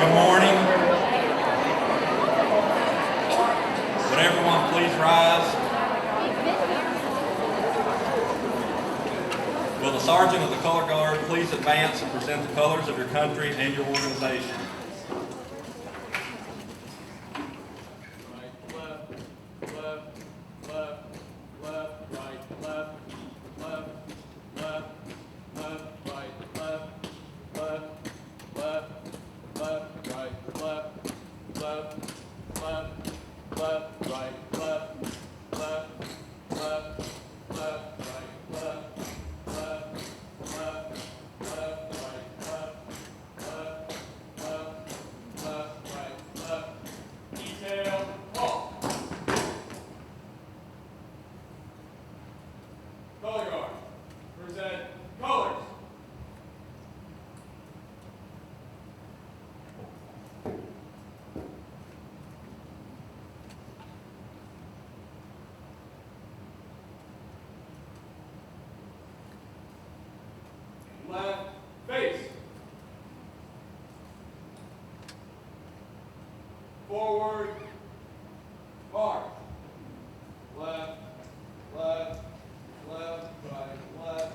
Good morning. Would everyone please rise? Will the Sergeant of the Color Guard please advance and present the colors of your country and your organization? Color Guard, present colors. Left face. Forward, march. Left, left, left, right, left,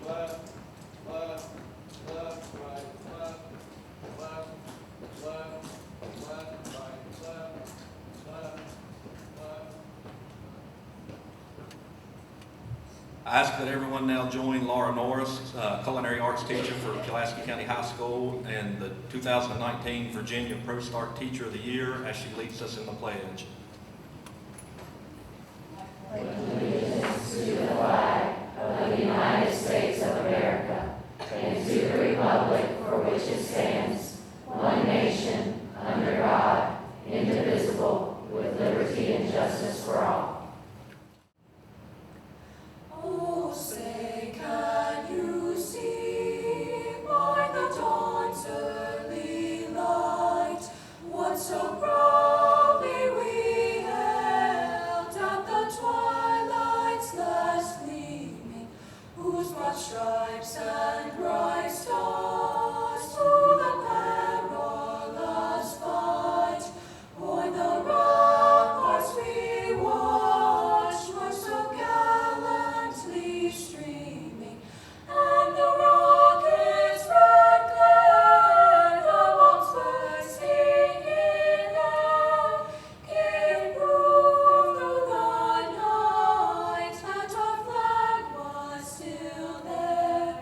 left, left, left, right, left, left, left, left, right, left, left, left. I ask that everyone now join Laura Norris, culinary arts teacher for Pulaski County High School and the 2019 Virginia ProStart Teacher of the Year as she leads us in the pledge. Allegiance to the flag of the United States of America and to the republic for which it stands, one nation, under God, indivisible, with liberty and justice for all. Oh, say, can you see by the dawn's early light what so proudly we hailed at the twilight's last gleaming, whose broad stripes and bright stars through the perilous fight o'er the ramparts we watched were so gallantly streaming, and the rocket's red glare, the bombs bursting in air, gave proof through the night that our flag was still there.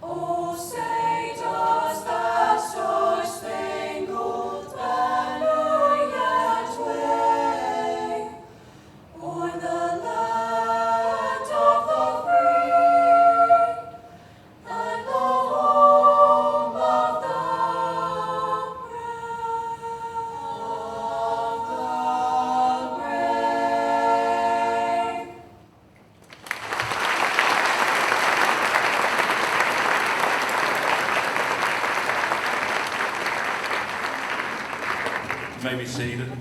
Oh, say, does that star-spangled banner yet wave o'er the land of the free and the home of the brave? You may be seated.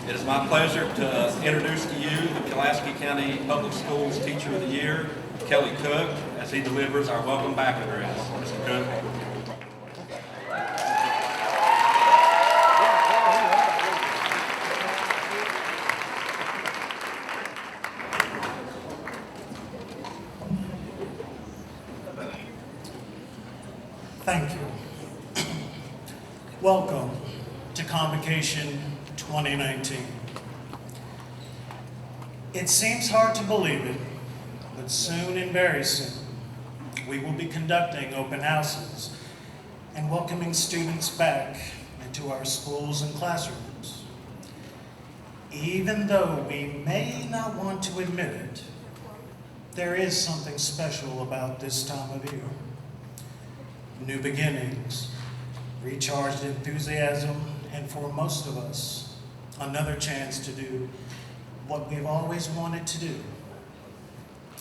It is my pleasure to introduce to you the Pulaski County Public Schools Teacher of the Year, Kelly Cook, as he delivers our welcome back address. Mr. Cook. Thank you. Welcome to Convocation 2019. It seems hard to believe it, but soon and very soon, we will be conducting open houses and welcoming students back into our schools and classrooms. Even though we may not want to admit it, there is something special about this time of year. New beginnings, recharged enthusiasm, and for most of us, another chance to do what we've always wanted to do,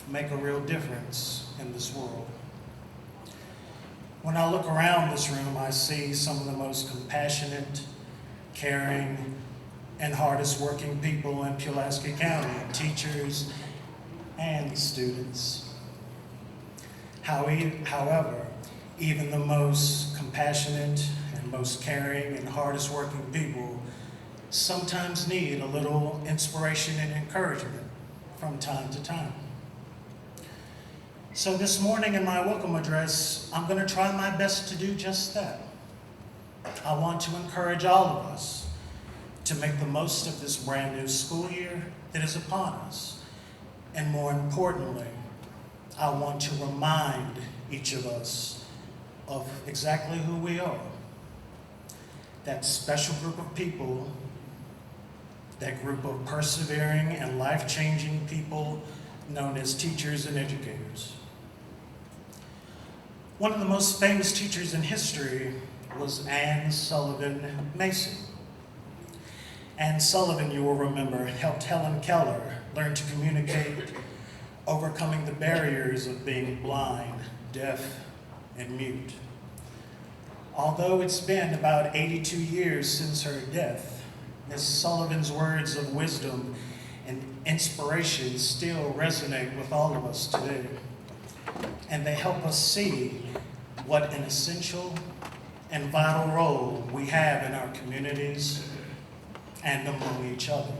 make a real difference in this world. When I look around this room, I see some of the most compassionate, caring, and hardest working people in Pulaski County, teachers and students. However, Even the most compassionate and most caring and hardest working people sometimes need a little inspiration and encouragement from time to time. So this morning in my welcome address, I'm going to try my best to do just that. I want to encourage all of us to make the most of this brand new school year that is upon us. And more importantly, I want to remind each of us of exactly who we are. That special group of people, that group of persevering and life-changing people known as teachers and educators. One of the most famous teachers in history was Anne Sullivan Mason. Anne Sullivan, you will remember, helped Helen Keller learn to communicate, overcoming the barriers of being blind, deaf, and mute. Although it's been about 82 years since her death, Ms. Sullivan's words of wisdom and inspiration still resonate with all of us today. And they help us see what an essential and vital role we have in our communities and among each other.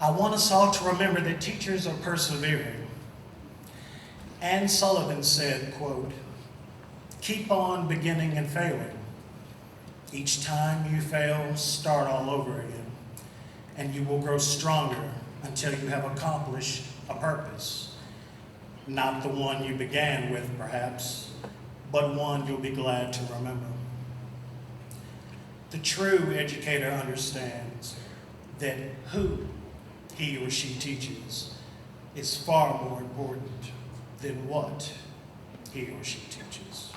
I want us all to remember that teachers are persevering. Anne Sullivan said, quote, "Keep on beginning and failing. Each time you fail, start all over again, and you will grow stronger until you have accomplished a purpose. Not the one you began with, perhaps, but one you'll be glad to remember." The true educator understands that who he or she teaches is far more important than what he or she teaches.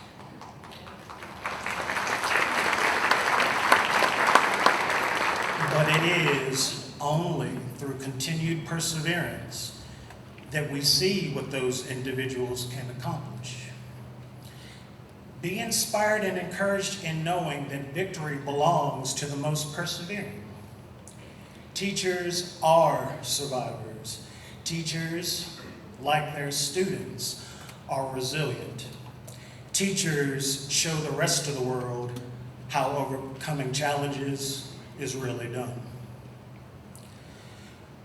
But it is only through continued perseverance that we see what those individuals can accomplish. Be inspired and encouraged in knowing that victory belongs to the most persevering. Teachers are survivors. Teachers, like their students, are resilient. Teachers show the rest of the world how overcoming challenges is really done.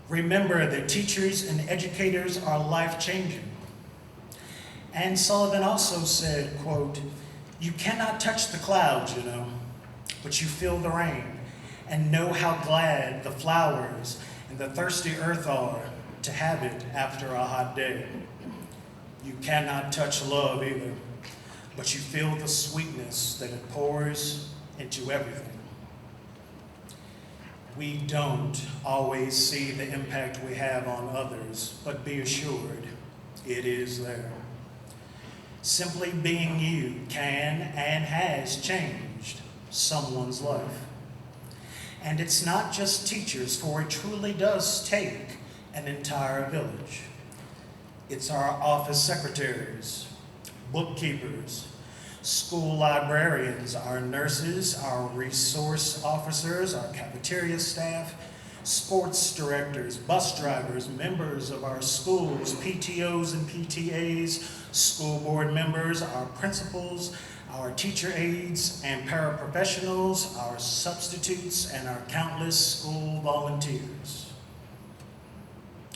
Remember that teachers and educators are life-changing. Anne Sullivan also said, quote, "You cannot touch the clouds, but you feel the rain and know how glad the flowers and the thirsty earth are to have it after a hot day. You cannot touch love either, but you feel the sweetness that it pours into everything." We don't always see the impact we have on others, but be assured it is there. Simply being you can and has changed someone's life. And it's not just teachers, for it truly does take an entire village. It's our office secretaries, bookkeepers, school librarians, our nurses, our resource officers, our cafeteria staff, sports directors, bus drivers, members of our schools, PTOs and PTAs, school board members, our principals, our teacher aides and paraprofessionals, our substitutes, and our countless school volunteers.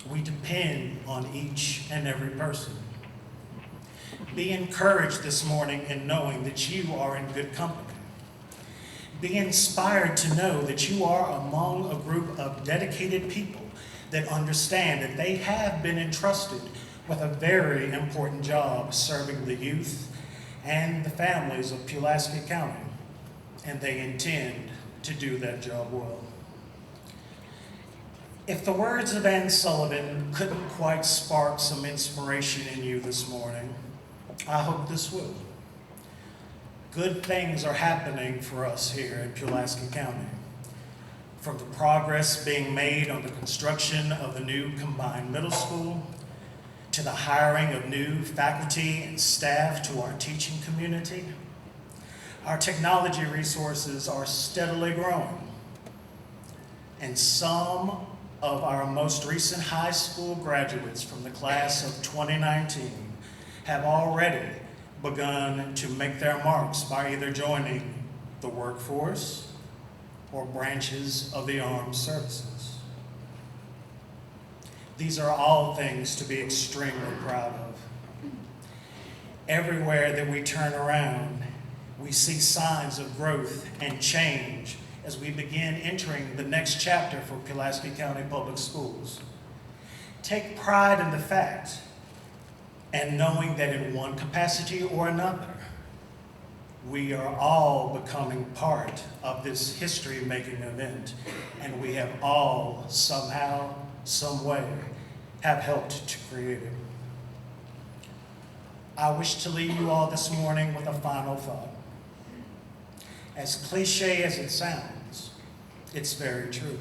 We depend on each and every person. Be encouraged this morning in knowing that you are in good company. Be inspired to know that you are among a group of dedicated people that understand that they have been entrusted with a very important job serving the youth and the families of Pulaski County, and they intend to do that job well. If the words of Anne Sullivan couldn't quite spark some inspiration in you this morning, I hope this will. Good things are happening for us here in Pulaski County. From the progress being made on the construction of the new combined middle school, to the hiring of new faculty and staff to our teaching community, our technology resources are steadily growing. And some of our most recent high school graduates from the class of 2019 have already begun to make their marks by either joining the workforce or branches of the armed services. These are all things to be extremely proud of. Everywhere that we turn around, we see signs of growth and change as we begin entering the next chapter for Pulaski County Public Schools. Take pride in the fact and knowing that in one capacity or another, we are all becoming part of this history-making event, and we have all somehow, some way, have helped to create it. I wish to leave you all this morning with a final thought. As cliche as it sounds, it's very true.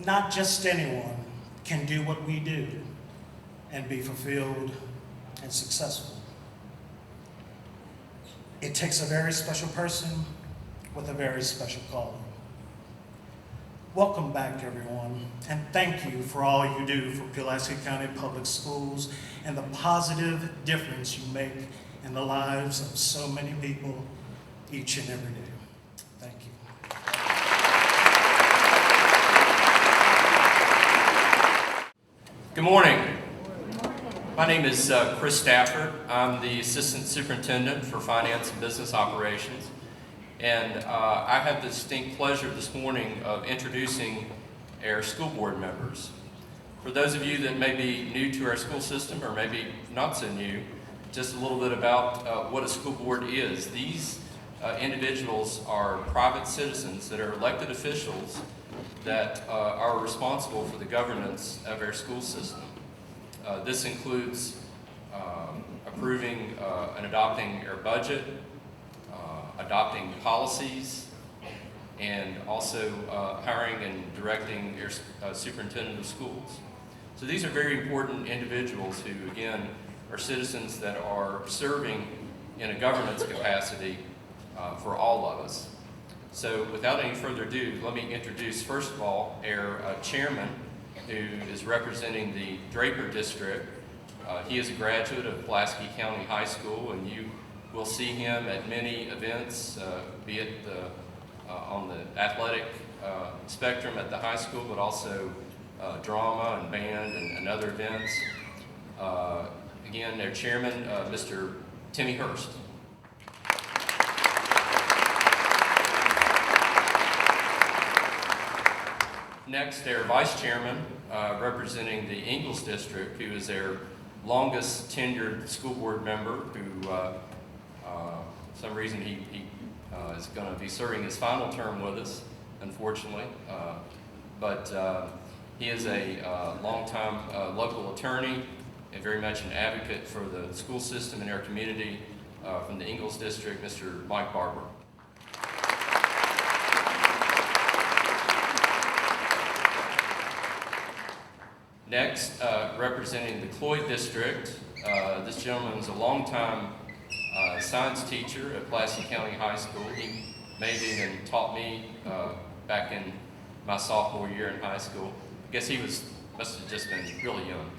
Not just anyone can do what we do and be fulfilled and successful. It takes a very special person with a very special calling. Welcome back, everyone, and thank you for all you do for Pulaski County Public Schools and the positive difference you make in the lives of so many people each and every day. Thank you. Good morning. My name is Chris Stafford. I'm the Assistant Superintendent for Finance and Business Operations. And I have the distinct pleasure this morning of introducing our school board members. For those of you that may be new to our school system or maybe not so new, just a little bit about what a school board is. These individuals are private citizens that are elected officials that are responsible for the governance of our school system. This includes approving and adopting our budget, adopting policies, and also hiring and directing our superintendent of schools. So these are very important individuals who, again, are citizens that are serving in a governance capacity for all of us. So without any further ado, let me introduce, first of all, our chairman, who is representing the Draper District. He is a graduate of Pulaski County High School, and you will see him at many events, be it on the athletic spectrum at the high school, but also drama and band and other events. Again, their chairman, Mr. Timmy Hurst. Next, their vice chairman, representing the Ingalls District, who is their longest tenured school board member, who, for some reason, he is going to be serving his final term with us, unfortunately. But he is a longtime local attorney and very much an advocate for the school system in our community from the Ingalls District, Mr. Mike Barber. Next, representing the Cloyd District, this gentleman is a longtime science teacher at Pulaski County High School. He may have even taught me back in my sophomore year in high school. I guess he must have just been really young.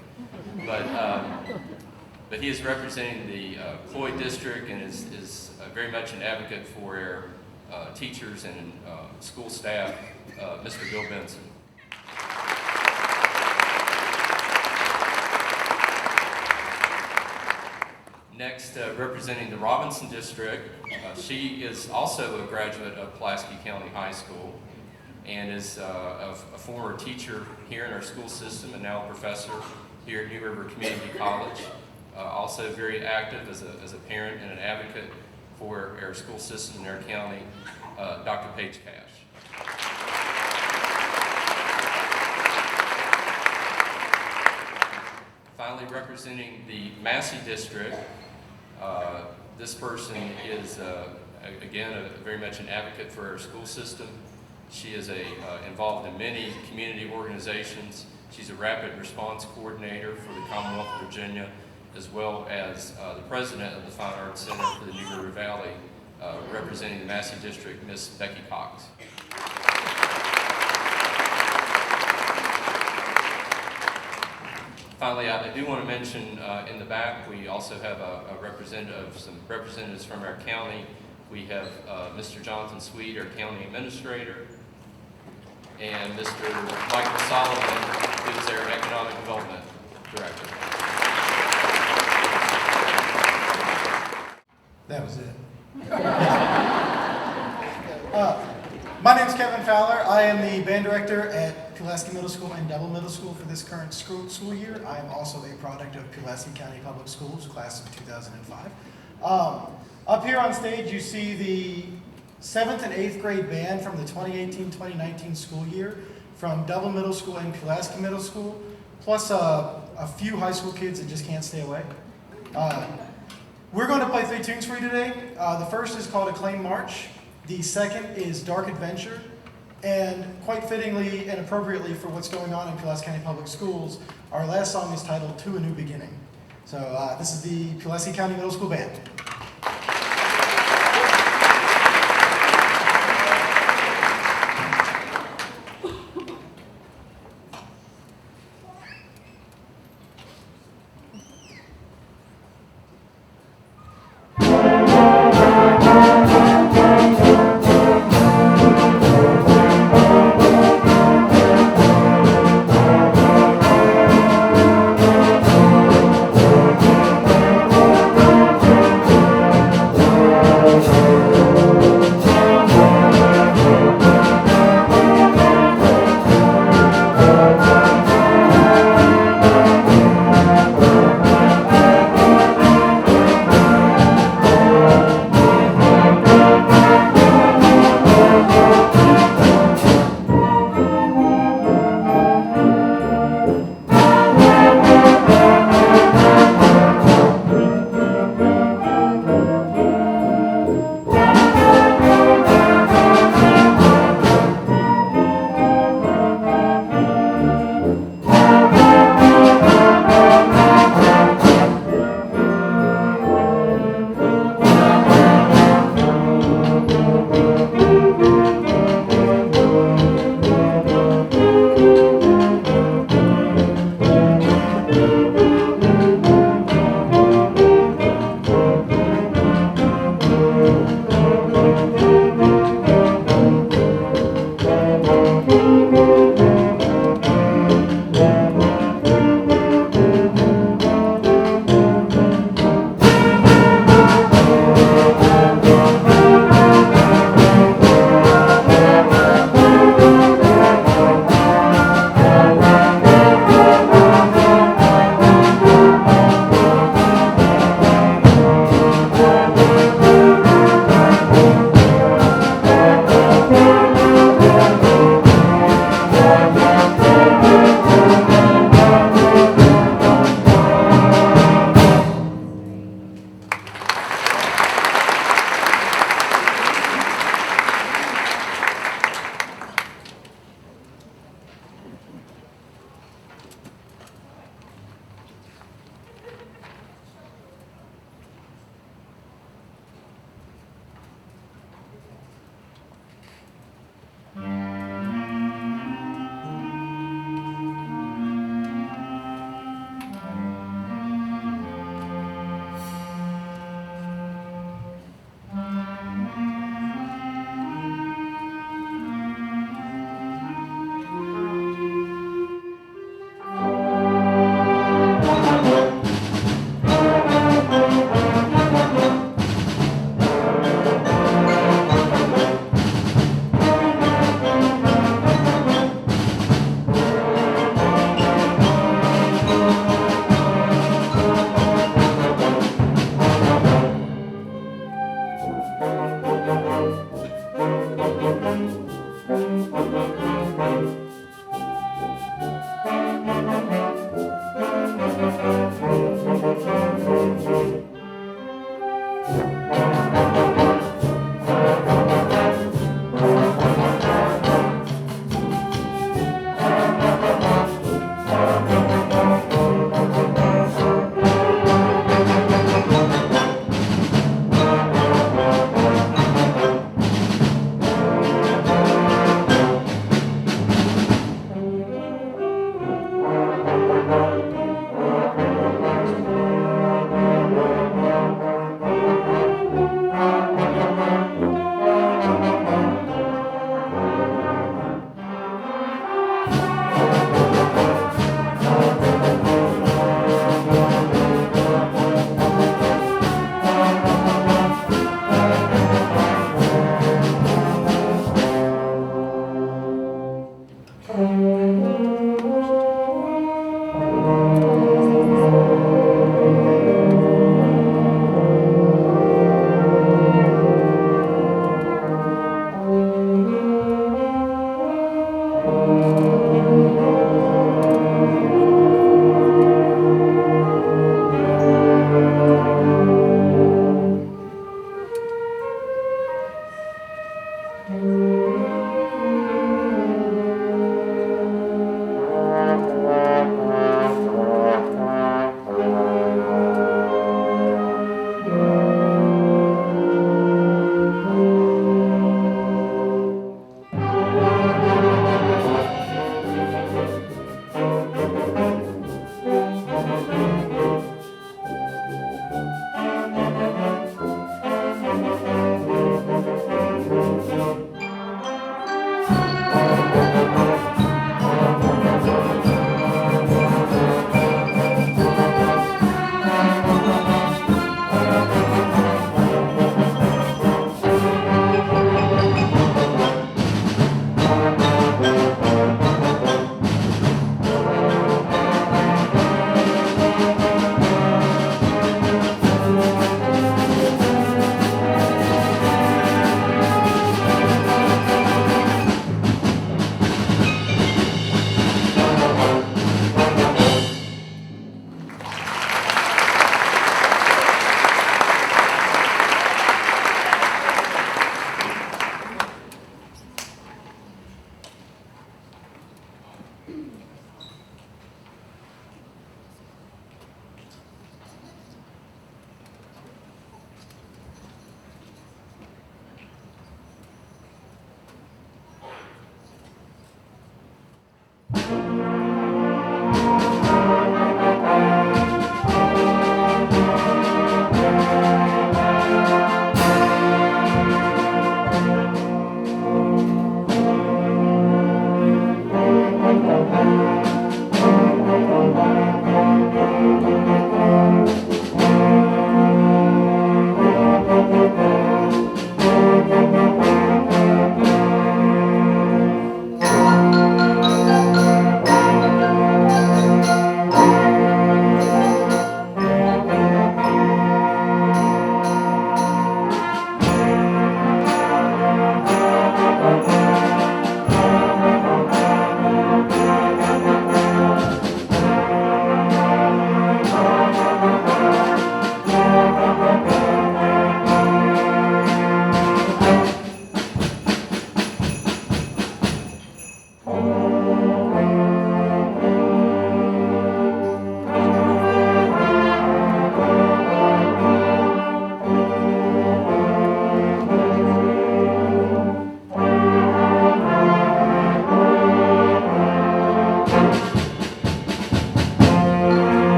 But he is representing the Cloyd District and is very much an advocate for our teachers and school staff, Mr. Bill Benson. Next, representing the Robinson District, she is also a graduate of Pulaski County High School and is a former teacher here in our school system and now a professor here at New River Community College. Also very active as a parent and an advocate for our school system in our county, Dr. Paige Cash. Finally, representing the Massey District, this person is, again, very much an advocate for our school system. She is involved in many community organizations. She's a rapid response coordinator for the Commonwealth of Virginia, as well as the president of the Fine Arts Center for the New River Valley, representing the Massey District, Miss Becky Cox. Finally, I do want to mention in the back, we also have some representatives from our county. We have Mr. Jonathan Sweet, our county administrator, and Mr. Michael Solomon, who is our economic development director. That was it. My name is Kevin Fowler. I am the band director at Pulaski Middle School and Double Middle School for this current school year. I am also a product of Pulaski County Public Schools, class of 2005. Up here on stage, you see the 7th and 8th grade band from the 2018-2019 school year from Double Middle School and Pulaski Middle School, plus a few high school kids that just can't stay away. We're going to play 3 tunes for you today. The first is called Acclaim March. The second is Dark Adventure. And quite fittingly and appropriately for what's going on in Pulaski County Public Schools, our last song is titled To a New Beginning. So this is the Pulaski County Middle School Band. To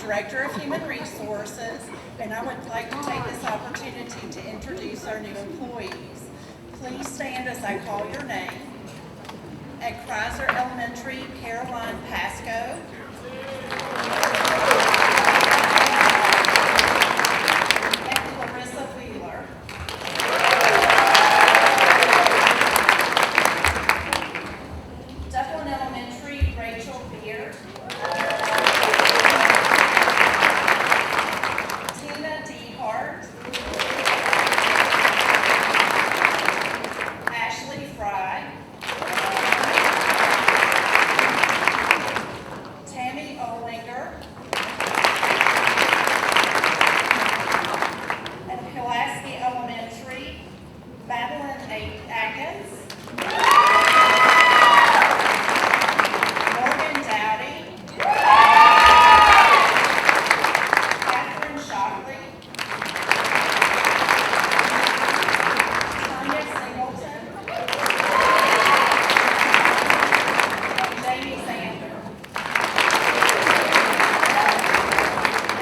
Director of Human Resources, and I would like to take this opportunity to introduce our new employees. Please stand as I call your name. At Kreiser Elementary, Caroline Pasco. And Clarissa Wheeler. Dublin Elementary, Rachel Beard. Tina Dehart. Ashley Fry. Tammy Olinger. At Pulaski Elementary, Madeline Atkins. Morgan Dowdy. Catherine Shockley. Tanya Singleton. And Jamie Sander.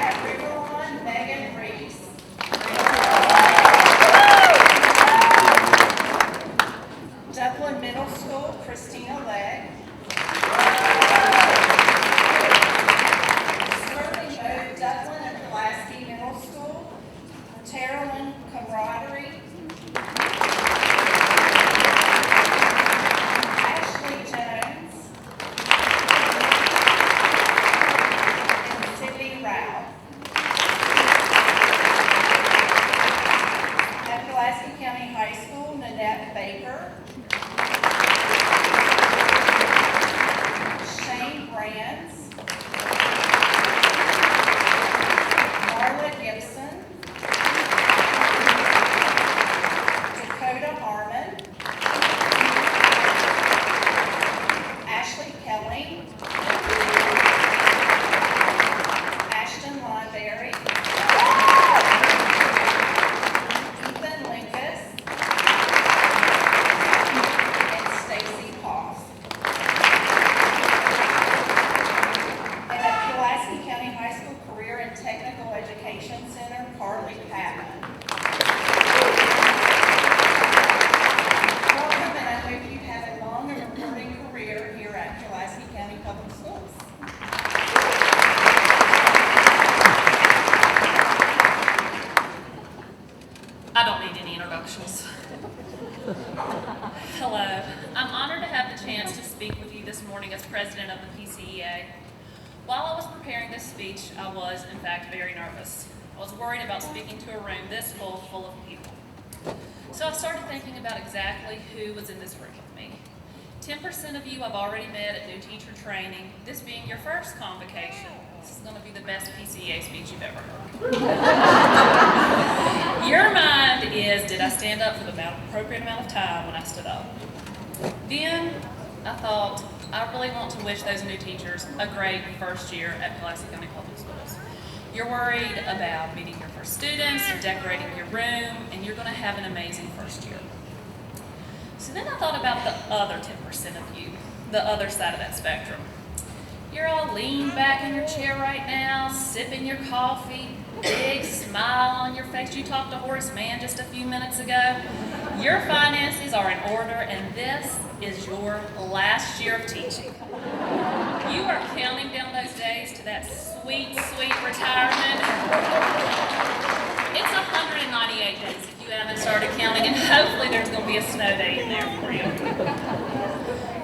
At Riverlawn, Megan Reese. Dublin Middle School, Christina Legg. Sterling O. Dublin and Pulaski Middle School, Terrelyn Camaraderie. Ashley Jones. And Cindy Rao. At Pulaski County High School, Nanette Baker. Shane Brands. Marla Gibson. Dakota Harmon. Ashley Kelly. Ashton Lineberry. Ethan Linkus. And Stacy Poff. And at Pulaski County High School Career and Technical Education Center, Carly Patton. Welcome, and I hope you have a long and rewarding career here at Pulaski County Public Schools. I don't need any introductions. Hello. I'm honored to have the chance to speak with you this morning as president of the PCEA. While I was preparing this speech, I was, in fact, very nervous. I was worried about speaking to a room this full of people. So I started thinking about exactly who was in this room with me. 10% of you I've already met at new teacher training, this being your first convocation. This is going to be the best PCEA speech you've ever heard. Your mind is, did I stand up for the appropriate amount of time when I stood up? Then I thought, I really want to wish those new teachers a great first year at Pulaski County Public Schools. You're worried about meeting your first students, decorating your room, and you're going to have an amazing first year. So then I thought about the other 10% of you, the other side of that spectrum. You're all leaned back in your chair right now, sipping your coffee, big smile on your face. You talked to Horace Mann just a few minutes ago. Your finances are in order, and this is your last year of teaching. You are counting down those days to that sweet, sweet retirement. It's 198 days if you haven't started counting, and hopefully there's going to be a snow day in there for you.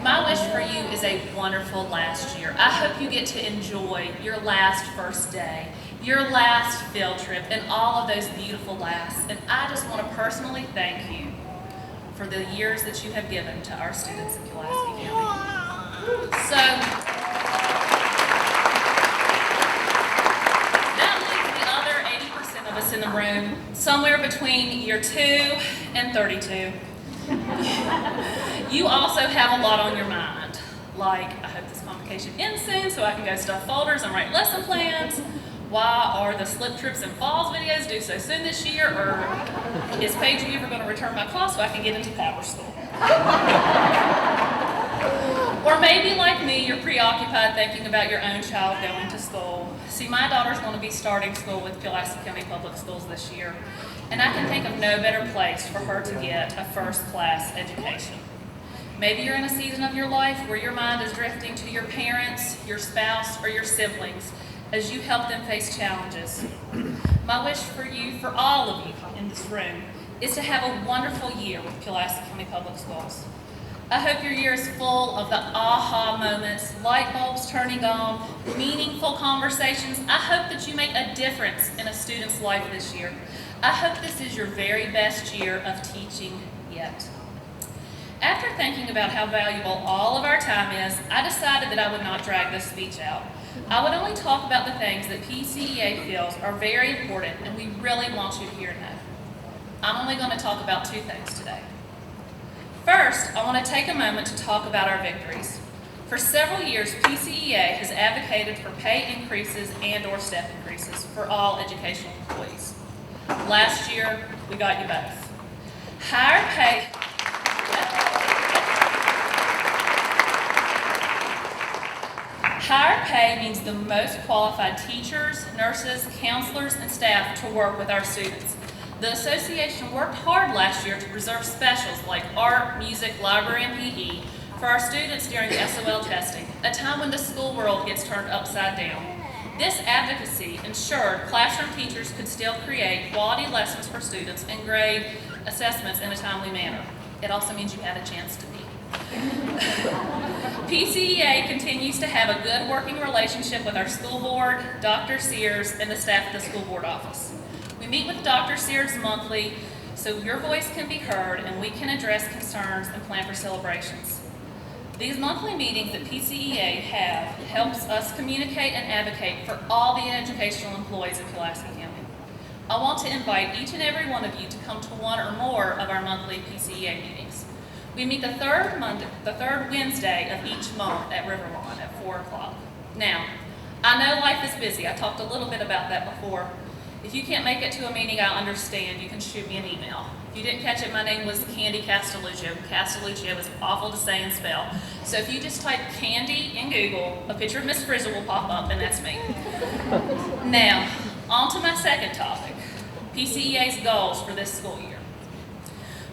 My wish for you is a wonderful last year. I hope you get to enjoy your last first day, your last field trip, and all of those beautiful lasts. And I just want to personally thank you for the years that you have given to our students in Pulaski County. So, that leaves the other 80% of us in the room, somewhere between year 2 and 32. You also have a lot on your mind, like, I hope this convocation ends soon so I can go stuff folders and write lesson plans. Why are the slip trips and falls videos due so soon this year? Or is Paige Weaver going to return my call so I can get into power school? Or maybe like me, you're preoccupied thinking about your own child going to school. See, my daughter's going to be starting school with Pulaski County Public Schools this year, and I can think of no better place for her to get a first-class education. Maybe you're in a season of your life where your mind is drifting to your parents, your spouse, or your siblings as you help them face challenges. My wish for you, for all of you in this room, is to have a wonderful year with Pulaski County Public Schools. I hope your year is full of the aha moments, light bulbs turning on, meaningful conversations. I hope that you make a difference in a student's life this year. I hope this is your very best year of teaching yet. After thinking about how valuable all of our time is, I decided that I would not drag this speech out. I would only talk about the things that PCEA feels are very important and we really want you to hear and know. I'm only going to talk about two things today. First, I want to take a moment to talk about our victories. For several years, PCEA has advocated for pay increases and/or step increases for all educational employees. Last year, we got you both. Higher pay. Higher pay means the most qualified teachers, nurses, counselors, and staff to work with our students. The association worked hard last year to preserve specials like art, music, library, and PE for our students during the SOL testing, a time when the school world gets turned upside down. This advocacy ensured classroom teachers could still create quality lessons for students and grade assessments in a timely manner. It also means you had a chance to be. PCEA continues to have a good working relationship with our school board, Dr. Sears, and the staff at the school board office. We meet with Dr. Sears monthly so your voice can be heard and we can address concerns and plan for celebrations. These monthly meetings that PCEA have helps us communicate and advocate for all the educational employees of Pulaski County. I want to invite each and every one of you to come to one or more of our monthly PCEA meetings. We meet the third Wednesday of each month at Riverlawn at 4 o'clock. Now, I know life is busy. I talked a little bit about that before. If you can't make it to a meeting, I understand. You can shoot me an email. If you didn't catch it, my name was Candy Castelluccio. Castelluccio is awful to say and spell. So if you just type Candy in Google, a picture of Miss Frizzle will pop up, and that's me. Now, on to my second topic, PCEA's goals for this school year.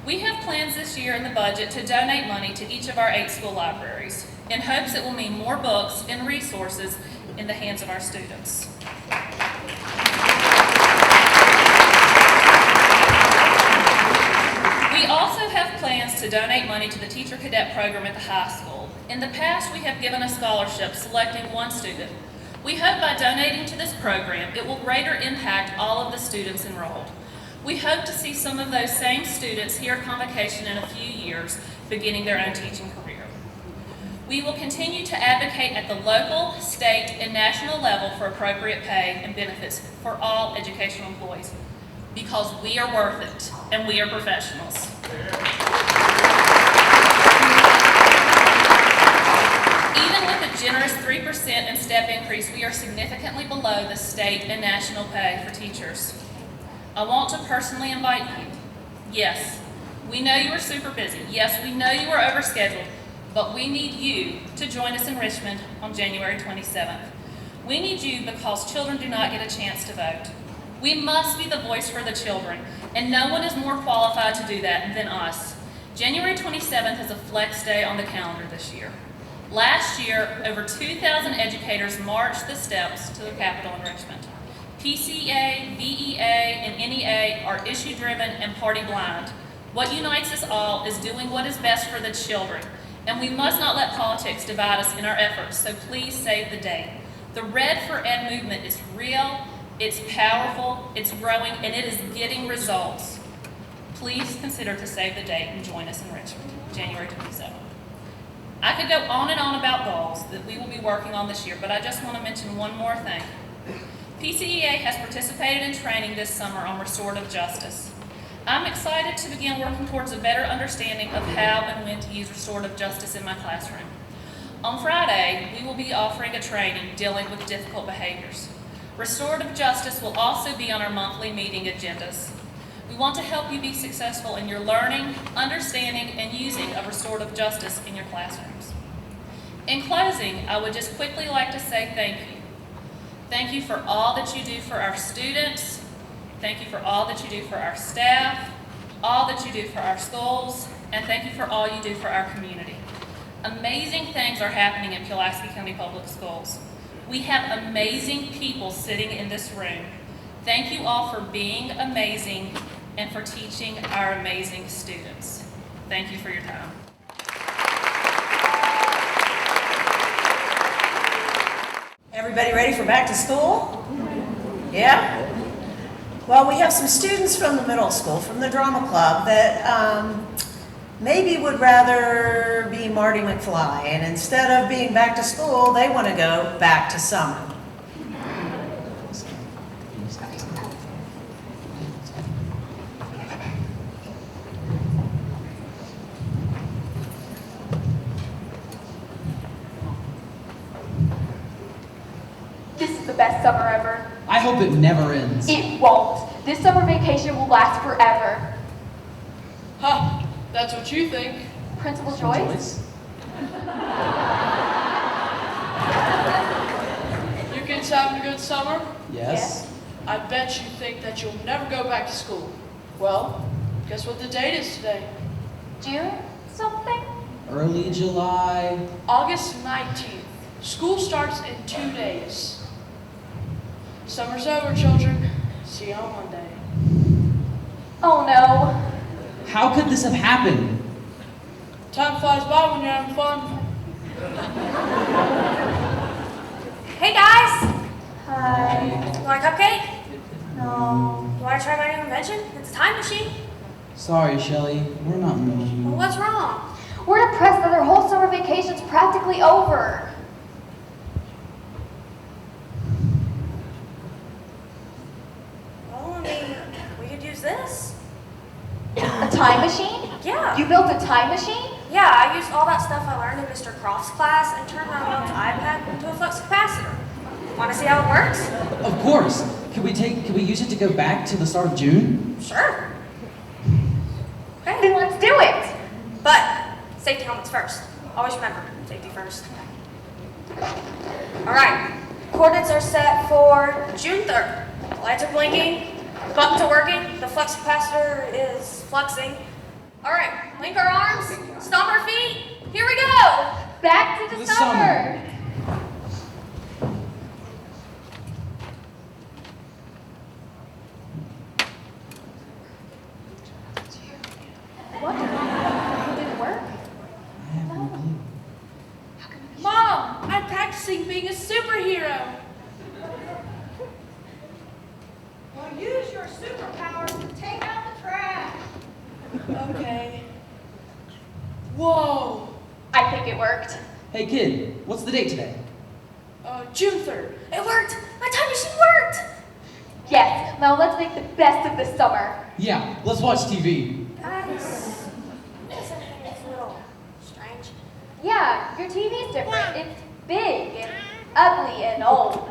We have plans this year in the budget to donate money to each of our 8 school libraries in hopes it will mean more books and resources in the hands of our students. We also have plans to donate money to the teacher cadet program at the high school. In the past, we have given a scholarship selecting one student. We hope by donating to this program, it will greater impact all of the students enrolled. We hope to see some of those same students here at Convocation in a few years, beginning their own teaching career. We will continue to advocate at the local, state, and national level for appropriate pay and benefits for all educational employees, because we are worth it, and we are professionals. Even with a generous 3% in step increase, we are significantly below the state and national pay for teachers. I want to personally invite you. Yes, we know you are super busy. Yes, we know you are overscheduled, but we need you to join us in Richmond on January 27th. We need you because children do not get a chance to vote. We must be the voice for the children, and no one is more qualified to do that than us. January 27th is a flex day on the calendar this year. Last year, over 2,000 educators marched the steps to the Capitol in Richmond. PCA, VEA, and NEA are issue-driven and party-blind. What unites us all is doing what is best for the children, and we must not let politics divide us in our efforts, so please save the date. The Red for Ed movement is real, it's powerful, it's growing, and it is getting results. Please consider to save the date and join us in Richmond, January 27th. I could go on and on about goals that we will be working on this year, but I just want to mention one more thing. PCEA has participated in training this summer on restorative justice. I'm excited to begin working towards a better understanding of how and when to use restorative justice in my classroom. On Friday, we will be offering a training dealing with difficult behaviors. Restorative justice will also be on our monthly meeting agendas. We want to help you be successful in your learning, understanding, and using of restorative justice in your classrooms. In closing, I would just quickly like to say thank you. Thank you for all that you do for our students. Thank you for all that you do for our staff, all that you do for our schools, and thank you for all you do for our community. Amazing things are happening in Pulaski County Public Schools. We have amazing people sitting in this room. Thank you all for being amazing and for teaching our amazing students. Thank you for your time. Everybody ready for back to school? Yeah? Well, we have some students from the middle school, from the drama club, that maybe would rather be Marty McFly, and instead of being back to school, they want to go back to summer. This is the best summer ever. I hope it never ends. It won't. This summer vacation will last forever. Huh, that's what you think. Principal Joyce? You kids having a good summer? Yes. I bet you think that you'll never go back to school. Well, guess what the date is today? June something? Early July. August 19th. School starts in 2 days. Summer's over, children. See you on Monday. Oh no. How could this have happened? Time flies by when you're having fun. Hey guys! Hi. You want a cupcake? No. You want to try my new invention? It's a time machine. Sorry, Shelly. We're not in the mood. Well, what's wrong? We're depressed that our whole summer vacation's practically over. Well, I mean, we could use this. A time machine? Yeah. You built a time machine? Yeah, I used all that stuff I learned in Mr. Croft's class and turned my mom's iPad into a flux capacitor. Want to see how it works? Of course. Could we use it to go back to the start of June? Sure. Okay. Then let's do it. But safety helmets first. Always remember, safety first. All right. Coordinates are set for June 3rd. The lights are blinking, the buttons are working, the flux capacitor is fluxing. All right, link our arms, stomp our feet. Here we go. Back to the summer. What? It didn't work? I have no clue. Mom, I'm practicing being a superhero. Well, use your superpowers to take out the trash. Okay. Whoa. I think it worked. Hey kid, what's the date today? June 3rd. It worked. My time machine worked. Yes, now let's make the best of this summer. Yeah, let's watch TV. Guys, it's a little strange. Yeah, your TV's different. It's big and ugly and old.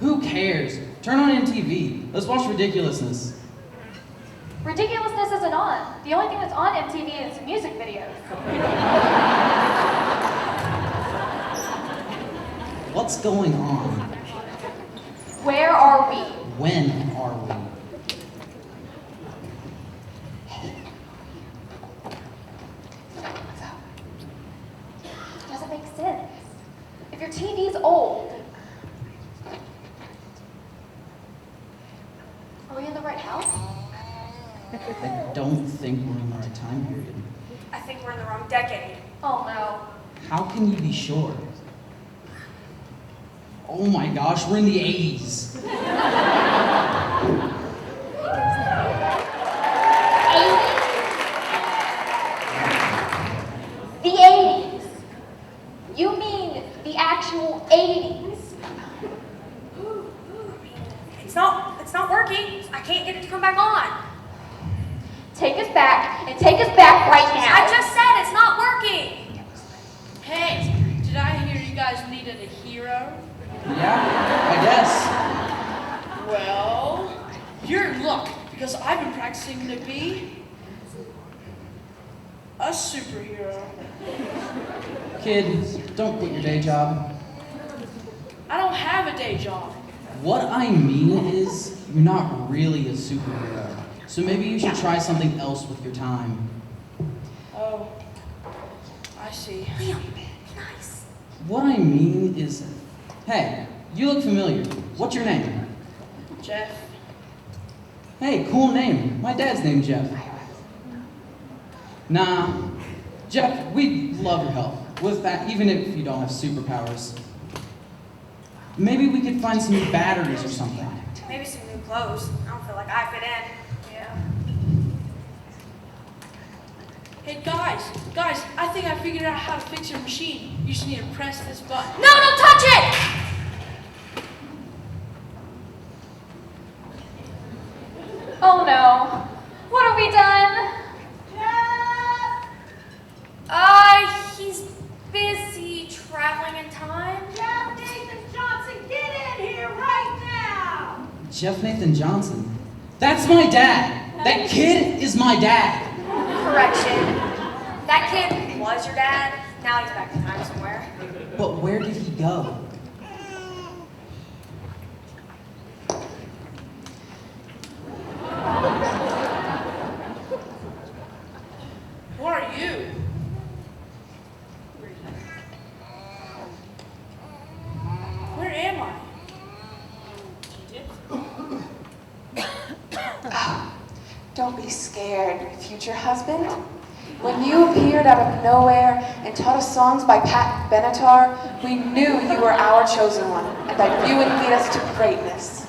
Who cares? Turn on MTV. Let's watch Ridiculousness. Ridiculousness isn't on. The only thing that's on MTV is music videos. What's going on? Where are we? When are we? It doesn't make sense. If your TV's old, are we in the right house? I don't think we're in the right time period. I think we're in the wrong decade. Oh no. How can you be sure? Oh my gosh, we're in the 80s. The 80s. You mean the actual 80s? It's not working. I can't get it to come back on. Take us back, and take us back right now. I just said it's not working. Hey, did I hear you guys needed a hero? Yeah, I guess. Well, you're in luck because I've been practicing to be a superhero. Kid, don't quit your day job. I don't have a day job. What I mean is, you're not really a superhero. So maybe you should try something else with your time. Oh, I see. Liam, nice. What I mean is, hey, you look familiar. What's your name? Jeff. Hey, cool name. My dad's named Jeff. Nah, Jeff, we'd love your help with that, even if you don't have superpowers. Maybe we could find some new batteries or something. Maybe some new clothes. I don't feel like I fit in. Yeah. Hey guys, I think I figured out how to fix your machine. You just need to press this button. No, don't touch it! Oh no. What have we done? He's busy traveling in time. Jeff Nathan Johnson, get in here right now! Jeff Nathan Johnson. That's my dad. That kid is my dad. Correction. That kid was your dad. Now he's back in time somewhere. But where did he go? Who are you? Where am I? Don't be scared, future husband. When you appeared out of nowhere and taught us songs by Pat Benatar, we knew you were our chosen one and that you would lead us to greatness.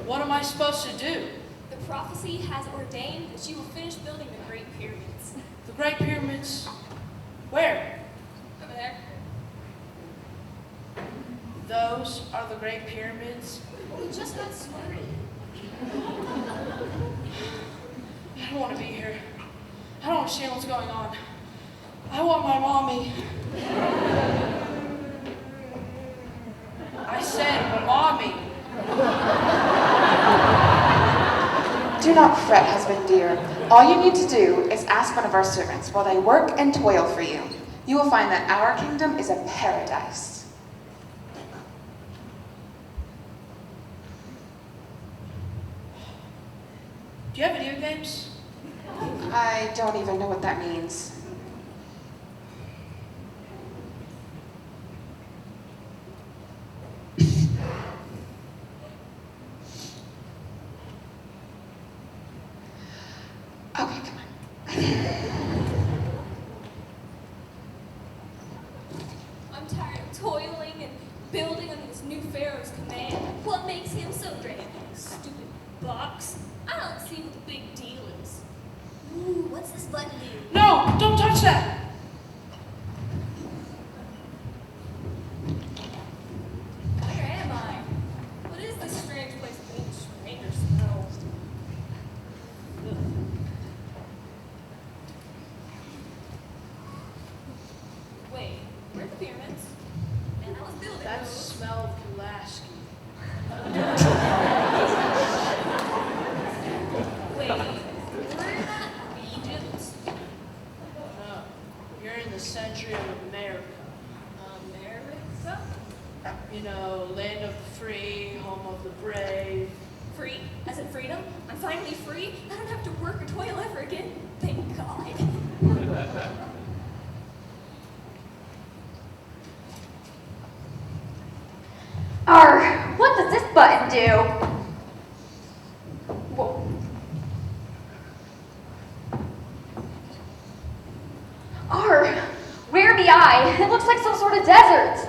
What am I supposed to do? The prophecy has ordained that you will finish building the Great Pyramids. The Great Pyramids? Where? Over there. Those are the Great Pyramids? We just got started. I don't want to be here. I don't understand what's going on. I want my mommy. I said mommy. Do not fret, husband dear. All you need to do is ask one of our servants while they work and toil for you. You will find that our kingdom is a paradise. Do you have video games? I don't even know what that means. Okay, come on. I'm tired of toiling and building under this new pharaoh's command. What makes him so great? Stupid box. I don't see what the big deal is. Ooh, what's this button do? No, don't touch that. Where am I? What is this strange place with any stranger smells? Wait, where are the pyramids? And I was building That those. smell of Pulaski. Wait, we're not in Egypt. No, you're in the century of America. America? You know, land of the free, home of the brave. Free? As in freedom? I'm finally free? I don't have to work or toil ever again. Thank God. What does this button do? Whoa. Where be I? It looks like some sort of desert.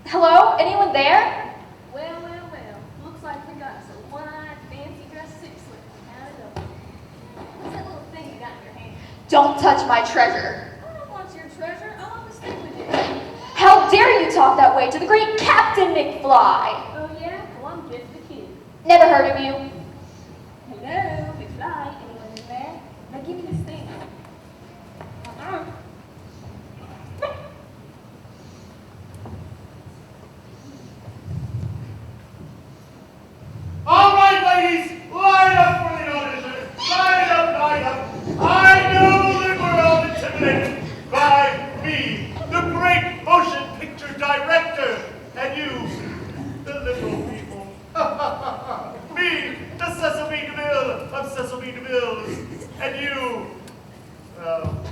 Hello? Anyone there? Well, well, well. Looks like we got some white, fancy dress suits looking out of the. What's that little thing you got in your hand? Don't touch my treasure. I don't want your treasure. I want to stick with you. How dare you talk that way to the great Captain McFly? Oh, yeah? Well, I'm just a kid. Never heard of you. Hello, McFly. Anyone in there? Now give me this thing. All right, ladies, line up for the audition. Line up, line up. I know that we're all intimidated by me, the great motion picture director. to Cecil B. DeMille of Cecil B. DeMille's. And you, well,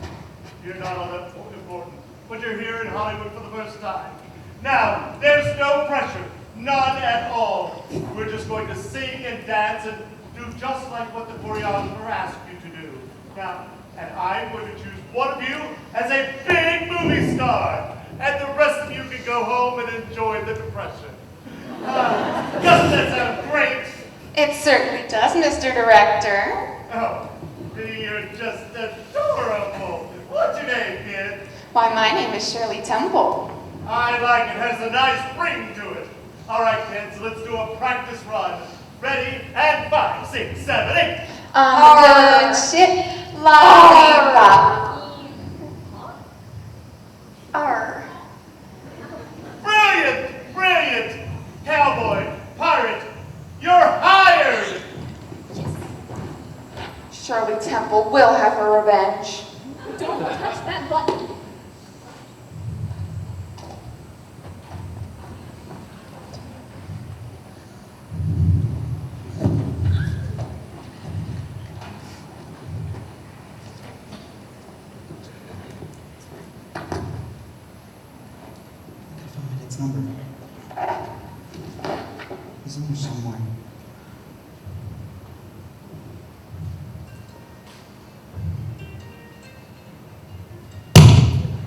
you're not all that important, but you're here in Hollywood for the first time. Now, there's no pressure, none at all. We're just going to sing and dance and do just like what the choreographer asked you to do. Now, and I'm going to choose one of you as a big movie star, and the rest of you can go home and enjoy the depression. Doesn't that sound great? It certainly does, Mr. Director. Oh, you're just adorable. What's your name, kid? Why, my name is Shirley Temple. I like it. Has a nice ring to it. All right, kids, let's do a practice run. Ready? And 5, 6, 7, 8. On the good ship, lollipop. Arr. Brilliant! Brilliant! Cowboy, pirate, you're hired! Shirley Temple will have her revenge. Don't touch that button. Its number. It's in here somewhere.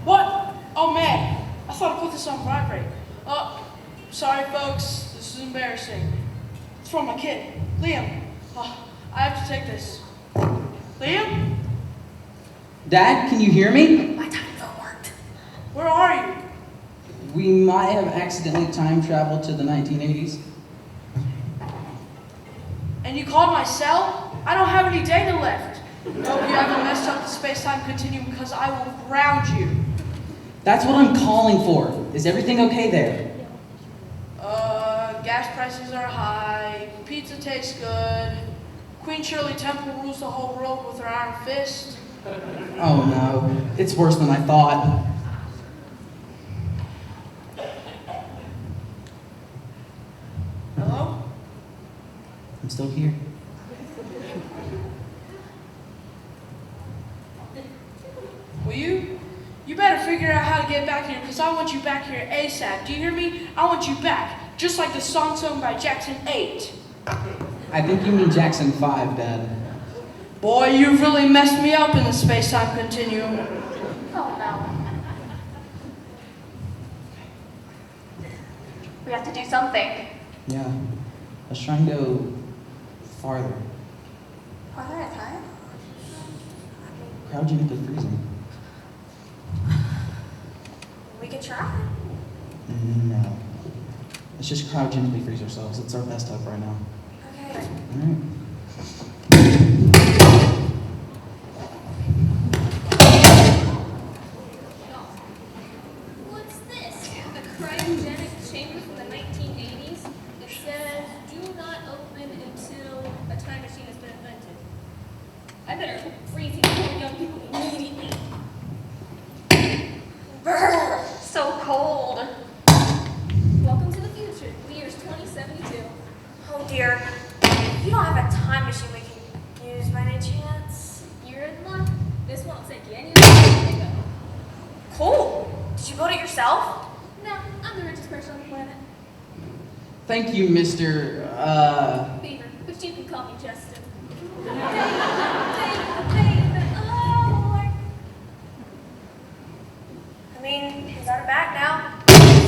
What? Oh man, I thought I put this on vibrate. Sorry folks, this is embarrassing. It's from my kid, Liam. I have to take this. Liam? Dad, can you hear me? My time phone worked. Where are you? We might have accidentally time traveled to the 1980s. And you called my cell? I don't have any data left. Hope you haven't messed up the space-time continuum because I will ground you. That's what I'm calling for. Is everything okay there? Gas prices are high, pizza tastes good, Queen Shirley Temple rules the whole world with her iron fist. Oh no, it's worse than I thought. Hello? I'm still here. Will you? You better figure out how to get back here because I want you back here ASAP. Do you hear me? I want you back, just like the song sung by Jackson 8. I think you mean Jackson 5, Dad. Boy, you've really messed me up in the space-time continuum. Oh no. We have to do something. Yeah, let's try and go farther. Farther at a time? Cryogenically freezing. We could try. No. Let's just cryogenically freeze ourselves. It's our best hope right now. Okay. All right. What's this? A cryogenic chamber from the 1980s? It says, do not open until a time machine has been invented. I better freeze these poor young people immediately. Brr, so cold. Welcome to the future. The year's 2072. Oh dear. You don't have a time machine we can use by any chance? You're in luck. This won't take you anywhere to go. Cool. Did you build it yourself? No, I'm the richest person on the planet. Thank you, Mr. Beaver, but you can call me Justin. I mean, he's out of back now.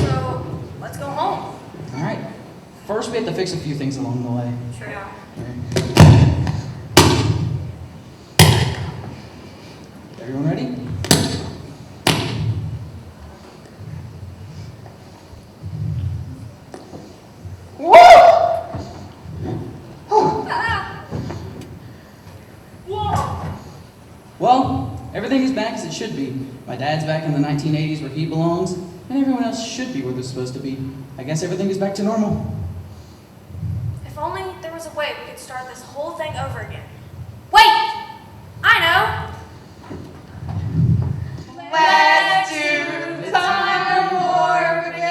So, let's go home. All right. First, we have to fix a few things along the way. True. Everyone ready? Well, everything is back as it should be. My dad's back in the 1980s where he belongs, and everyone else should be where they're supposed to be. I guess everything is back to normal. If only there was a way we could start this whole thing over again. Wait! I know! Let's do the time warp again.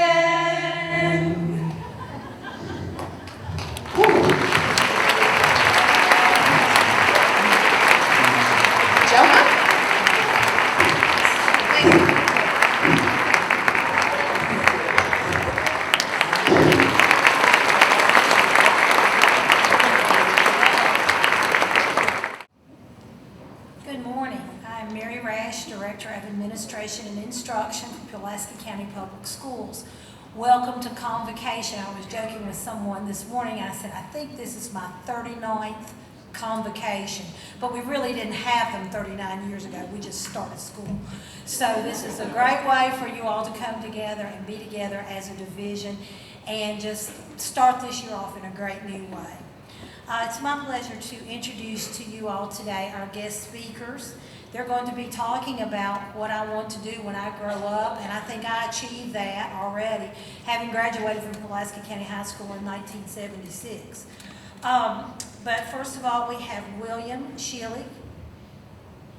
Director of Administration and Instruction for Pulaski County Public Schools. Welcome to Convocation. I was joking with someone this morning. I said, I think this is my 39th Convocation, but we really didn't have them 39 years ago. We just started school. So this is a great way for you all to come together and be together as a division and just start this year off in a great new way. It's my pleasure to introduce to you all today our guest speakers. They're going to be talking about what I want to do when I grow up, and I think I achieved that already, having graduated from Pulaski County High School in 1976. But first of all, we have William Schillig.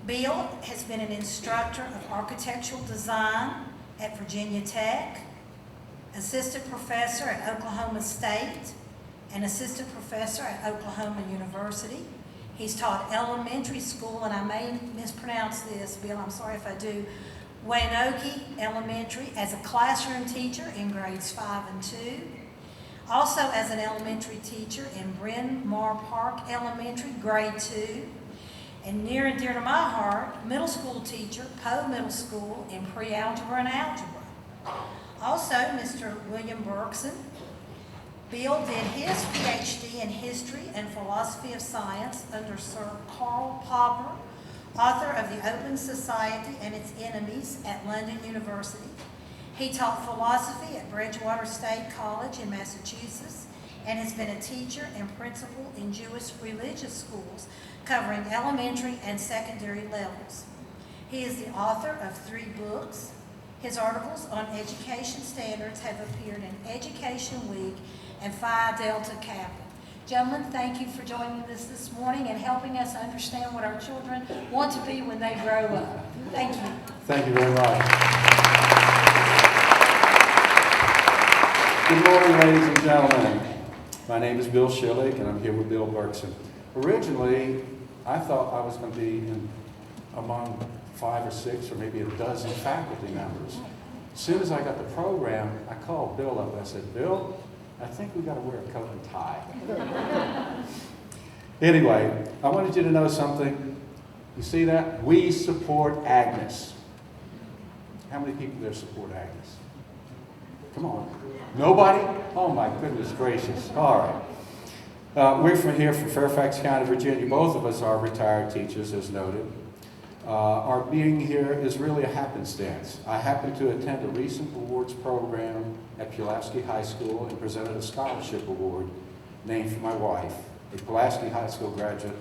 Bill has been an instructor of architectural design at Virginia Tech, assistant professor at Oklahoma State, and assistant professor at Oklahoma University. He's taught elementary school, and I may mispronounce this, Bill, I'm sorry if I do, Wanoke Elementary as a classroom teacher in grades 5 and 2. Also as an elementary teacher in Bryn Mawr Park Elementary, grade 2. And near and dear to my heart, middle school teacher, Poe Middle School in pre-algebra and algebra. Also, Mr. William Berkson. Bill did his PhD in History and Philosophy of Science under Sir Karl Popper, author of The Open Society and Its Enemies at London University. He taught philosophy at Bridgewater State College in Massachusetts and has been a teacher and principal in Jewish religious schools covering elementary and secondary levels. He is the author of 3 books. His articles on education standards have appeared in Education Week and Phi Delta Kappa. Gentlemen, thank you for joining us this morning and helping us understand what our children want to be when they grow up. Thank you. Thank you very much. Good morning, ladies and gentlemen. My name is Bill Schillig, and I'm here with Bill Berkson. Originally, I thought I was going to be among 5 or 6 or maybe a dozen faculty members. As soon as I got the program, I called Bill up. I said, Bill, I think we got to wear a coat and tie. Anyway, I wanted you to know something. You see that? We support Agnes. How many people there support Agnes? Come on. Nobody? Oh my goodness gracious. All right. We're from here from Fairfax County, Virginia. Both of us are retired teachers, as noted. Our being here is really a happenstance. I happened to attend a recent awards program at Pulaski High School and presented a scholarship award named for my wife, a Pulaski High School graduate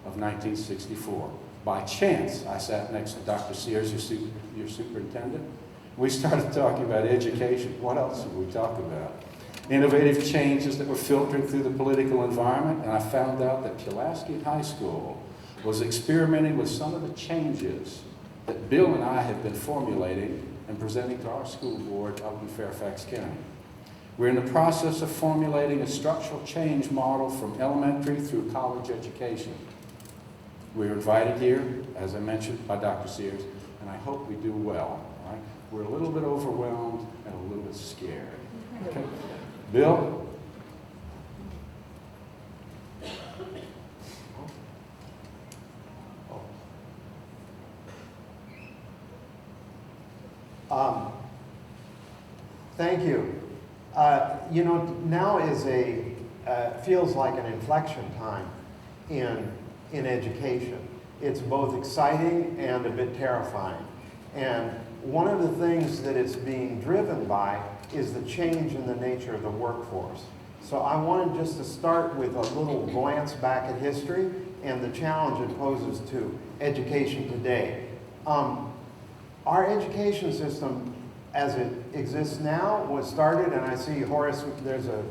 of 1964. By chance, I sat next to Dr. Sears, your superintendent. We started talking about education. What else would we talk about? Innovative changes that were filtering through the political environment, and I found out that Pulaski High School was experimenting with some of the changes that Bill and I have been formulating and presenting to our school board up in Fairfax County. We're in the process of formulating a structural change model from elementary through college education. We're invited here, as I mentioned, by Dr. Sears, and I hope we do well. Right? We're a little bit overwhelmed and a little bit scared. Okay. Bill? Thank you. You know, now is feels like an inflection time in education. It's both exciting and a bit terrifying. And one of the things that it's being driven by is the change in the nature of the workforce. So I wanted just to start with a little glance back at history and the challenge it poses to education today. Our education system, as it exists now, was started, and I see Horace, there's a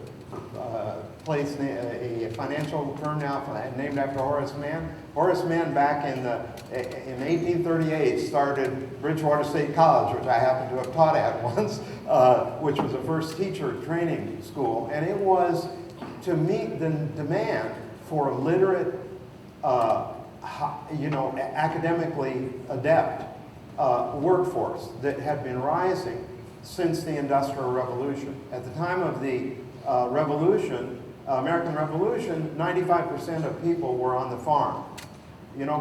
place, a financial firm now named after Horace Mann. Horace Mann back in 1838 started Bridgewater State College, which I happen to have taught at once, which was the first teacher training school, and it was to meet the demand for a literate, academically adept workforce that had been rising since the Industrial Revolution. At the time of the American Revolution, 95% of people were on the farm. You know,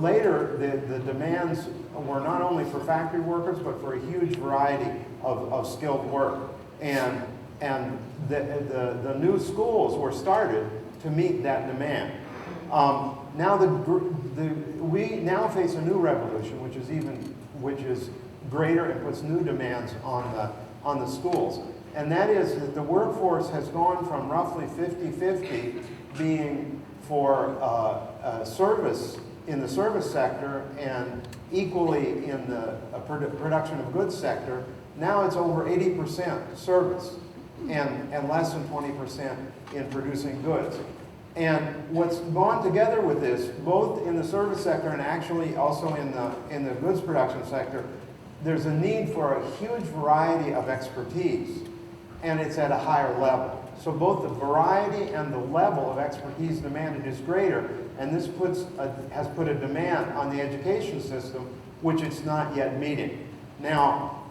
later, the demands were not only for factory workers, but for a huge variety of skilled work. And the new schools were started to meet that demand. Now we now face a new revolution, which is greater and puts new demands on the schools. And that is that the workforce has gone from roughly 50-50 being for service in the service sector and equally in the production of goods sector. Now it's over 80% service and less than 20% in producing goods. And what's gone together with this, both in the service sector and actually also in the goods production sector, there's a need for a huge variety of expertise, and it's at a higher level. So both the variety and the level of expertise demanded is greater, and this has put a demand on the education system which it's not yet meeting. Now,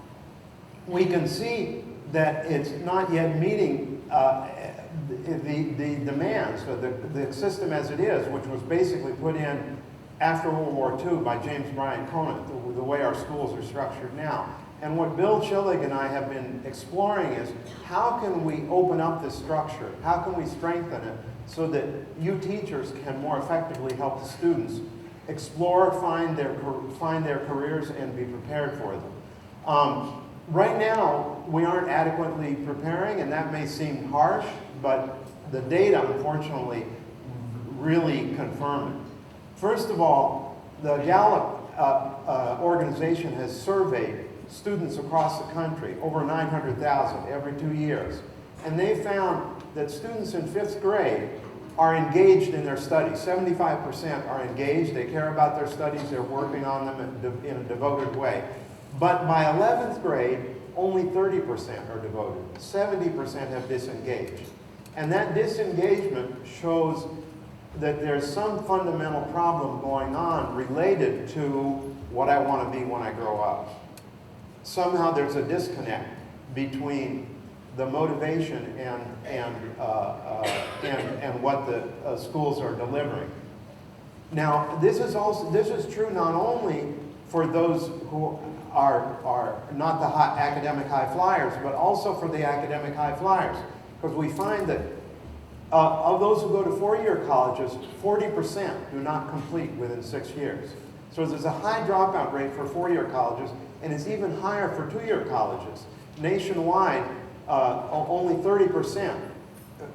we can see that it's not yet meeting the demands of the system as it is, which was basically put in after World War II by James Bryant Conant, the way our schools are structured now. And what Bill Chillig and I have been exploring is how can we open up this structure? How can we strengthen it so that you teachers can more effectively help the students explore, find their careers, and be prepared for them? Right now, we aren't adequately preparing, and that may seem harsh, but the data, unfortunately, really confirm it. First of all, the Gallup organization has surveyed students across the country, over 900,000 every 2 years. And they found that students in 5th grade are engaged in their studies. 75% are engaged, they care about their studies, they're working on them in a devoted way. But by 11th grade, only 30% are devoted. 70% have disengaged. And that disengagement shows that there's some fundamental problem going on related to what I want to be when I grow up. Somehow there's a disconnect between the motivation and what the schools are delivering. Now, this is true not only for those who are not the academic high flyers, but also for the academic high flyers, because we find that of those who go to four-year colleges, 40% do not complete within 6 years. So there's a high dropout rate for four-year colleges, and it's even higher for two-year colleges. Nationwide, only 30%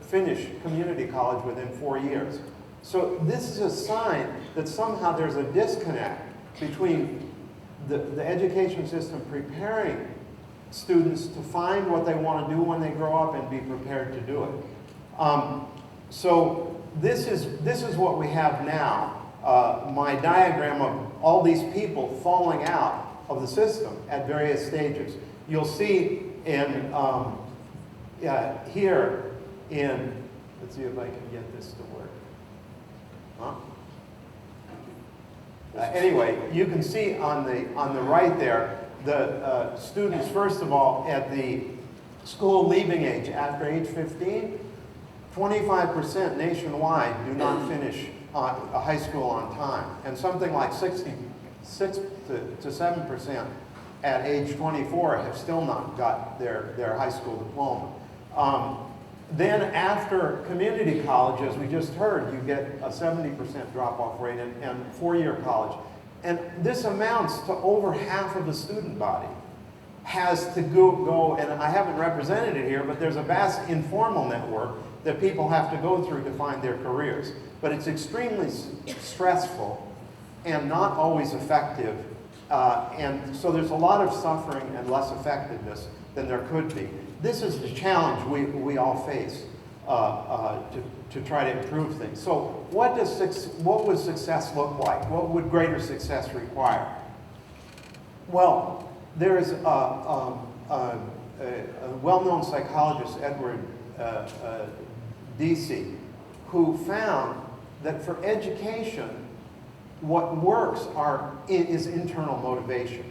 finish community college within 4 years. So this is a sign that somehow there's a disconnect between the education system preparing students to find what they want to do when they grow up and be prepared to do it. So this is what we have now. My diagram of all these people falling out of the system at various stages. You'll see in here in, let's see if I can get this to work. Anyway, you can see on the right there the students, first of all, at the school leaving age after age 15, 25% nationwide do not finish a high school on time, and something like 66 to 7% at age 24 have still not got their high school diploma. Then after community college, as we just heard, you get a 70% drop-off rate and four-year college. And this amounts to over half of the student body has to go, and I haven't represented it here, but there's a vast informal network that people have to go through to find their careers. But it's extremely stressful and not always effective. And so there's a lot of suffering and less effectiveness than there could be. This is the challenge we all face to try to improve things. So what would success look like? What would greater success require? Well, there's a well-known psychologist, Edward Deci, who found that for education, what works is internal motivation.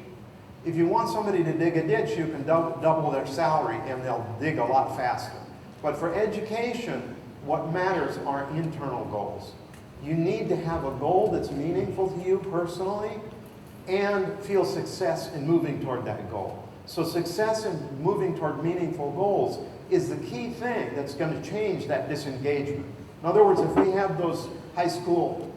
If you want somebody to dig a ditch, you can double their salary and they'll dig a lot faster. But for education, what matters are internal goals. You need to have a goal that's meaningful to you personally and feel success in moving toward that goal. So success in moving toward meaningful goals is the key thing that's going to change that disengagement. In other words, if we have those high school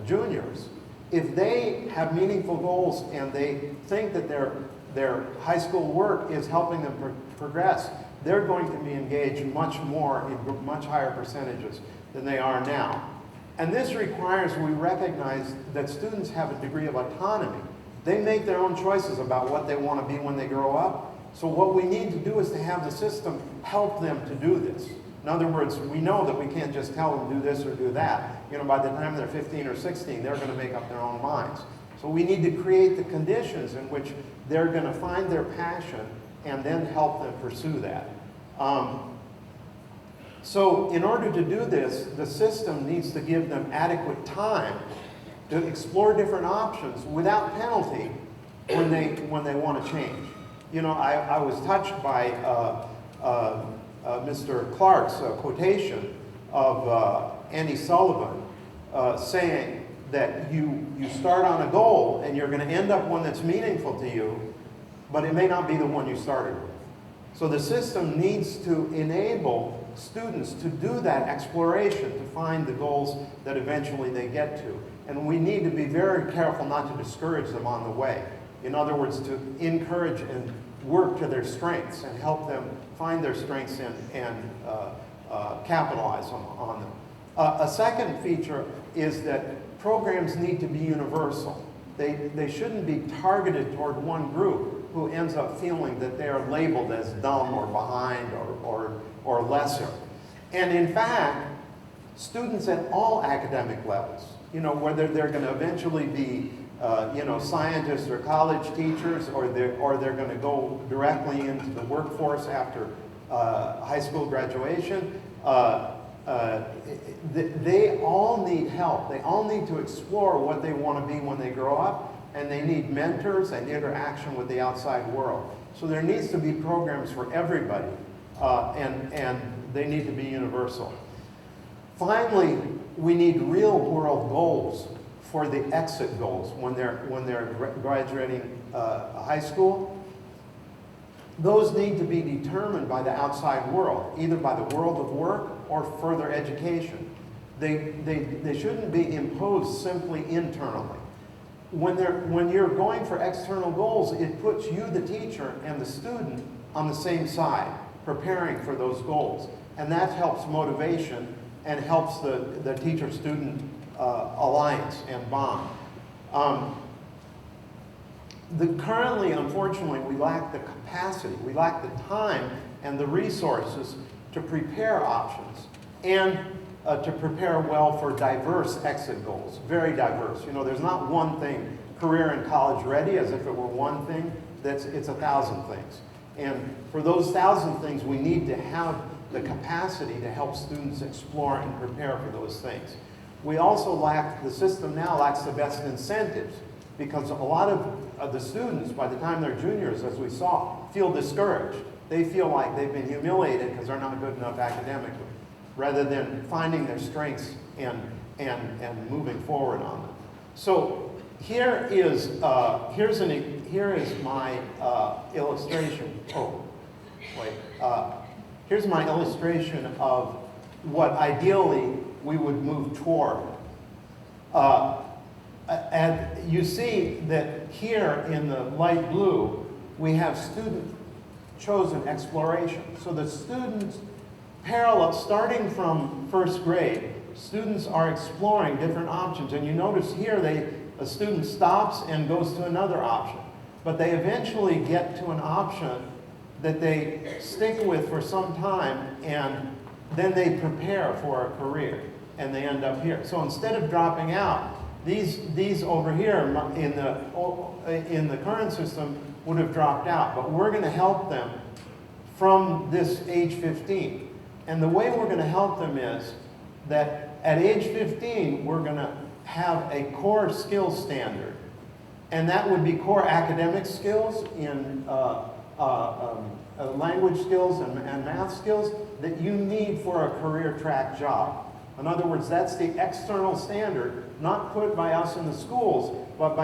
juniors, if they have meaningful goals and they think that their high school work is helping them progress, they're going to be engaged much more in much higher percentages than they are now. And this requires we recognize that students have a degree of autonomy. They make their own choices about what they want to be when they grow up. So what we need to do is to have the system help them to do this. In other words, we know that we can't just tell them do this or do that. You know, by the time they're 15 or 16, they're going to make up their own minds. So we need to create the conditions in which they're going to find their passion and then help them pursue that. So in order to do this, the system needs to give them adequate time to explore different options without penalty when they want to change. You know, I was touched by Mr. Clark's quotation of Andy Sullivan saying that you start on a goal and you're going to end up one that's meaningful to you, but it may not be the one you started with. So the system needs to enable students to do that exploration, to find the goals that eventually they get to. And we need to be very careful not to discourage them on the way. In other words, to encourage and work to their strengths and help them find their strengths and capitalize on them. A second feature is that programs need to be universal. They shouldn't be targeted toward one group who ends up feeling that they are labeled as dumb or behind or lesser. And in fact, students at all academic levels, you know, whether they're going to eventually be you know, scientists or college teachers, or they're going to go directly into the workforce after high school graduation, they all need help. They all need to explore what they want to be when they grow up, and they need mentors and interaction with the outside world. So there needs to be programs for everybody, and they need to be universal. Finally, we need real-world goals for the exit goals when they're graduating high school. Those need to be determined by the outside world, either by the world of work or further education. They shouldn't be imposed simply internally. When you're going for external goals, it puts you, the teacher, and the student on the same side, preparing for those goals. And that helps motivation and helps the teacher-student alliance and bond. Currently, unfortunately, we lack the capacity, we lack the time and the resources to prepare options and to prepare well for diverse exit goals, very diverse. You know, there's not one thing, career and college ready, as if it were one thing. It's 1,000 things. And for those 1,000 things, we need to have the capacity to help students explore and prepare for those things. We also lack, the system now lacks the best incentives, because a lot of the students, by the time they're juniors, as we saw, feel discouraged. They feel like they've been humiliated because they're not good enough academically, rather than finding their strengths and moving forward on them. So here is my illustration. Oh, wait. Here's my illustration of what ideally we would move toward. And you see that here in the light blue, we have student-chosen exploration. So the students, parallel, starting from first grade, students are exploring different options. And you notice here, a student stops and goes to another option. But they eventually get to an option that they stick with for some time, and then they prepare for a career, and they end up here. So instead of dropping out, these over here in the current system would have dropped out, but we're going to help them from this age 15. And the way we're going to help them is that at age 15, we're going to have a core skills standard. And that would be core academic skills in language skills and math skills that you need for a career track job. In other words, that's the external standard, not put by us in the schools, but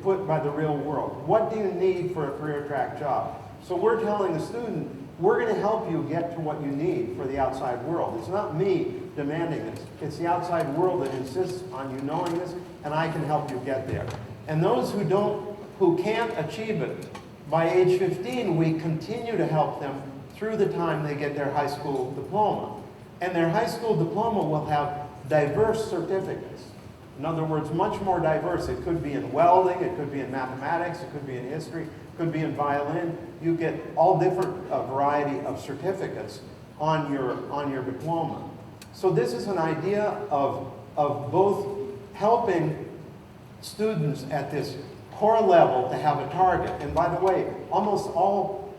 put by the real world. What do you need for a career track job? So we're telling the student, we're going to help you get to what you need for the outside world. It's not me demanding this. It's the outside world that insists on you knowing this, and I can help you get there. And those who can't achieve it, by age 15, we continue to help them through the time they get their high school diploma. And their high school diploma will have diverse certificates. In other words, much more diverse. It could be in welding, it could be in mathematics, it could be in history, it could be in violin. You get all different variety of certificates on your diploma. So this is an idea of both helping students at this core level to have a target. And by the way, almost all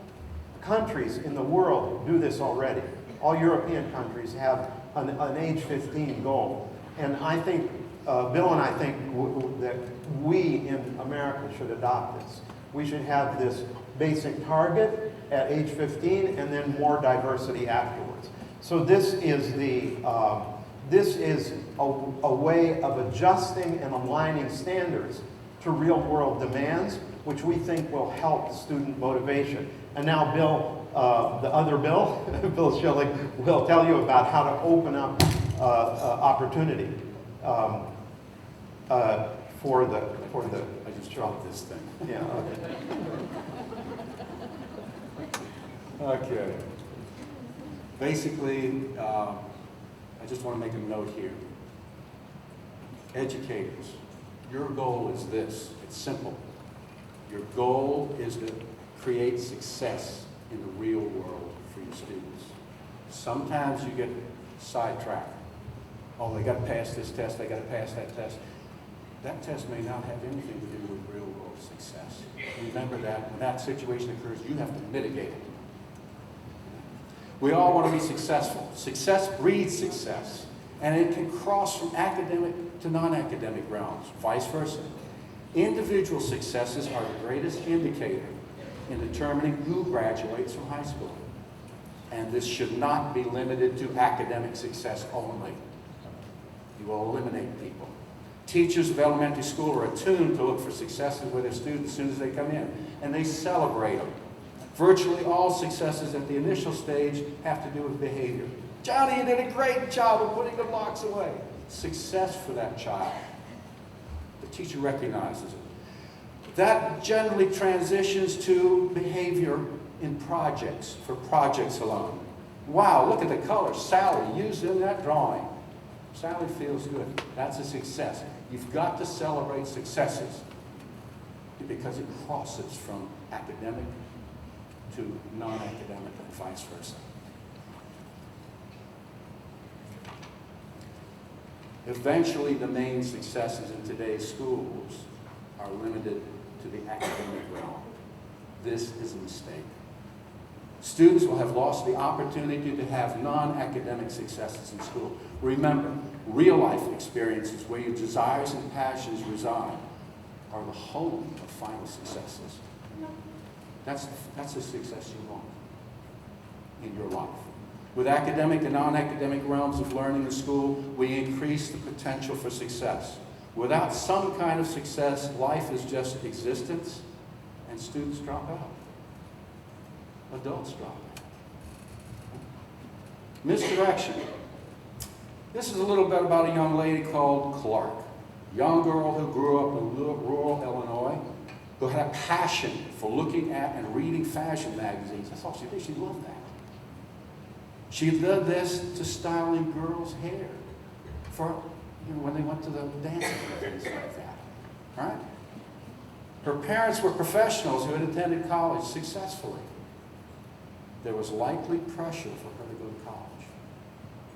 countries in the world do this already. All European countries have an age 15 goal. And I think, Bill and I think that we in America should adopt this. We should have this basic target at age 15 and then more diversity afterwards. So this is a way of adjusting and aligning standards to real world demands, which we think will help student motivation. And now Bill, the other Bill, Bill Schilling, will tell you about how to open up opportunity for the. I just dropped this thing. Yeah. Okay. Okay. Basically, I just want to make a note here. Educators, your goal is this. It's simple. Your goal is to create success in the real world for your students. Sometimes you get sidetracked. Oh, they got to pass this test, they got to pass that test. That test may not have anything to do with real world success. Remember that when that situation occurs, you have to mitigate it. We all want to be successful. Success breeds success. And it can cross from academic to non-academic realms, vice versa. Individual successes are the greatest indicator in determining who graduates from high school. And this should not be limited to academic success only. You will eliminate people. Teachers of elementary school are attuned to look for successes with their students as soon as they come in, and they celebrate them. Virtually all successes at the initial stage have to do with behavior. Johnny, you did a great job of putting the blocks away. Success for that child. The teacher recognizes it. That generally transitions to behavior in projects, for projects alone. Wow, look at the colors Sally used in that drawing. Sally feels good. That's a success. You've got to celebrate successes because it crosses from academic to non-academic and vice versa. Eventually, the main successes in today's schools are limited to the academic realm. This is a mistake. Students will have lost the opportunity to have non-academic successes in school. Remember, real-life experiences where your desires and passions reside are the home of final successes. That's the success you want in your life. With academic and non-academic realms of learning in school, we increase the potential for success. Without some kind of success, life is just existence, and students drop out. Adults drop out. Misdirection. This is a little bit about a young lady called Clark, a young girl who grew up in rural Illinois, who had a passion for looking at and reading fashion magazines. That's all she did. She loved that. She did this to styling girls' hair for when they went to the dancing and things like that. Right? Her parents were professionals who had attended college successfully. There was likely pressure for her to go to college.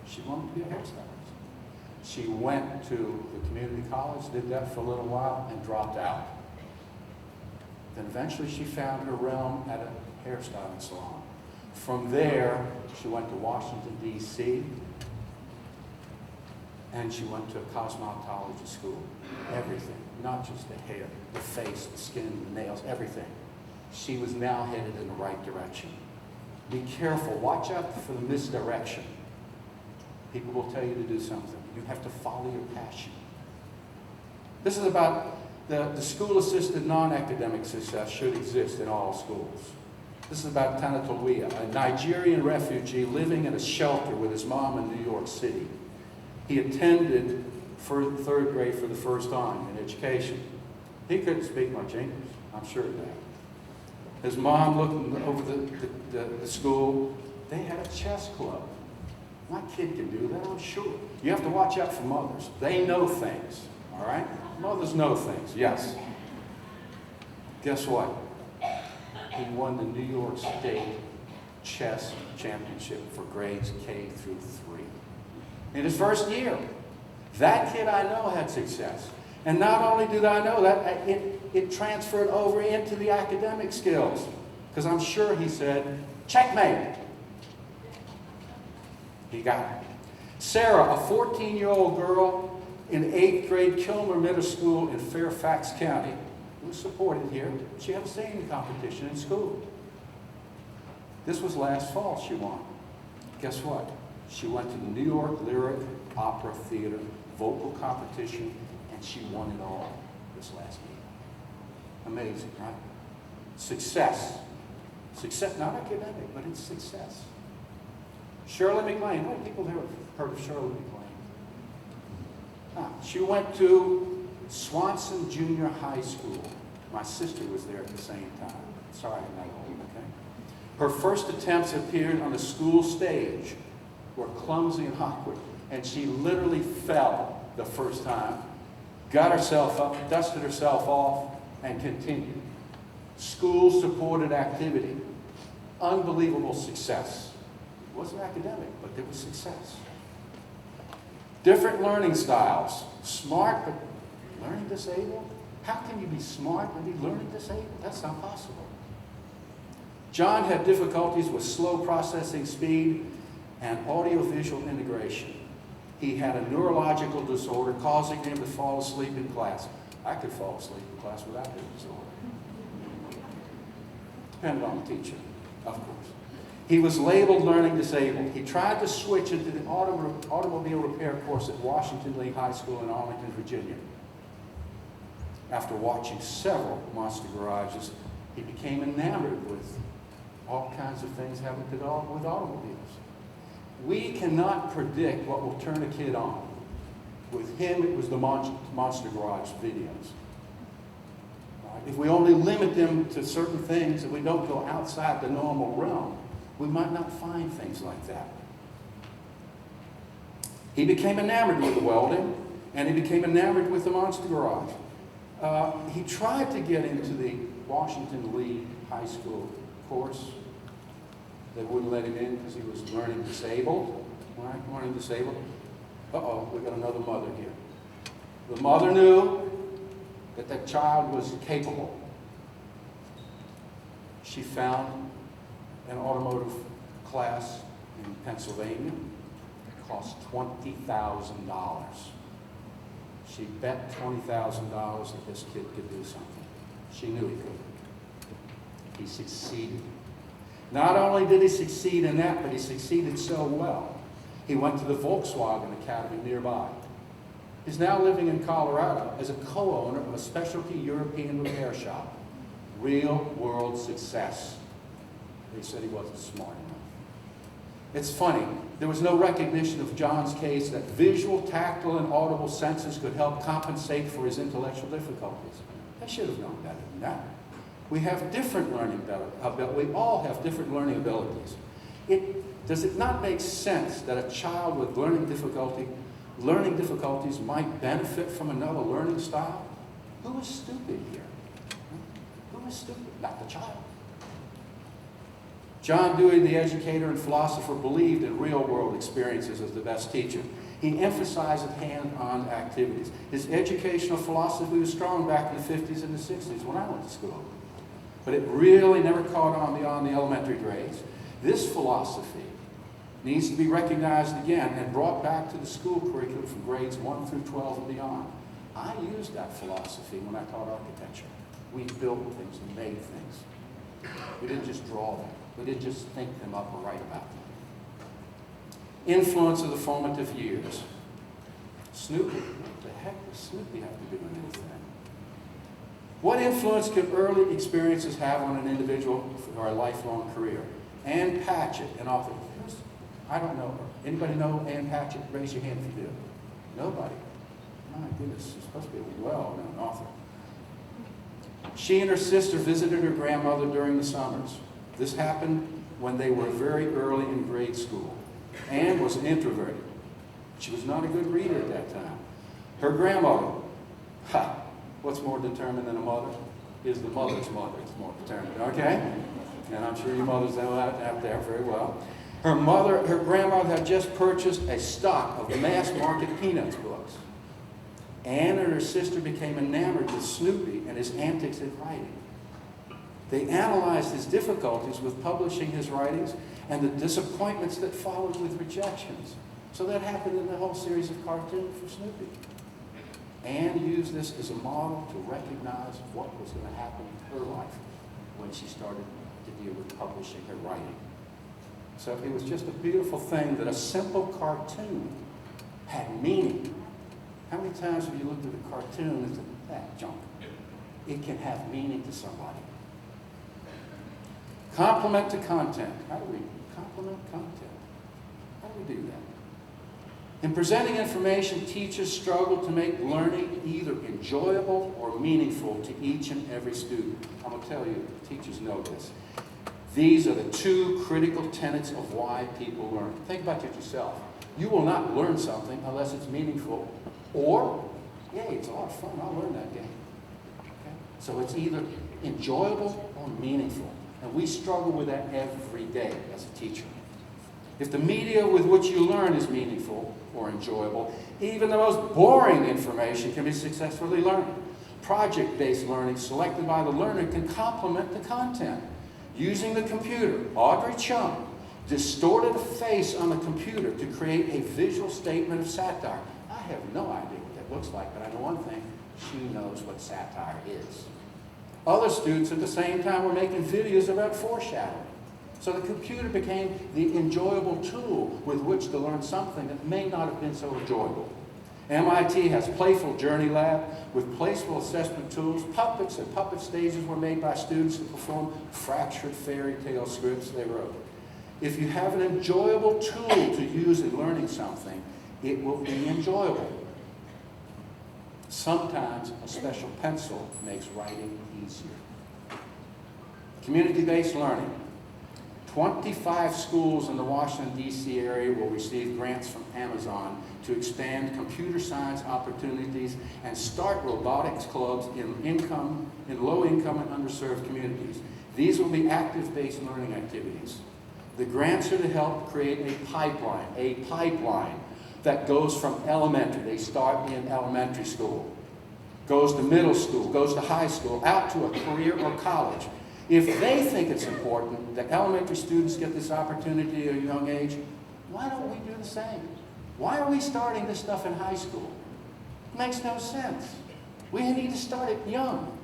She wanted to be a hairstylist. She went to the community college, did that for a little while, and dropped out. Then eventually she found her realm at a hairstyling salon. From there, she went to Washington, D.C., and she went to a cosmetology school. Everything, not just the hair, the face, the skin, the nails, everything. She was now headed in the right direction. Be careful, watch out for the misdirection. People will tell you to do something. You have to follow your passion. This is about the school-assisted non-academic success should exist in all schools. This is about Tanatolia, a Nigerian refugee living in a shelter with his mom in New York City. He attended third grade for the first time in education. He couldn't speak much English, I'm sure of that. His mom looked over the school. They had a chess club. My kid can do that, I'm sure. You have to watch out for mothers. They know things, all right? Mothers know things, yes. Guess what? He won the New York State chess championship for grades K through 3. In his first year. That kid I know had success. And not only did I know that, it transferred over into the academic skills. Because I'm sure he said, checkmate. He got it. Sarah, a 14-year-old girl in 8th grade Kilmer Middle School in Fairfax County, was supported here. She had a singing competition in school. This was last fall she won. Guess what? She went to the New York Lyric Opera Theater vocal competition, and she won it all this last year. Amazing, right? Success. Success, not academic, but it's success. Shirley MacLaine. How many people have heard of Shirley MacLaine? She went to Swanson Junior High School. My sister was there at the same time. Sorry, I'm not old, okay? Her first attempts appeared on the school stage were clumsy and awkward, and she literally fell the first time, got herself up, dusted herself off, and continued. School-supported activity. Unbelievable success. It wasn't academic, but there was success. Different learning styles. Smart, but learning disabled? How can you be smart and be learning disabled? That's not possible. John had difficulties with slow processing speed and audiovisual integration. He had a neurological disorder causing him to fall asleep in class. I could fall asleep in class without this disorder. Depended on the teacher, of course. He was labeled learning disabled. He tried to switch into the automobile repair course at Washington Lee High School in Arlington, Virginia. After watching several monster garages, he became enamored with all kinds of things having to do with automobiles. We cannot predict what will turn a kid on. With him, it was the Monster Garage videos. If we only limit them to certain things and we don't go outside the normal realm, we might not find things like that. He became enamored with the welding, and he became enamored with the Monster Garage. He tried to get into the Washington Lee High School course. They wouldn't let him in because he was learning disabled. Right? Learning disabled. Uh-oh, we got another mother here. The mother knew that that child was capable. She found an automotive class in Pennsylvania. It cost $20,000. She bet $20,000 that this kid could do something. She knew he could. He succeeded. Not only did he succeed in that, but he succeeded so well. He went to the Volkswagen Academy nearby. He's now living in Colorado as a co-owner of a specialty European repair shop. Real-world success. They said he wasn't smart enough. It's funny, there was no recognition of John's case that visual, tactile, and audible senses could help compensate for his intellectual difficulties. They should have known better than that. We have different learning abilities. We all have different learning abilities. Does it not make sense that a child with learning difficulties might benefit from another learning style? Who is stupid here? Who is stupid? Not the child. John Dewey, the educator and philosopher, believed in real-world experiences as the best teacher. He emphasized hand-on activities. His educational philosophy was strong back in the 50s and the 60s when I went to school. But it really never caught on beyond the elementary grades. This philosophy needs to be recognized again and brought back to the school curriculum from grades 1 through 12 and beyond. I used that philosophy when I taught architecture. We built things and made things. We didn't just draw them. We didn't just think them up or write about them. Influence of the formative years. Snoopy, what the heck does Snoopy have to do with anything? What influence could early experiences have on an individual for a lifelong career? Ann Patchett, an author. I don't know her. Anybody know Ann Patchett? Raise your hand if you do. Nobody. My goodness, she's supposed to be a well-known author. She and her sister visited her grandmother during the summers. This happened when they were very early in grade school. Anne was introverted. She was not a good reader at that time. Her grandmother, what's more determined than a mother? Is the mother's mother. It's more determined, okay? And I'm sure you mothers know that out there very well. Her grandmother had just purchased a stock of the mass market Peanuts books. Anne and her sister became enamored with Snoopy and his antics in writing. They analyzed his difficulties with publishing his writings and the disappointments that followed with rejections. So that happened in the whole series of cartoons for Snoopy. Anne used this as a model to recognize what was going to happen in her life when she started to deal with publishing her writing. So it was just a beautiful thing that a simple cartoon had meaning. How many times have you looked at a cartoon and said, that junk? It can have meaning to somebody. Complement to content. How do we complement content? How do we do that? In presenting information, teachers struggle to make learning either enjoyable or meaningful to each and every student. I'm going to tell you, teachers know this. These are the two critical tenets of why people learn. Think about it yourself. You will not learn something unless it's meaningful or, yay, it's a lot of fun, I'll learn that game. Okay? So it's either enjoyable or meaningful. And we struggle with that every day as a teacher. If the media with which you learn is meaningful or enjoyable, even the most boring information can be successfully learned. Project-based learning selected by the learner can complement the content. Using the computer, Audrey Chung distorted a face on the computer to create a visual statement of satire. I have no idea what that looks like, but I know one thing, she knows what satire is. Other students at the same time were making videos about foreshadowing. So the computer became the enjoyable tool with which to learn something that may not have been so enjoyable. MIT has Playful Journey Lab with playful assessment tools. Puppets and puppet stages were made by students to perform fractured fairy tale scripts they wrote. If you have an enjoyable tool to use in learning something, it will be enjoyable. Sometimes a special pencil makes writing easier. Community-based learning. 25 schools in the Washington, D.C. area will receive grants from Amazon to expand computer science opportunities and start robotics clubs in low-income and underserved communities. These will be active-based learning activities. The grants are to help create a pipeline that goes from elementary, they start in elementary school, goes to middle school, goes to high school, out to a career or college. If they think it's important that elementary students get this opportunity at a young age, why don't we do the same? Why are we starting this stuff in high school? It makes no sense. We need to start it young.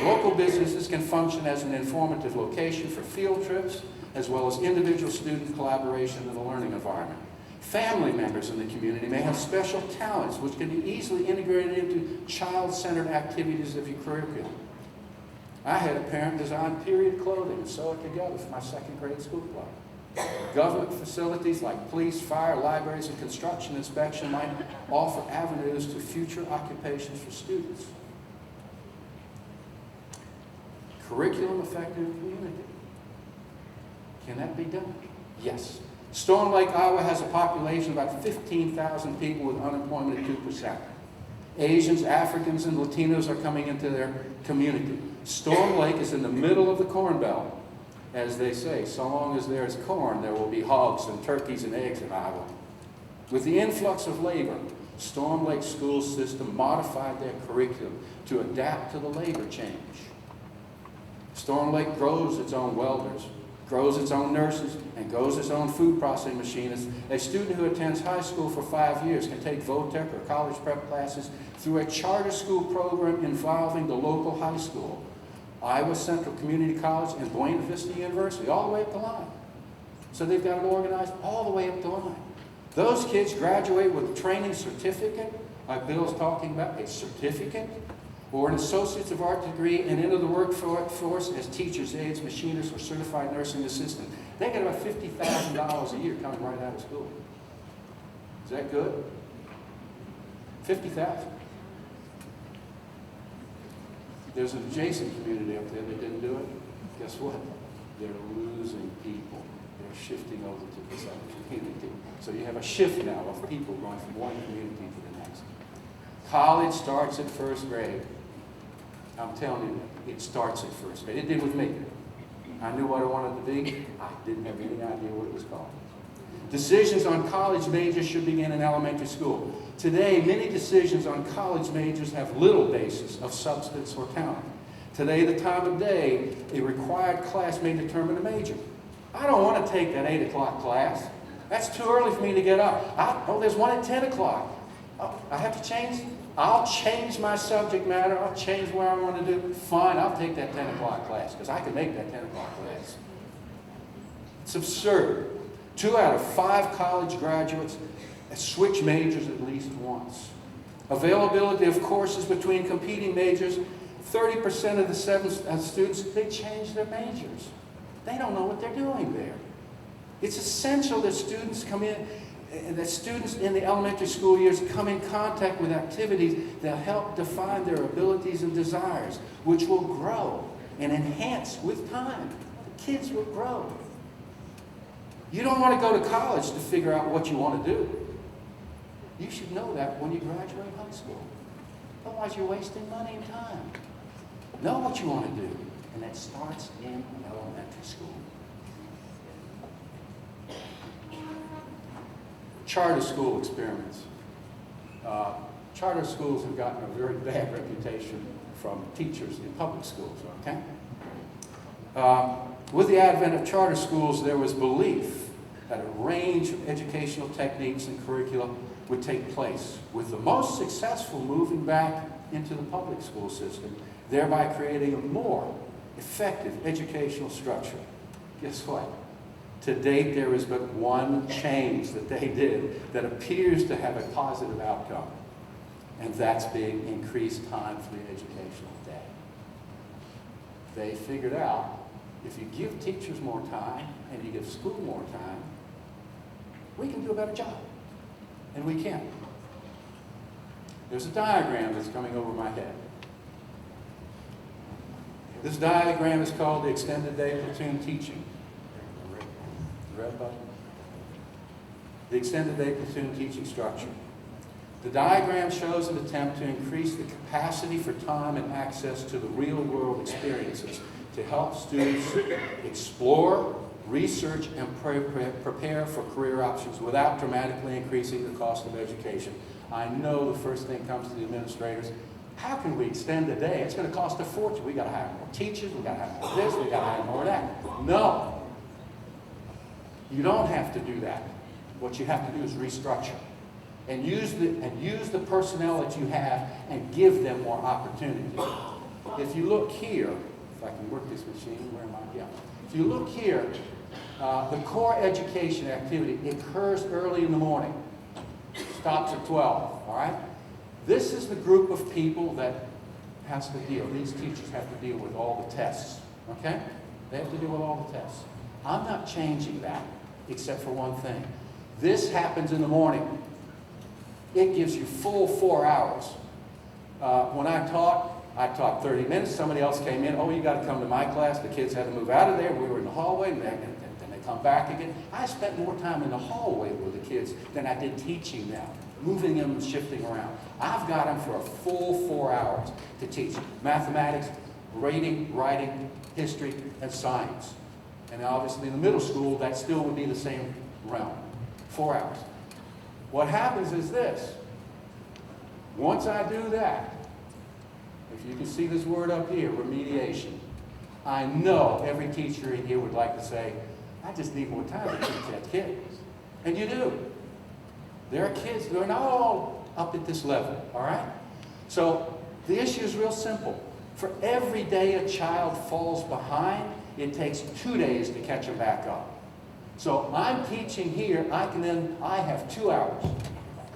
Local businesses can function as an informative location for field trips, as well as individual student collaboration in a learning environment. Family members in the community may have special talents which can be easily integrated into child-centered activities of your curriculum. I had a parent design period clothing and sew it together for my second grade school club. Government facilities like police, fire, libraries, and construction inspection might offer avenues to future occupations for students. Curriculum affecting the community. Can that be done? Yes. Storm Lake, Iowa has a population of about 15,000 people with unemployment at 2%. Asians, Africans, and Latinos are coming into their community. Storm Lake is in the middle of the Corn Belt. As they say, so long as there is corn, there will be hogs and turkeys and eggs in Iowa. With the influx of labor, Storm Lake's school system modified their curriculum to adapt to the labor change. Storm Lake grows its own welders, grows its own nurses, and grows its own food processing machinists. A student who attends high school for 5 years can take VOTEC or college prep classes through a charter school program involving the local high school, Iowa Central Community College, and Buena Vista University, all the way up the line. So they've got it organized all the way up the line. Those kids graduate with a training certificate, like Bill's talking about, a certificate, or an Associates of Art degree, and into the workforce as teachers, aides, machinists, or certified nursing assistant. They get about $50,000 a year coming right out of school. Is that good? 50,000. There's an adjacent community up there that didn't do it. Guess what? They're losing people. They're shifting over to this other community. So you have a shift now of people going from one community to the next. College starts at first grade. I'm telling you, it starts at first grade. It did with me. I knew what I wanted to be. I didn't have any idea what it was called. Decisions on college majors should begin in elementary school. Today, many decisions on college majors have little basis of substance or talent. Today, the time of day, a required class may determine a major. I don't want to take that 8 o'clock class. That's too early for me to get up. Oh, there's one at 10 o'clock. Oh, I have to change? I'll change my subject matter. I'll change where I want to do. Fine, I'll take that 10 o'clock class because I can make that 10 o'clock class. It's absurd. 2 out of 5 college graduates switch majors at least once. Availability of courses between competing majors, 30% of the students, they change their majors. They don't know what they're doing there. It's essential that students in the elementary school years come in contact with activities that help define their abilities and desires, which will grow and enhance with time. The kids will grow. You don't want to go to college to figure out what you want to do. You should know that when you graduate high school. Otherwise, you're wasting money and time. Know what you want to do, and that starts in elementary school. Charter school experiments. Charter schools have gotten a very bad reputation from teachers in public schools, okay? With the advent of charter schools, there was belief that a range of educational techniques and curricula would take place, with the most successful moving back into the public school system, thereby creating a more effective educational structure. Guess what? To date, there is but one change that they did that appears to have a positive outcome, and that's being increased time for the educational day. They figured out if you give teachers more time and you give school more time, we can do a better job. And we can. There's a diagram that's coming over my head. This diagram is called the extended day platoon teaching. Red button. The extended day platoon teaching structure. The diagram shows an attempt to increase the capacity for time and access to the real world experiences to help students explore, research, and prepare for career options without dramatically increasing the cost of education. I know the first thing comes to the administrators, how can we extend the day? It's going to cost a fortune. We got to hire more teachers, we got to hire more this, we got to hire more that. No. You don't have to do that. What you have to do is restructure and use the personnel that you have and give them more opportunity. If you look here, if I can work this machine, where am I? Yeah. If you look here, the core education activity occurs early in the morning, stops at 12, all right? This is the group of people that has to deal, these teachers have to deal with all the tests, okay? They have to deal with all the tests. I'm not changing that, except for one thing. This happens in the morning. It gives you full 4 hours. When I taught 30 minutes. Somebody else came in. Oh, you got to come to my class. The kids had to move out of there. We were in the hallway, and then they come back again. I spent more time in the hallway with the kids than I did teaching them, moving them and shifting around. I've got them for a full 4 hours to teach mathematics, reading, writing, history, and science. And obviously in the middle school, that still would be the same realm. 4 hours. What happens is this. Once I do that, if you can see this word up here, remediation, I know every teacher in here would like to say, I just need more time to teach that kid. And you do. There are kids who are not all up at this level, all right? So the issue is real simple. For every day a child falls behind, it takes 2 days to catch them back up. So I'm teaching here, I have 2 hours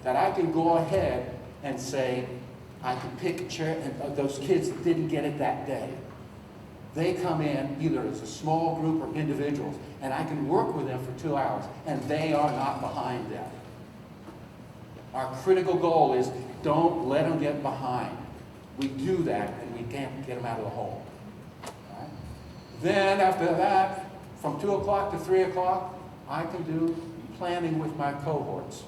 that I can go ahead and say, I can pick a chair, and those kids that didn't get it that day. They come in either as a small group or individuals, and I can work with them for 2 hours, and they are not behind them. Our critical goal is don't let them get behind. We do that, and we can't get them out of the hole. All right? Then after that, from 2 o'clock to 3 o'clock, I can do planning with my cohorts,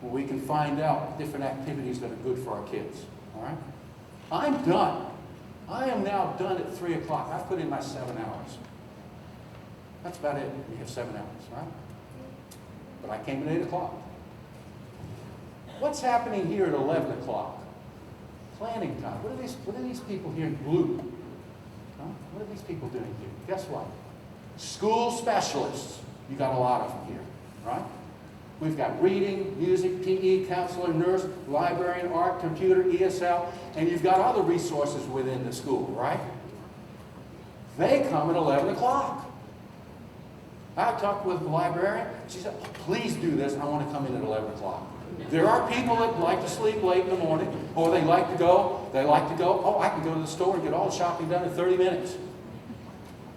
where we can find out different activities that are good for our kids. All right? I'm done. I am now done at 3 o'clock. I've put in my 7 hours. That's about it. We have 7 hours, right? But I came at 8 o'clock. What's happening here at 11 o'clock? Planning time. What are these people here in blue? Huh? What are these people doing here? Guess what? School specialists. You got a lot of them here, right? We've got reading, music, PE, counselor, nurse, librarian, art, computer, ESL, and you've got other resources within the school, right? They come at 11 o'clock. I talked with the librarian. She said, please do this. I want to come in at 11 o'clock. There are people that like to sleep late in the morning, or they like to go, oh, I can go to the store and get all the shopping done in 30 minutes.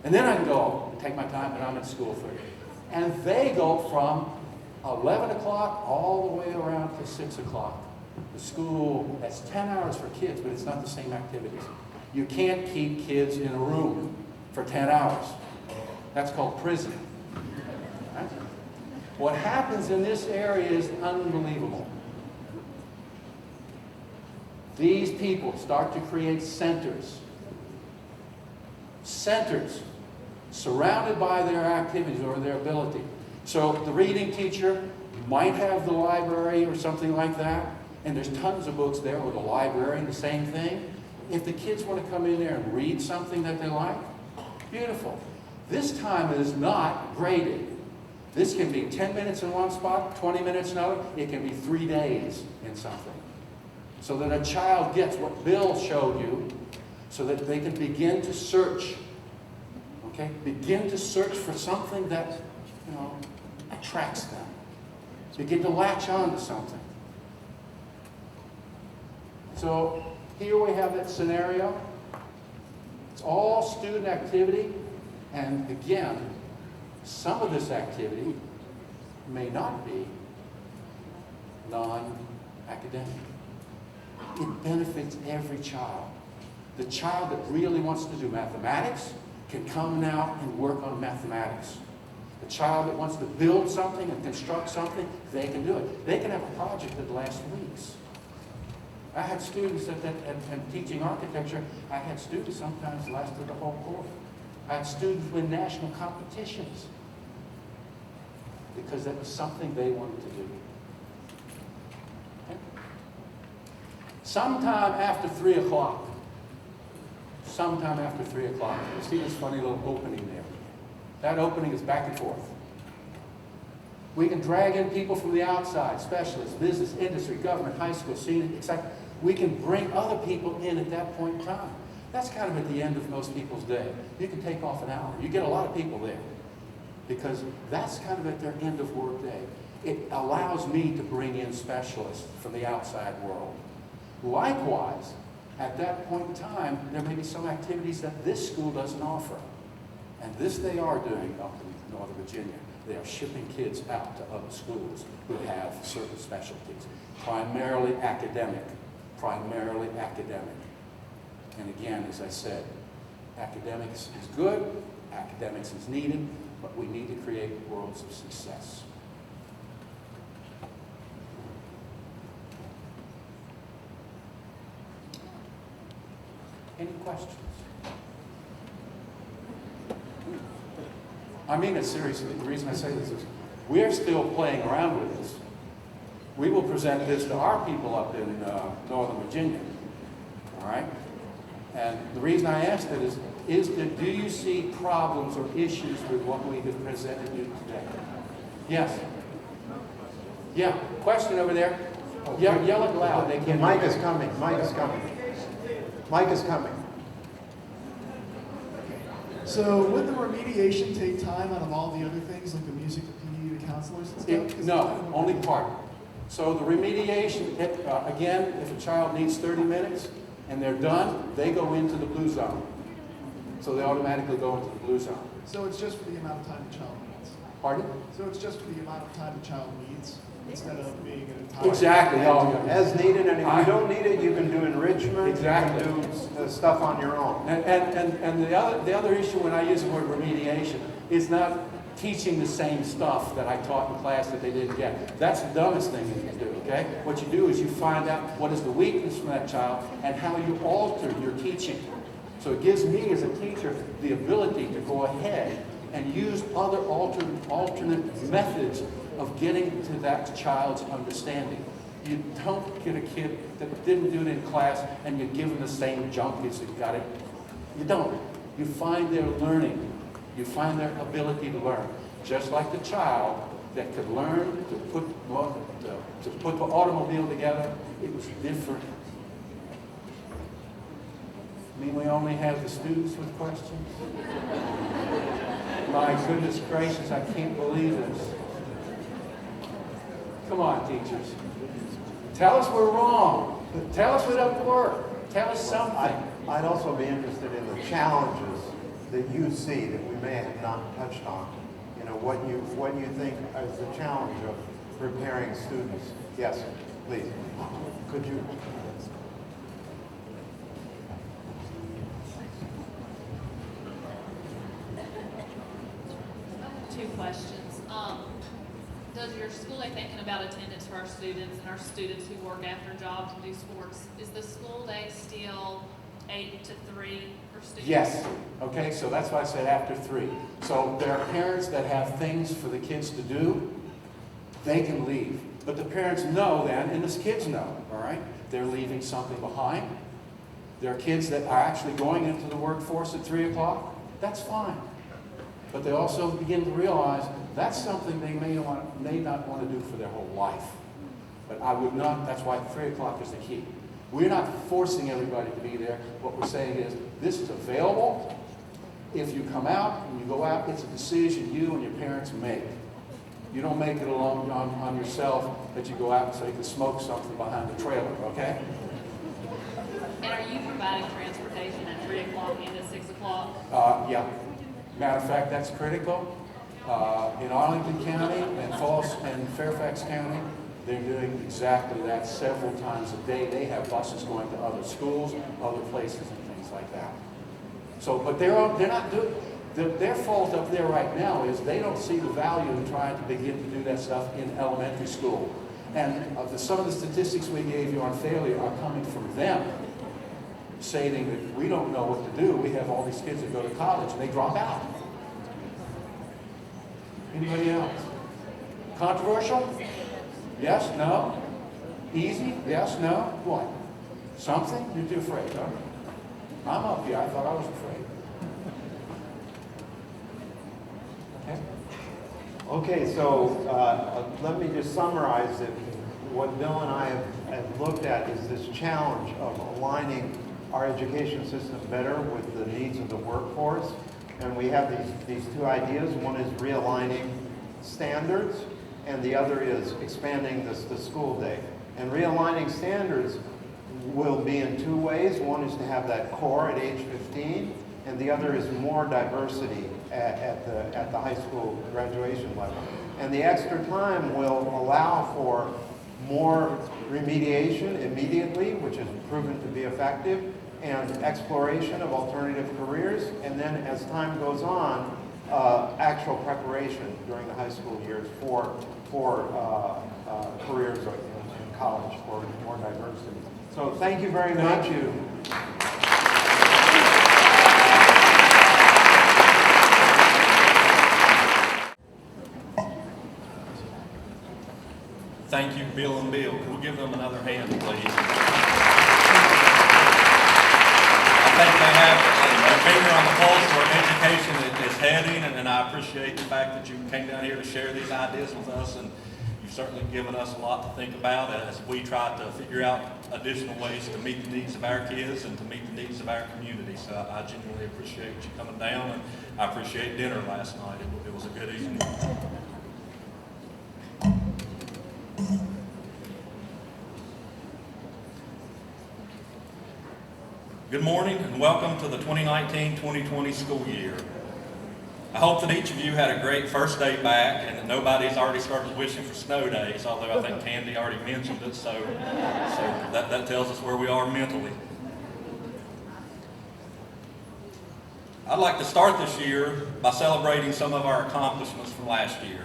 And then I can go take my time, and I'm at school for it. And they go from 11 o'clock all the way around to 6 o'clock. The school, that's 10 hours for kids, but it's not the same activities. You can't keep kids in a room for 10 hours. That's called prison. Right? What happens in this area is unbelievable. These people start to create centers. Centers surrounded by their activities or their ability. So the reading teacher might have the library or something like that, and there's tons of books there, or the librarian, the same thing. If the kids want to come in there and read something that they like, beautiful. This time is not graded. This can be 10 minutes in one spot, 20 minutes in another. It can be 3 days in something. So that a child gets what Bill showed you, so that they can begin to search. Okay? Begin to search for something that, attracts them. Begin to latch on to something. So here we have that scenario. It's all student activity, and again, some of this activity may not be non-academic. It benefits every child. The child that really wants to do mathematics can come now and work on mathematics. The child that wants to build something and construct something, they can do it. They can have a project that lasts weeks. I had students and teaching architecture, I had students sometimes lasted the whole course. I had students win national competitions because that was something they wanted to do. Okay? Sometime after 3 o'clock, you see this funny little opening there. That opening is back and forth. We can drag in people from the outside, specialists, business, industry, government, high school, senior, etc. We can bring other people in at that point in time. That's kind of at the end of most people's day. You can take off an hour. You get a lot of people there because that's kind of at their end of work day. It allows me to bring in specialists from the outside world. Likewise, at that point in time, there may be some activities that this school doesn't offer. And this they are doing up in Northern Virginia. They are shipping kids out to other schools who have certain specialties. Primarily academic. Primarily academic. And again, as I said, academics is good, academics is needed, but we need to create worlds of success. Any questions? I mean it seriously. The reason I say this is we're still playing around with this. We will present this to our people up in Northern Virginia. All right? And the reason I ask that is that do you see problems or issues with what we have presented you today? Yes? Yeah. Question over there. Yeah, yell it loud. They can't. Mike is coming. Mike is coming. Mike is coming. So would the remediation take time out of all the other things, like the music, the PD, the counselors and stuff? No, only part. So the remediation, again, if a child needs 30 minutes and they're done, they go into the blue zone. So they automatically go into the blue zone. So it's just for the amount of time the child needs? Pardon? So it's just for the amount of time the child needs, instead of being an entire... Exactly. As needed, and if you don't need it, you can do enrichment. Exactly. You can do stuff on your own. And the other issue when I use the word remediation is not teaching the same stuff that I taught in class that they didn't get. That's the dumbest thing you can do, okay? What you do is you find out what is the weakness from that child and how you alter your teaching. So it gives me as a teacher the ability to go ahead and use other alternate methods of getting to that child's understanding. You don't get a kid that didn't do it in class and you give them the same junk as you got it. You don't. You find their learning. You find their ability to learn. Just like the child that could learn to put the automobile together, it was different. I mean, we only have the students with questions. My goodness gracious, I can't believe this. Come on, teachers. Tell us we're wrong. Tell us we don't work. Tell us something. I'd also be interested in the challenges that you see that we may have not touched on. You know, what you think is the challenge of preparing students. Yes, please. Could you? Two questions. Does your school day thinking about attendance for our students and our students who work after jobs and do sports, is the school day still 8 to 3 for students? Yes. Okay, so that's why I said after 3. So there are parents that have things for the kids to do, they can leave. But the parents know then, and the kids know, all right? They're leaving something behind. There are kids that are actually going into the workforce at 3 o'clock. That's fine. But they also begin to realize that's something they may not want to do for their whole life. But I would not, that's why 3 o'clock is the key. We're not forcing everybody to be there. What we're saying is, this is available. If you come out and you go out, it's a decision you and your parents make. You don't make it alone on yourself that you go out so you can smoke something behind the trailer, okay? And are you providing transportation at 3 o'clock and at 6 o'clock? Yeah. Matter of fact, that's critical. In Arlington County and Fairfax County, they're doing exactly that several times a day. They have buses going to other schools, other places, and things like that. So, but they're not doing. Their fault up there right now is they don't see the value in trying to begin to do that stuff in elementary school. And some of the statistics we gave you on failure are coming from them, saying that we don't know what to do. We have all these kids that go to college and they drop out. Anybody else? Controversial? Yes, no? Easy? Yes, no? What? Something? You're too afraid, huh? I'm up here. I thought I was afraid. Okay. Okay, so let me just summarize it. What Bill and I have looked at is this challenge of aligning our education system better with the needs of the workforce. And we have these two ideas. One is realigning standards, and the other is expanding the school day. And realigning standards will be in two ways. One is to have that core at age 15, and the other is more diversity at the high school graduation level. And the extra time will allow for more remediation immediately, which is proven to be effective, and exploration of alternative careers, and then as time goes on, actual preparation during the high school years for careers in college, for more diversity. So thank you very much. Thank you. Thank you, Bill and Bill. Can we give them another hand, please? I think they have their finger on the pulse where education is heading, and I appreciate the fact that you came down here to share these ideas with us, and you You've certainly given us a lot to think about as we try to figure out additional ways to meet the needs of our kids and to meet the needs of our community. So I genuinely appreciate you coming down, and I appreciate dinner last night. It was a good evening. Good morning and welcome to the 2019-2020 school year. I hope that each of you had a great first day back and that nobody's already started wishing for snow days, although I think Candy already mentioned it, so that tells us where we are mentally. I'd like to start this year by celebrating some of our accomplishments from last year.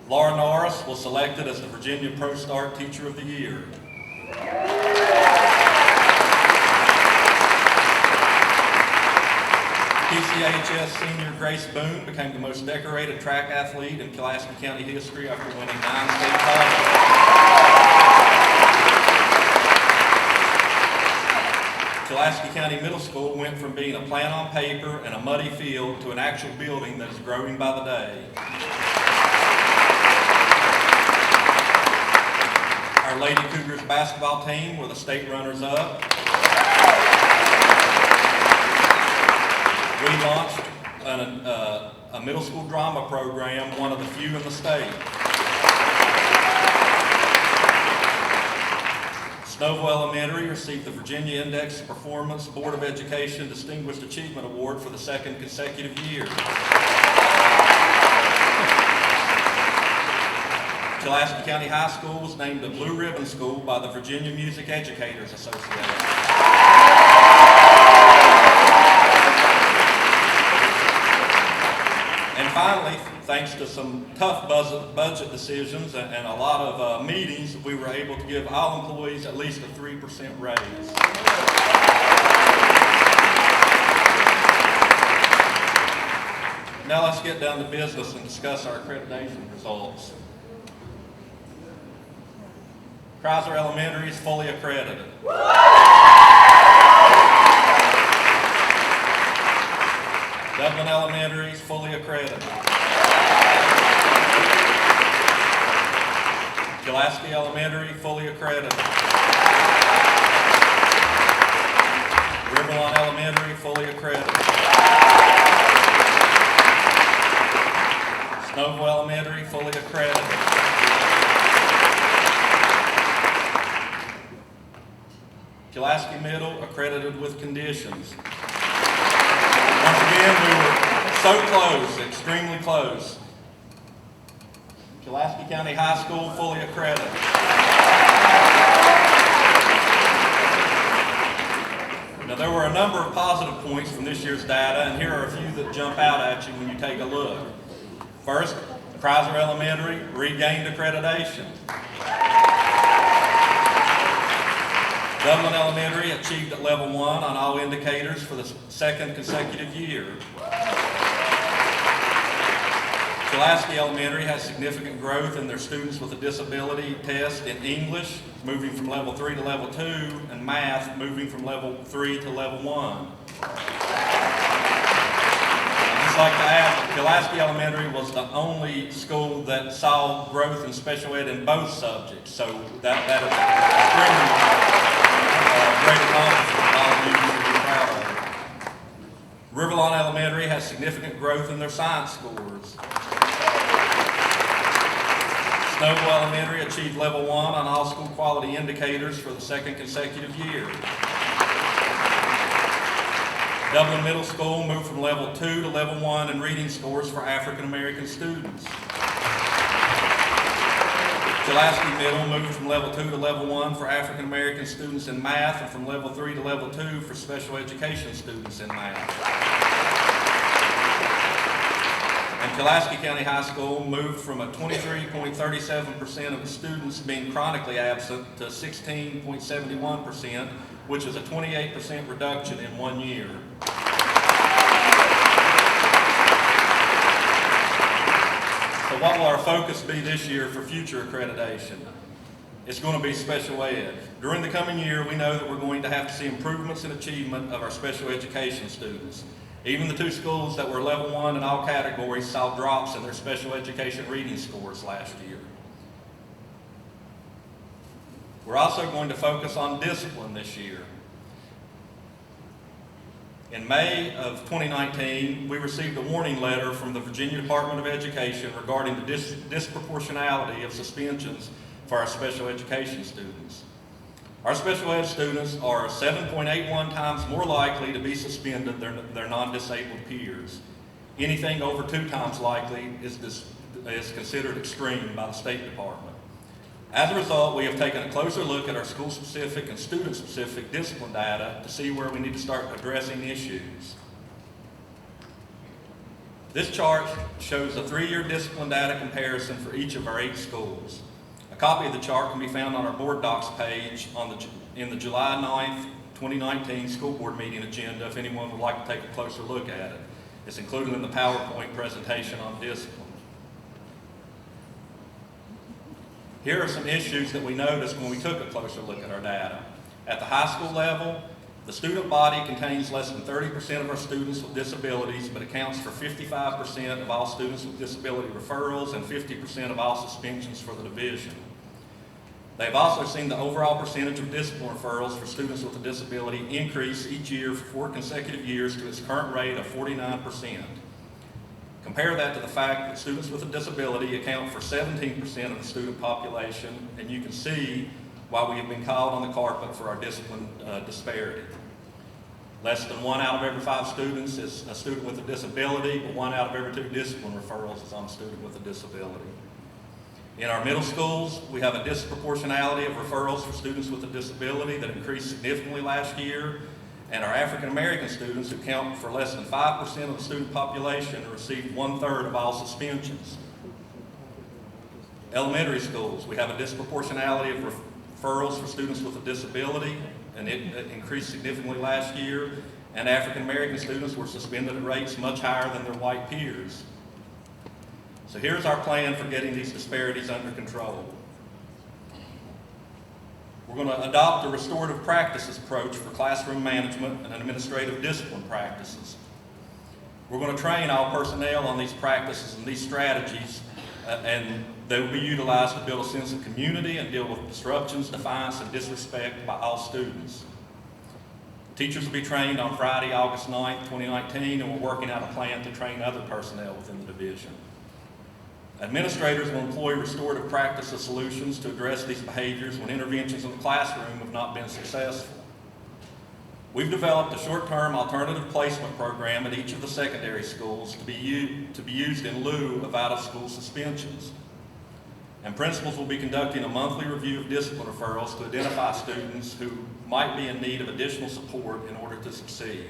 Laura Norris was selected as the Virginia ProStart Teacher of the Year. PCHS senior Grace Boone became the most decorated track athlete in Pulaski County history after winning 9 state titles. Pulaski County Middle School went from being a plan on paper and a muddy field to an actual building that is growing by the day. Our Lady Cougars basketball team were the state runners-up. We launched a middle school drama program, one of the few in the state. Snowville Elementary received the Virginia Index Performance Board of Education Distinguished Achievement Award for the 2nd consecutive year. Pulaski County High School was named a Blue Ribbon School by the Virginia Music Educators Association. And finally, thanks to some tough budget decisions and a lot of meetings, we were able to give all employees at least a 3% raise. Now let's get down to business and discuss our accreditation results. Kreiser Elementary is fully accredited. Dublin Elementary is fully accredited. Pulaski Elementary, fully accredited. Riverlawn Elementary, fully accredited. Snowville Elementary, fully accredited. Pulaski Middle, accredited with conditions. Once again, we were so close, extremely close. Pulaski County High School, fully accredited. Now, there were a number of positive points from this year's data, and here are a few that jump out at you when you take a look. First, Kreiser Elementary regained accreditation. Dublin Elementary achieved at level 1 on all indicators for the 2nd consecutive year. Pulaski Elementary has significant growth in their students with a disability test in English, moving from level 3 to level 2, and math, moving from level 3 to level 1. I'd just like to add that Pulaski Elementary was the only school that saw growth in special ed in both subjects, so that is extremely great accomplishment. All of you should be proud of it. Riverlawn Elementary has significant growth in their science scores. Snowville Elementary achieved level 1 on all school quality indicators for the 2nd consecutive year. Dublin Middle School moved from level 2 to level 1 in reading scores for African American students. Pulaski Middle moved from level 2 to level 1 for African American students in math, and from level 3 to level 2 for special education students in math. And Pulaski County High School moved from a 23.37% of the students being chronically absent to 16.71%, which is a 28% reduction in 1 year. So what will our focus be this year for future accreditation? It's going to be special ed. During the coming year, we know that we're going to have to see improvements in achievement of our special education students. Even the 2 schools that were level 1 in all categories saw drops in their special education reading scores last year. We're also going to focus on discipline this year. In May of 2019, we received a warning letter from the Virginia Department of Education regarding the disproportionality of suspensions for our special education students. Our special ed students are 7.81 times more likely to be suspended than their non-disabled peers. Anything over 2 times likely is considered extreme by the State Department. As a result, we have taken a closer look at our school-specific and student-specific discipline data to see where we need to start addressing issues. This chart shows a 3-year discipline data comparison for each of our 8 schools. A copy of the chart can be found on our board docs page in the July 9th, 2019 school board meeting agenda if anyone would like to take a closer look at it. It's included in the PowerPoint presentation on discipline. Here are some issues that we noticed when we took a closer look at our data. At the high school level, the student body contains less than 30% of our students with disabilities, but accounts for 55% of all students with disability referrals and 50% of all suspensions for the division. They've also seen the overall percentage of discipline referrals for students with a disability increase each year for 4 consecutive years to its current rate of 49%. Compare that to the fact that students with a disability account for 17% of the student population, and you can see why we have been called on the carpet for our discipline disparity. Less than 1 out of every 5 students is a student with a disability, but 1 out of every 2 discipline referrals is on a student with a disability. In our middle schools, we have a disproportionality of referrals for students with a disability that increased significantly last year, and our African American students, who count for less than 5% of the student population, received 1/3 of all suspensions. Elementary schools, we have a disproportionality of referrals for students with a disability, and it increased significantly last year, and African American students were suspended at rates much higher than their white peers. So here's our plan for getting these disparities under control. We're going to adopt a restorative practices approach for classroom management and administrative discipline practices. We're going to train all personnel on these practices and these strategies, and they will be utilized to build a sense of community and deal with disruptions, defiance, and disrespect by all students. Teachers will be trained on Friday, August 9th, 2019, and we're working out a plan to train other personnel within the division. Administrators will employ restorative practices solutions to address these behaviors when interventions in the classroom have not been successful. We've developed a short-term alternative placement program at each of the secondary schools to be used in lieu of out-of-school suspensions. And principals will be conducting a monthly review of discipline referrals to identify students who might be in need of additional support in order to succeed.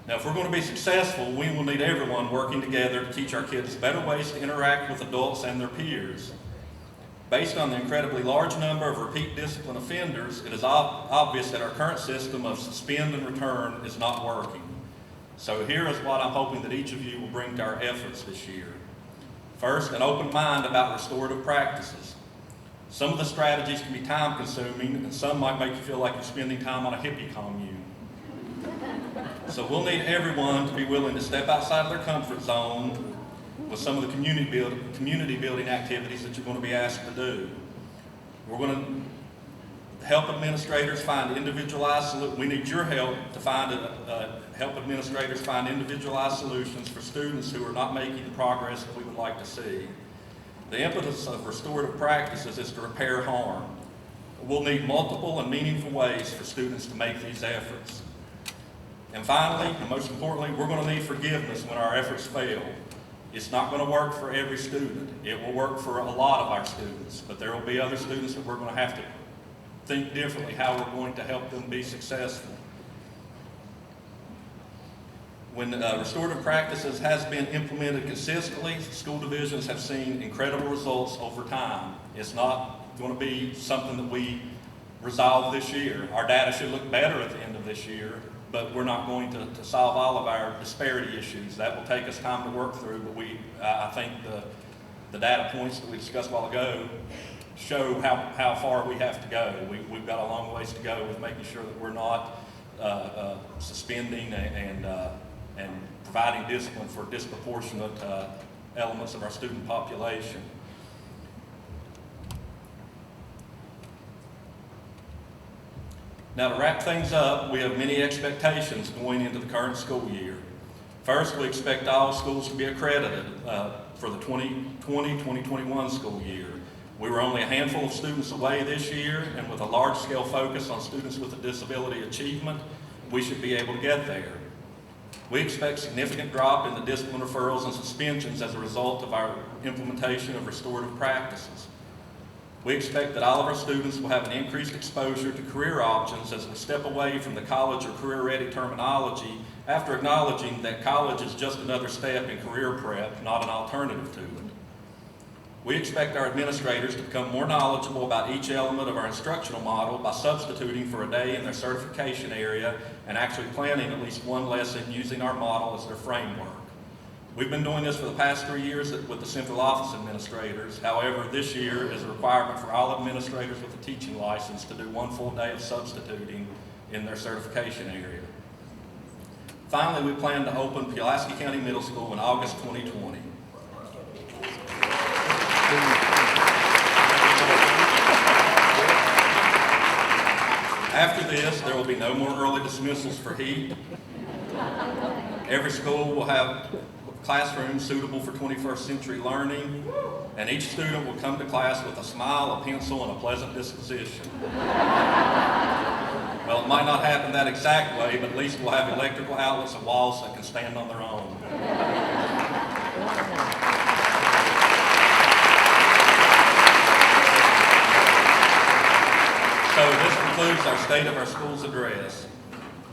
Now, if we're going to be successful, we will need everyone working together to teach our kids better ways to interact with adults and their peers. Based on the incredibly large number of repeat discipline offenders, it is obvious that our current system of suspend and return is not working. So here is what I'm hoping that each of you will bring to our efforts this year. First, an open mind about restorative practices. Some of the strategies can be time-consuming, and some might make you feel like you're spending time on a hippie commune. So we'll need everyone to be willing to step outside of their comfort zone with some of the community building activities that you're going to be asked to do. We're going to help administrators find individualized solutions. We need your help to help administrators find individualized solutions for students who are not making the progress that we would like to see. The impetus of restorative practices is to repair harm. We'll need multiple and meaningful ways for students to make these efforts. And finally, and most importantly, we're going to need forgiveness when our efforts fail. It's not going to work for every student. It will work for a lot of our students, but there will be other students that we're going to have to think differently how we're going to help them be successful. When restorative practices has been implemented consistently, school divisions have seen incredible results over time. It's not going to be something that we resolve this year. Our data should look better at the end of this year, but we're not going to solve all of our disparity issues. That will take us time to work through, but I think the data points that we discussed a while ago show how far we have to go. We've got a long ways to go with making sure that we're not suspending and providing discipline for disproportionate elements of our student population. Now, to wrap things up, we have many expectations going into the current school year. First, we expect all schools to be accredited for the 2020-2021 school year. We were only a handful of students away this year, and with a large-scale focus on students with a disability achievement, we should be able to get there. We expect significant drop in the discipline referrals and suspensions as a result of our implementation of restorative practices. We expect that all of our students will have an increased exposure to career options as we step away from the college or career-ready terminology after acknowledging that college is just another step in career prep, not an alternative to it. We expect our administrators to become more knowledgeable about each element of our instructional model by substituting for a day in their certification area and actually planning at least one lesson using our model as their framework. We've been doing this for the past 3 years with the central office administrators. However, this year is a requirement for all administrators with a teaching license to do one full day of substituting in their certification area. Finally, we plan to open Pulaski County Middle School in August 2020. After this, there will be no more early dismissals for heat. Every school will have classrooms suitable for 21st century learning, and each student will come to class with a smile, a pencil, and a pleasant disposition. Well, it might not happen that exact way, but at least we'll have electrical outlets and walls that can stand on their own. So this concludes our State of our Schools address.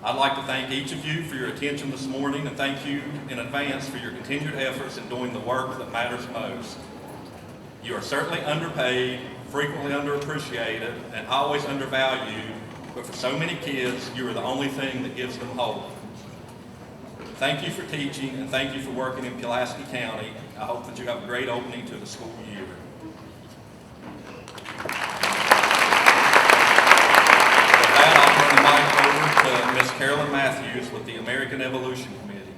I'd like to thank each of you for your attention this morning and thank you in advance for your continued efforts in doing the work that matters most. You are certainly underpaid, frequently underappreciated, and always undervalued, but for so many kids, you are the only thing that gives them hope. Thank you for teaching and thank you for working in Pulaski County. I hope that you have a great opening to the school year. Ms. Carolyn Matthews with the American Evolution Committee.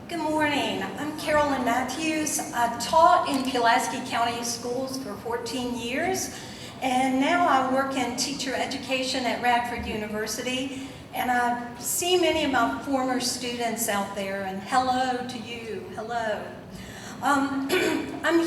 Good morning. I'm Carolyn Matthews. I taught in Pulaski County schools for 14 years, and now I work in teacher education at Radford University, and I see many of my former students out there, and hello to you. Hello. I'm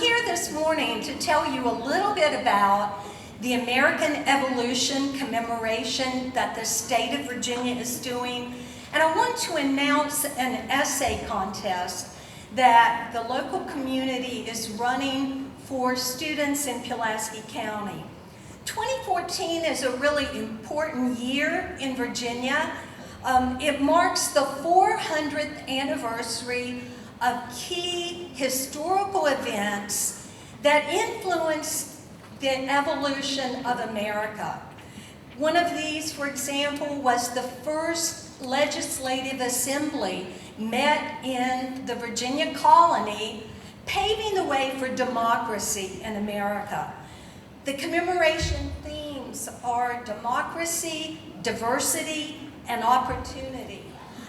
here this morning to tell you a little bit about the American Evolution commemoration that the state of Virginia is doing. And I want to announce an essay contest that the local community is running for students in Pulaski County. 2014 is a really important year in Virginia. It marks the 400th anniversary of key historical events that influenced the evolution of America. One of these, for example, was the first legislative assembly met in the Virginia colony, paving the way for democracy in America. The commemoration themes are democracy, diversity, and opportunity.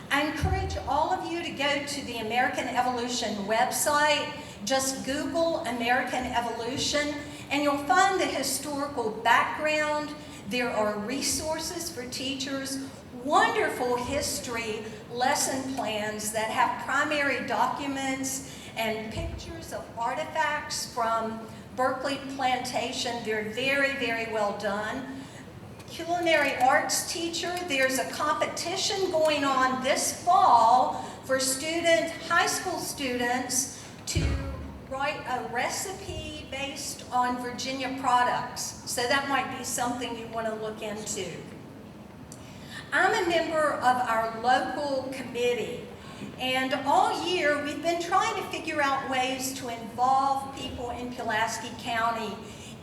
I encourage all of you to go to the American Evolution website. Just Google American Evolution, and you'll find the historical background. There are resources for teachers, wonderful history lesson plans that have primary documents and pictures of artifacts from Berkeley Plantation. They're very, very well done. Culinary arts teacher, there's a competition going on this fall for high school students to write a recipe based on Virginia products. So that might be something you want to look into. I'm a member of our local committee, and all year we've been trying to figure out ways to involve people in Pulaski County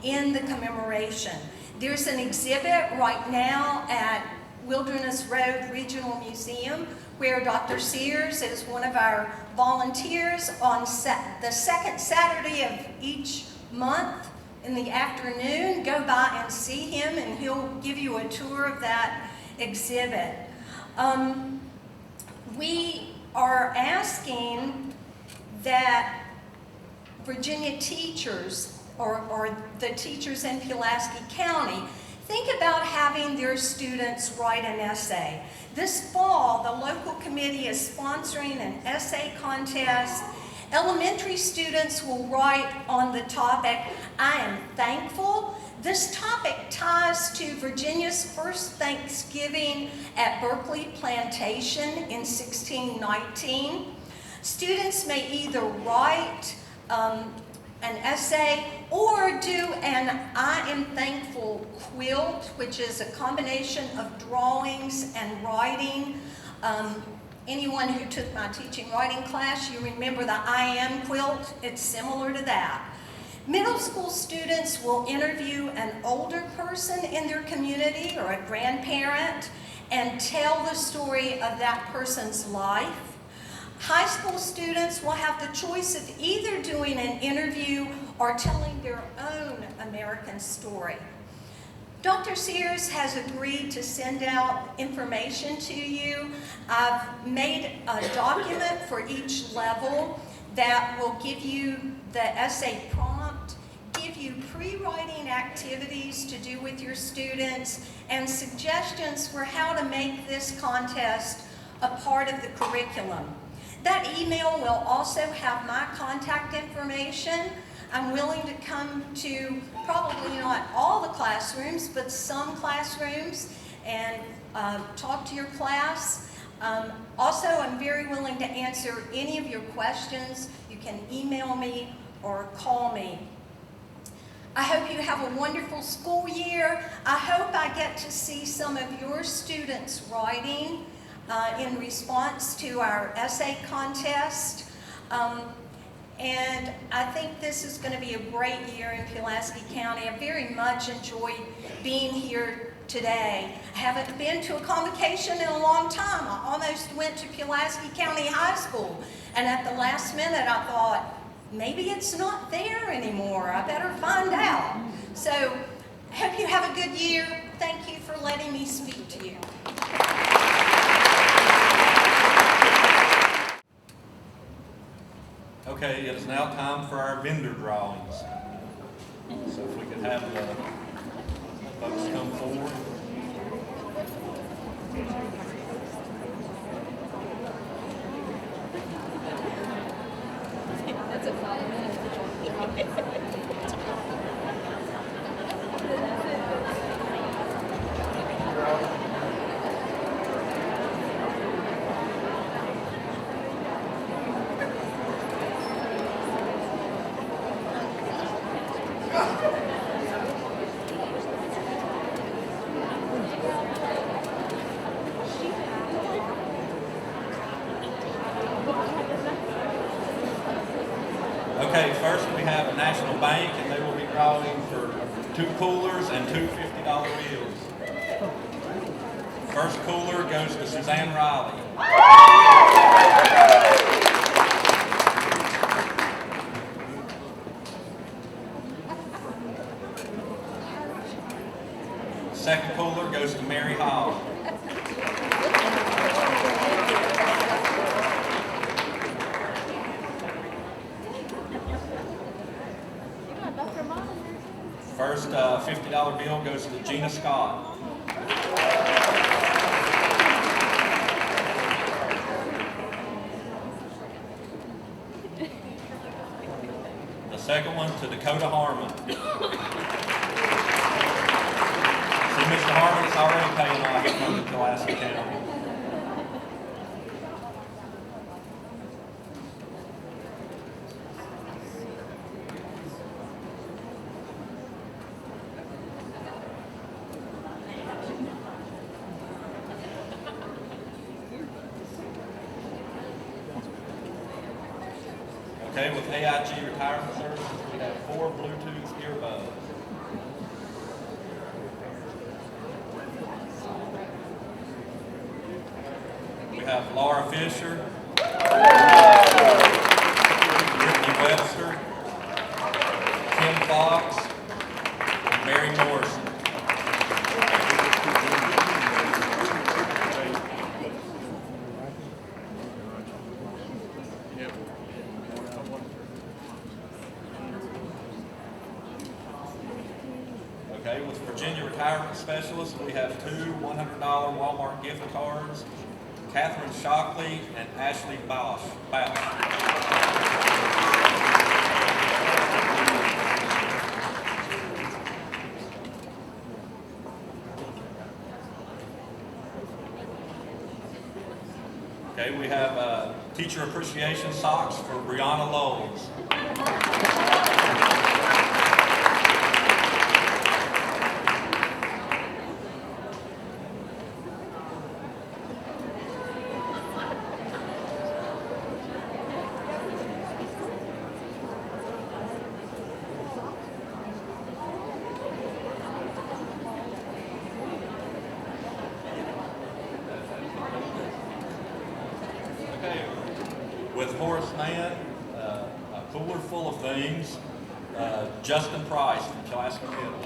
in the commemoration. There's an exhibit right now at Wilderness Road Regional Museum where Dr. Sears is one of our volunteers on the second Saturday of each month in the afternoon. Go by and see him and he'll give you a tour of that exhibit. We are asking that Virginia teachers or the teachers in Pulaski County, think about having their students write an essay. This fall, the local committee is sponsoring an essay contest. Elementary students will write on the topic, "I am thankful." This topic ties to Virginia's first Thanksgiving at Berkeley Plantation in 1619. Students may either write an essay or do an "I am thankful" quilt, which is a combination of drawings and writing. Anyone who took my teaching writing class, you remember the I am quilt? It's similar to that. Middle school students will interview an older person in their community or a grandparent and tell the story of that person's life. High school students will have the choice of either doing an interview or telling their own American story. Dr. Sears has agreed to send out information to you. I've made a document for each level that will give you the essay prompt, give you pre-writing activities to do with your students, and suggestions for how to make this contest a part of the curriculum. That email will also have my contact information. I'm willing to come to probably not all the classrooms, but some classrooms and talk to your class. Also, I'm very willing to answer any of your questions. You can email me or call me. I hope you have a wonderful school year. I hope I get to see some of your students writing in response to our essay contest. And I think this is going to be a great year in Pulaski County. I very much enjoyed being here today. I haven't been to a convocation in a long time. I almost went to Pulaski County High School, and at the last minute I thought, maybe it's not there anymore. I better find out. So I hope you have a good year. Thank you for letting me speak to you. Okay, it is now time for our vendor drawings. So if we could have the folks come forward. That's a 5-minute Okay, first we have a National Bank, and they will be drawing for 2 coolers and 2 $50 bills. First cooler goes to Suzanne Riley. Second cooler goes to Mary Hall. First $50 bill goes to Gina Scott. The second one to Dakota Harmon. See, Mr. Harmon's already paying off to come to Pulaski County. Okay, with AIG Retirement Services, we have 4 Bluetooth earbuds. We have Laura Fisher, Brittany Webster, Kim Fox, and Mary Morrison. Okay, with Virginia Retirement Specialists, we have two $100 Walmart gift cards, Catherine Shockley and Ashley Bausch. Okay, we have teacher appreciation socks for Brianna Lowes. With Horace Mann, a cooler full of things, Justin Price from Pulaski Middle.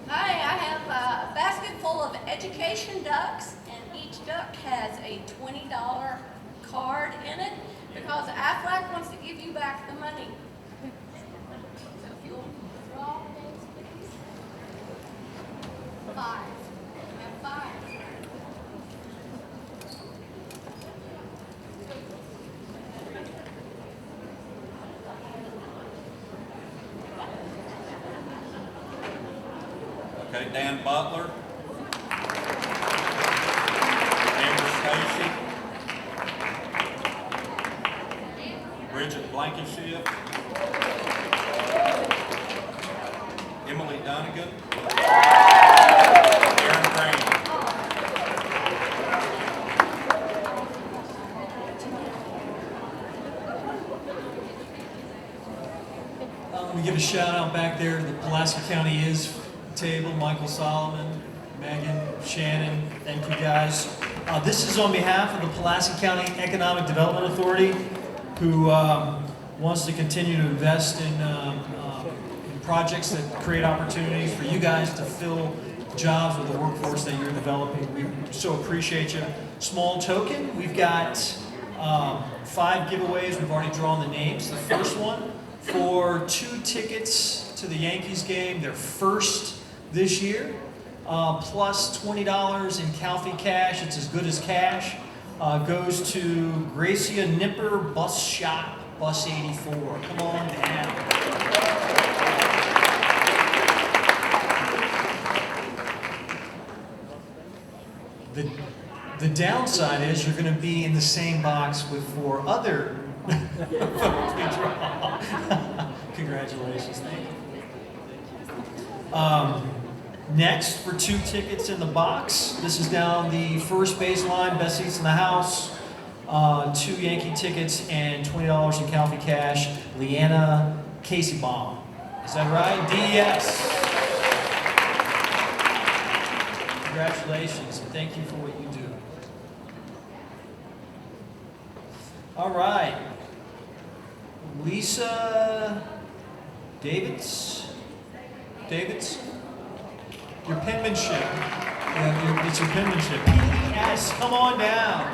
Hi, I have a basket full of education ducks, and each duck has a $20 card in it because Aflac wants to give you back the money. So if you'll draw the names, please. 5. I have 5. Okay, Dan Butler, Amber Stacy, Bridget Blankenship, Emily Dunnigan, Aaron Crane. We give a shout out back there to the Pulaski County Is table, Michael Solomon, Megan, Shannon, thank you guys. This is on behalf of the Pulaski County Economic Development Authority, who wants to continue to invest in projects that create opportunities for you guys to fill jobs with the workforce that you're developing. We so appreciate you. Small token, we've got 5 giveaways. We've already drawn the names. The first one for 2 tickets to the Yankees game, their first this year, plus $20 in Calfee cash. It's as good as cash. Goes to Gracia Nipper Bus Shop, Bus 84. Come on down. The downside is you're going to be in the same box with 4 other folks we draw. Congratulations. Thank you. Next, for 2 tickets in the box, this is down the first baseline, best seats in the house. 2 Yankee tickets and $20 in Calfee cash. Leanna Casey Baum. Is that right? DES. Congratulations, and thank you for what you do. All right. Lisa Davids? Your penmanship. It's your penmanship. Yes, come on down.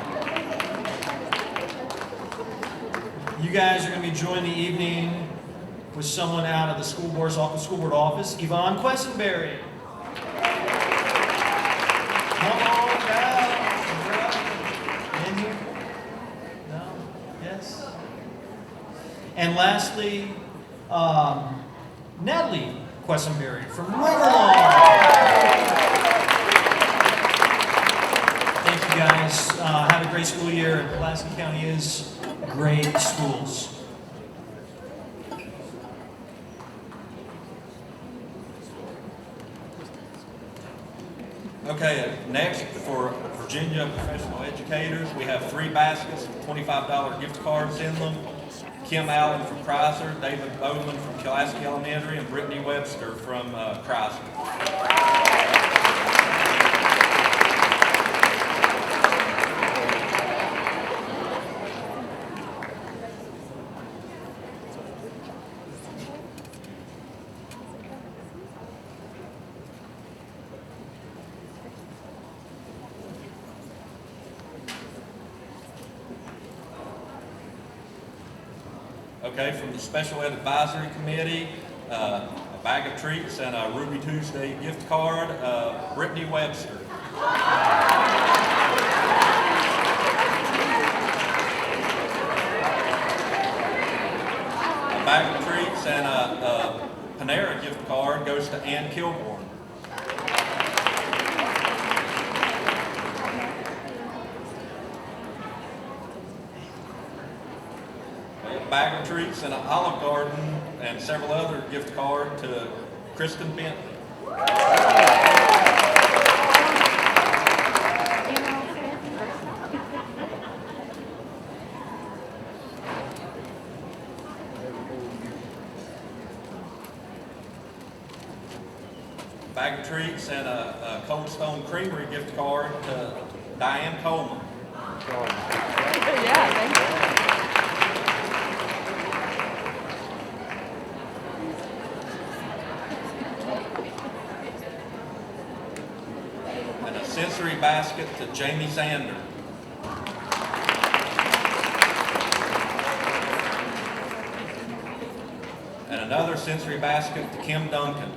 You guys are going to be joining the evening with someone out of the school board office, Yvonne Questenberry. Come on down. In here? No? Yes? And lastly, Natalie Questenberry from Riverlawn. Thank you guys. Have a great school year. And Pulaski County is great schools. Okay, next for Virginia professional educators, we have 3 baskets with $25 gift cards in them. Kim Allen from Chrysler, David Bowman from Pulaski Elementary, and Brittany Webster from Chrysler. Okay, from the Special Ed Advisory Committee, a bag of treats and a Ruby Tuesday gift card, Brittany Webster. A bag of treats and a Panera gift card goes to Ann Kilborn. A bag of treats and an Olive Garden and several other gift card to Kristen Bentley. Bag of treats and a Cold Stone Creamery gift card to Diane Coleman. Yeah, thank you. And a sensory basket to Jamie Zander. And another sensory basket to Kim Duncan.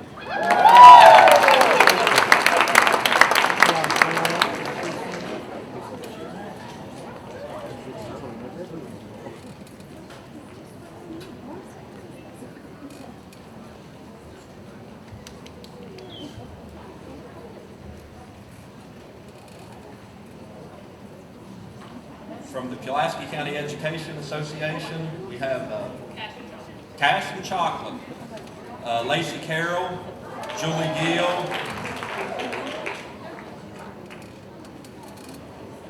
From the Pulaski County Education Association, we have Cash and Chocolate, Lacey Carroll, Julie Gill,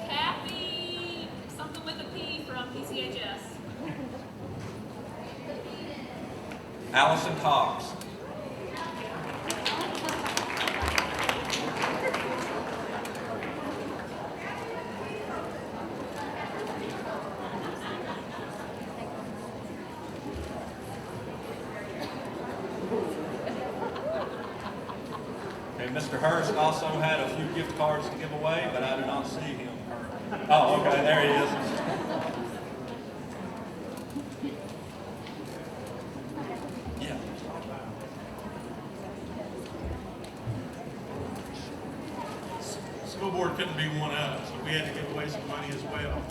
Kathy, something with a P from PCHS. Allison Cox, Mr. Hurst also had a few gift cards to give away, but I do not see him currently. Oh, okay, there he is. Yeah. School board couldn't be one of, so we had to give away some money as well.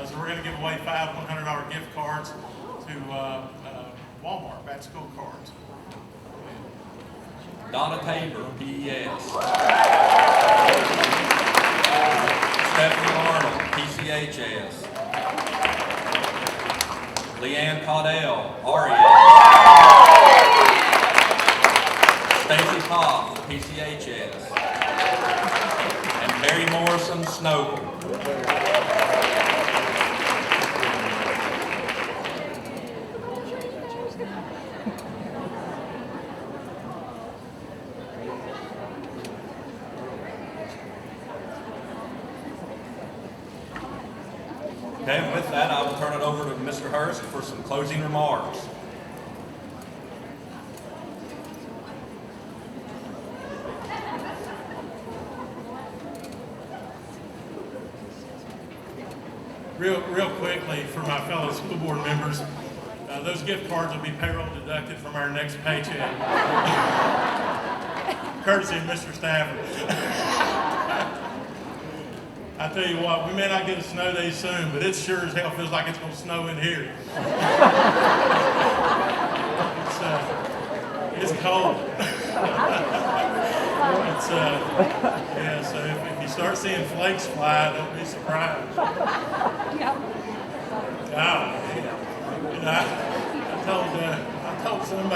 So we're going to give away 5 $100 gift cards to Walmart, back school cards. Donna Tabor, PES. Stephanie Arnold, PCHS. Leanne Caudell, RES. Stacy Hoff, PCHS. And Perry Morrison, Snowball. Okay, and with that, I will turn it over to Mr. Hurst for some closing remarks. Real quickly, for my fellow school board members, those gift cards will be payroll deducted from our next paycheck. Courtesy of Mr. Stafford. I tell you what, we may not get a snow day soon, but it sure as hell feels like it's going to snow in here. It's cold. Yeah, so if you start seeing flakes fly, don't be surprised.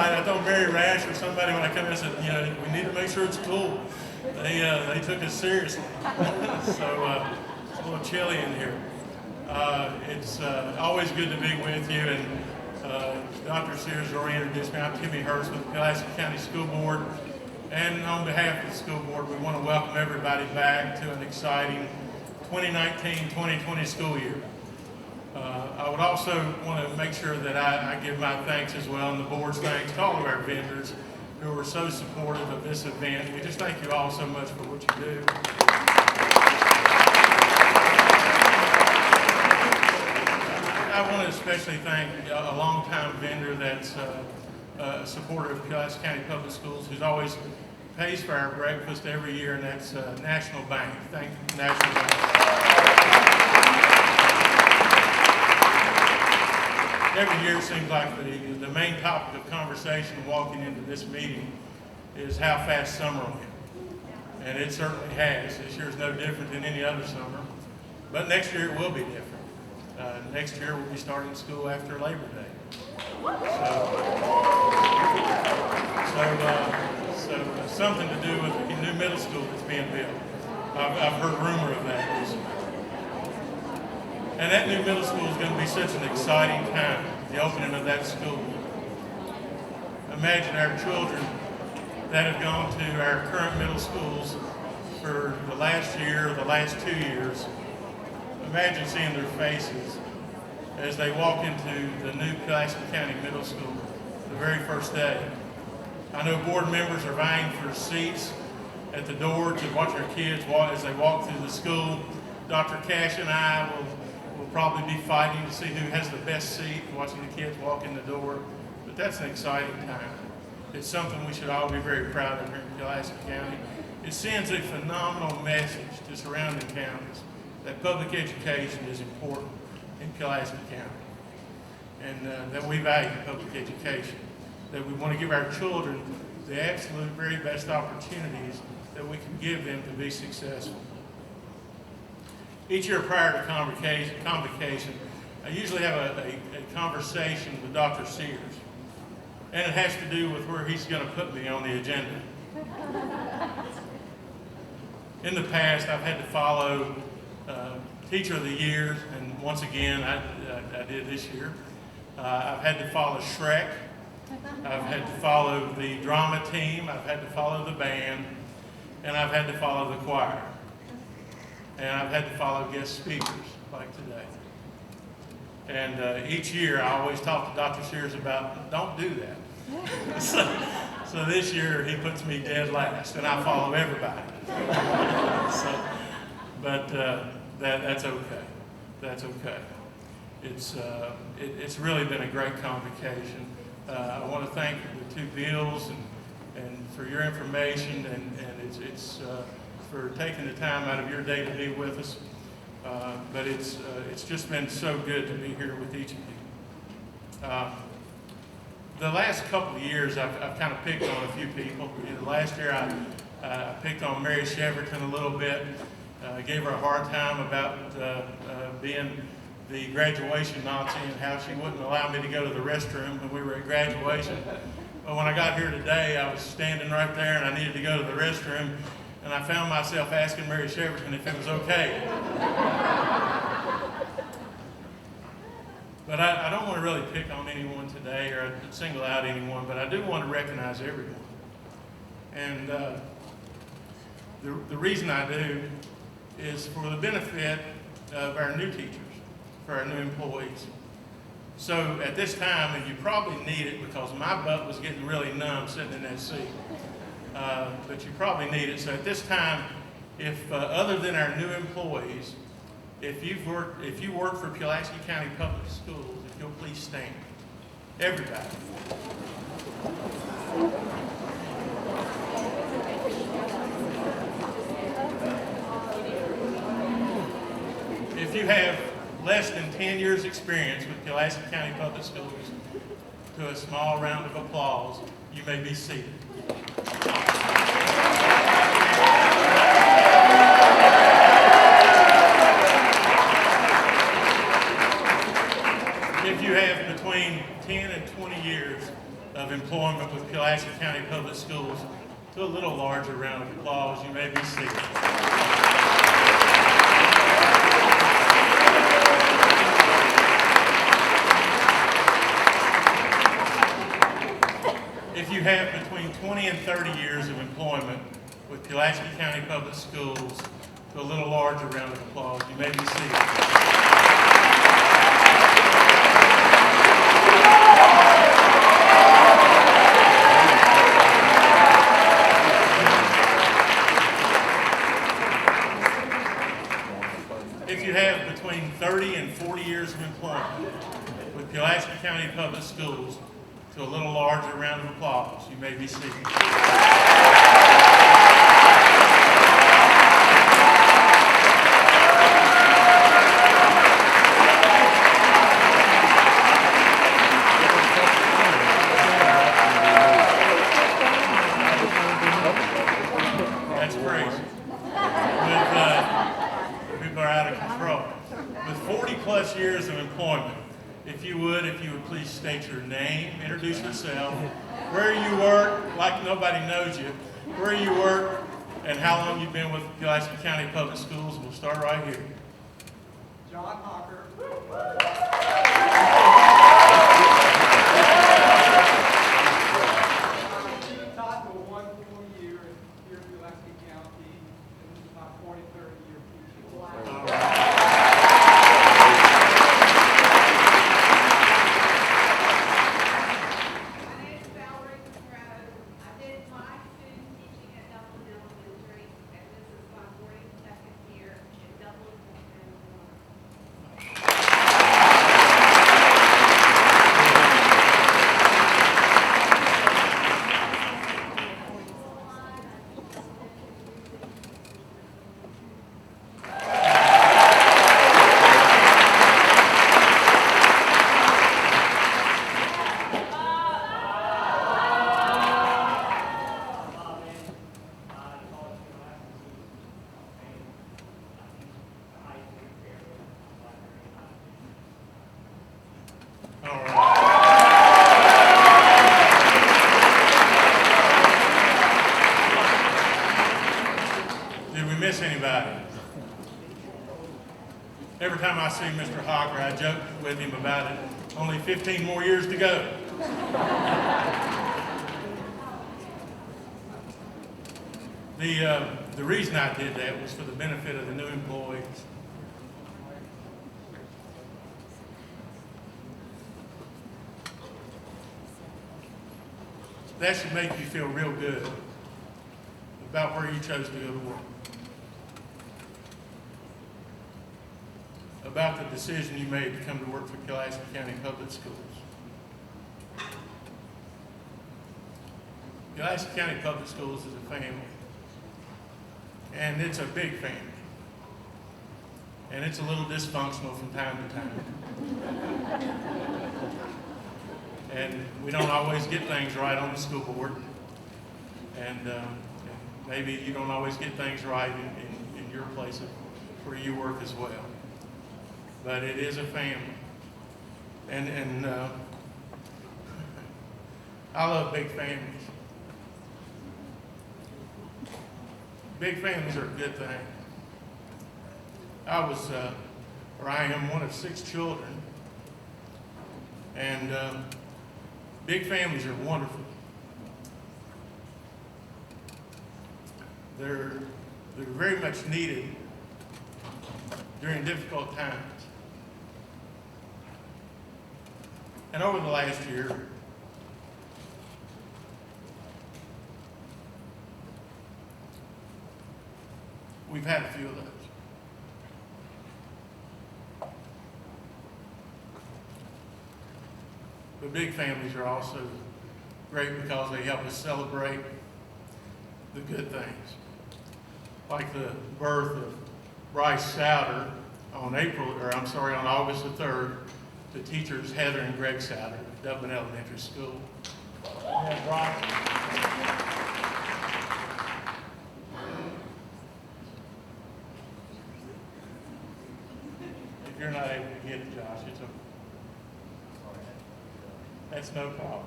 I told Mary Rash or somebody when I come in, I said, we need to make sure it's cool. They took us seriously. So it's a little chilly in here. It's always good to be with you. And Dr. Sears already introduced me. I'm Timmy Hurst with the Pulaski County School Board. And on behalf of the school board, we want to welcome everybody back to an exciting 2019-2020 school year. I would also want to make sure that I give my thanks as well, and the board's thanks to all of our vendors who were so supportive of this event. We just thank you all so much for what you do. I I want to especially thank a longtime vendor that's a supporter of Pulaski County Public Schools, who's always pays for our breakfast every year, and that's National Bank. Thank you, National Bank. Every year it seems like the main topic of conversation walking into this meeting is how fast summer went. And it certainly has. This year is no different than any other summer. But next year it will be different. Next year we'll be starting school after Labor Day. So something to do with the new middle school that's being built. I've heard rumor of that recently. And that new middle school is going to be such an exciting time, the opening of that school. Imagine our children that have gone to our current middle schools for the last year or the last 2 years. Imagine seeing their faces as they walk into the new Pulaski County Middle School the very first day. I know board members are vying for seats at the door to watch our kids walk as they walk through the school. Dr. Cash and I will probably be fighting to see who has the best seat, watching the kids walk in the door. But that's an exciting time. It's something we should all be very proud of here in Pulaski County. It sends a phenomenal message to surrounding counties that public education is important in Pulaski County, and that we value public education, that we want to give our children the absolute very best opportunities that we can give them to be successful. Each year prior to convocation, I usually have a conversation with Dr. Sears, and it has to do with where he's going to put me on the agenda. In the past, I've had to follow Teacher of the Year, and once again, I did this year. I've had to follow Shrek. I've had to follow the drama team. I've had to follow the band, and I've had to follow the choir. And I've had to follow guest speakers like today. And each year, I always talk to Dr. Sears about, don't do that. So this year, he puts me dead last, and I follow everybody. But that's okay. That's okay. It's really been a great convocation. I want to thank the two Bills and for your information, and it's for taking the time out of your day to be with us. But it's just been so good to be here with each of you. The last couple of years, I've kind of picked on a few people. Last year, I picked on Mary Sheverton a little bit. Gave her a hard time about being the graduation Nazi and how she wouldn't allow me to go to the restroom when we were at graduation. But when I got here today, I was standing right there and I needed to go to the restroom, and I found myself asking Mary Sheverton if it was okay. But I don't want to really pick on anyone today or single out anyone, but I do want to recognize everyone. And the reason I do is for the benefit of our new teachers, for our new employees. So at this time, and you probably need it because my butt was getting really numb sitting in that seat, but you probably need it. So at this time, if other than our new employees, if you work for Pulaski County Public Schools, if you'll please stand. Everybody. If you have less than 10 years experience with Pulaski County Public Schools, to a small round of applause, you may be seated. If you have between 10 and 20 years of employment with Pulaski County Public Schools, to a little larger round of applause, you may be seated. If you have between 20 and 30 years of employment with Pulaski County Public Schools, to a little larger round of applause, you may be seated. if you have between 30 and 40 years of employment with Pulaski County Public Schools, to a little larger round of applause. You may be seated. That's crazy. People are out of control. With 40 plus years of employment, if you would please state your name, introduce yourself, where you work, like nobody knows you, where you work, and how long you've been with Pulaski County Public Schools. We'll start right here. John Hawker. Taught for 1 full year here in Pulaski County, and this is my 43rd year teaching. Every time I see Mr. Hawker, I joke with him about it. Only 15 more years to go. The reason I did that was for the benefit of the new employees. That should make you feel real good about where you chose to go to work. About the decision you made to come to work for Pulaski County Public Schools. Pulaski County Public Schools is a family. And it's a big family. And it's a little dysfunctional from time to time. And we don't always get things right on the school board. And maybe you don't always get things right in your place of where you work as well. But it is a family. And I love big families. Big families are a good thing. I am one of 6 children. And big families are wonderful. They're very much needed during difficult times. And over the last year, we've had a few of those. But big families are also great because they help us celebrate the good things. Like the birth of Bryce Souter on August the 3rd, to teachers Heather and Greg Souter at Dublin Elementary School. Yeah, Bryce. If you're not able to get it, Josh, it's okay. That's no problem.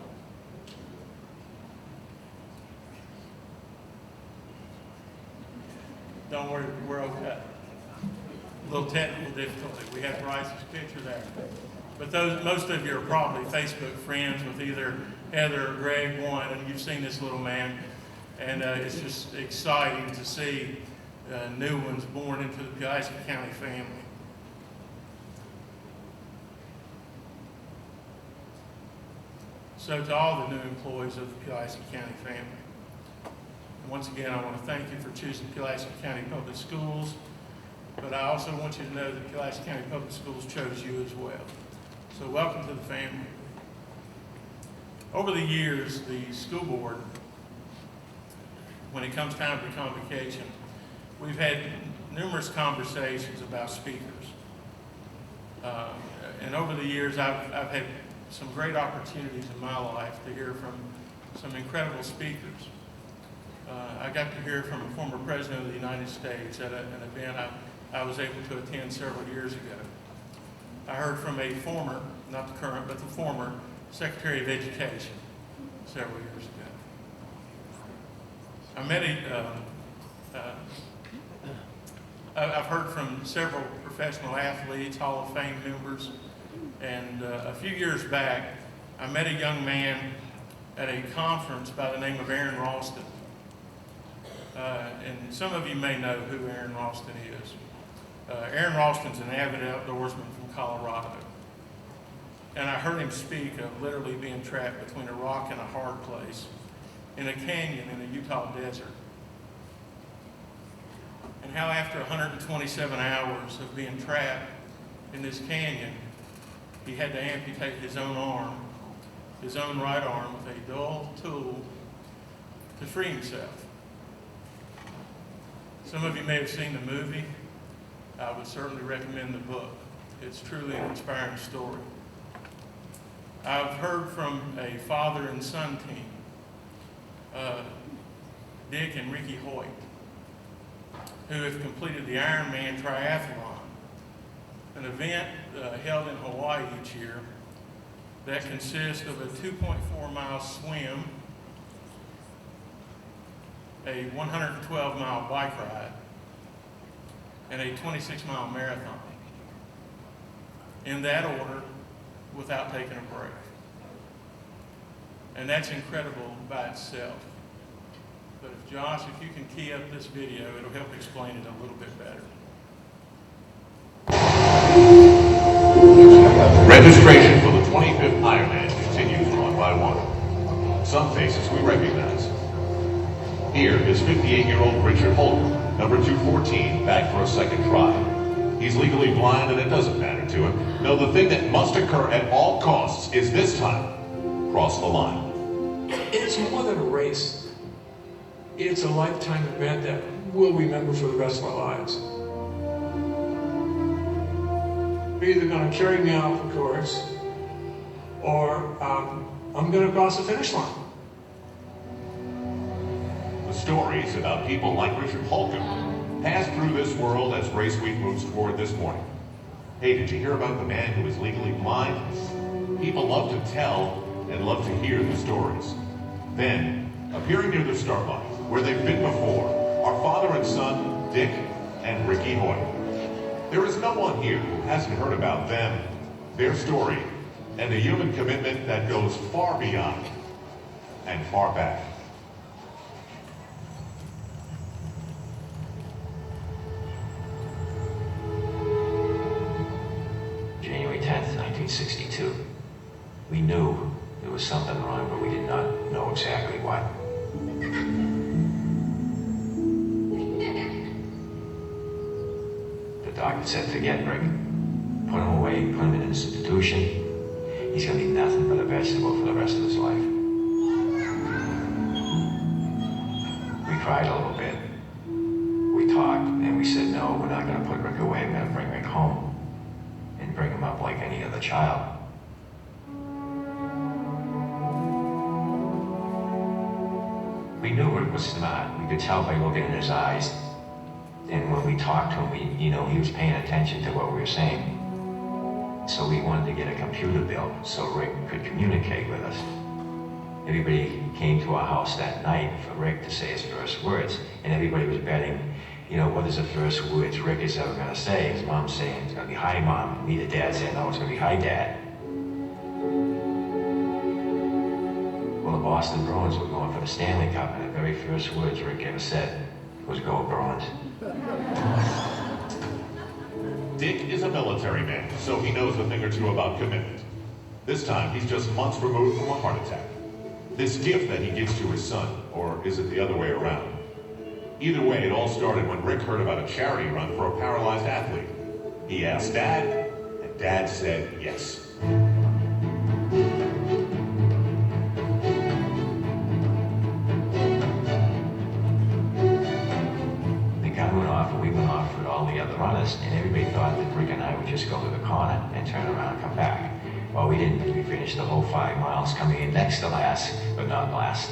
Don't worry, we're okay. A little technical difficulty. We have Bryce's picture there. But most of you are probably Facebook friends with either Heather or Greg, one, and you've seen this little man. And it's just exciting to see new ones born into the Pulaski County family. So to all the new employees of the Pulaski County family, once again, I want to thank you for choosing Pulaski County Public Schools but I also want you to know that Pulaski County Public Schools chose you as well. So welcome to the family. Over the years, the school board, when it comes time for convocation, we've had numerous conversations about speakers. And over the years, I've had some great opportunities in my life to hear from some incredible speakers. I got to hear from a former president of the United States at an event I was able to attend several years ago. I heard from a former, not the current, but the former Secretary of Education several years ago. I met I've heard from several professional athletes, Hall of Fame members, and a few years back, I met a young man at a conference by the name of Aaron Ralston. And some of you may know who Aaron Ralston is. Aaron Ralston's an avid outdoorsman from Colorado. And I heard him speak of literally being trapped between a rock and a hard place in a canyon in the Utah desert. And how after 127 hours of being trapped in this canyon, he had to amputate his own arm, his own right arm, with a dull tool to free himself. Some of you may have seen the movie. I would certainly recommend the book. It's truly an inspiring story. I've heard from a father and son team, Dick and Ricky Hoyt, who have completed the Ironman Triathlon, an event held in Hawaii each year that consists of a 2.4-mile swim, a 112-mile bike ride, and a 26-mile marathon. In that order, without taking a break. And that's incredible by itself. But if Josh, if you can key up this video, it'll help explain it a little bit better. Registration for the 25th Ironman continues one by one. Some faces we recognize. Here is 58-year-old Richard Holcomb, number 214, back for a second try. He's legally blind and it doesn't matter to him. No, the thing that must occur at all costs is this time, cross the line. It's more than a race. It's a lifetime event that we'll remember for the rest of our lives. You're either going to carry me off the course, or I'm going to cross the finish line. The stories about people like Richard Holcomb pass through this world as Race Week moves forward this morning. Hey, did you hear about the man who is legally blind? People love to tell and love to hear the stories. Then, appearing near the start line, where they've been before, are father and son, Dick and Ricky Hoyt. There is no one here who hasn't heard about them, their story, and a human commitment that goes far beyond and far back. January 10th, 1962. We knew there was something wrong, but we did not know exactly what. The doctor said, forget Rick. Put him away, put him in an institution. He's going to be nothing but a vegetable for the rest of his life. We cried a little bit. We talked, and we said, no, we're not going to put Rick away. We're going to bring Rick home and bring him up like any other child. We knew Rick was smart. We could tell by looking in his eyes. And when we talked to him, he was paying attention to what we were saying. So we wanted to get a computer built so Rick could communicate with us. Everybody came to our house that night for Rick to say his first words. And everybody was betting, what is the first words Rick is ever going to say? His mom's saying, it's going to be, hi, Mom. Me, the dad, saying, no, it's going to be, hi, Dad. Well, the Boston Bruins were going for the Stanley Cup, and the very first words Rick ever said was, go Bruins. Dick is a military man, so he knows a thing or two about commitment. This time, he's just months removed from a heart attack. This gift that he gives to his son, or is it the other way around? Either way, it all started when Rick heard about a charity run for a paralyzed athlete. He asked Dad, and Dad said yes. The gun went off, and we went off with all the other runners, and everybody thought that Rick and I would just go to the corner and turn around and come back. Well, we didn't. We finished the whole 5 miles, coming in next to last, but not last.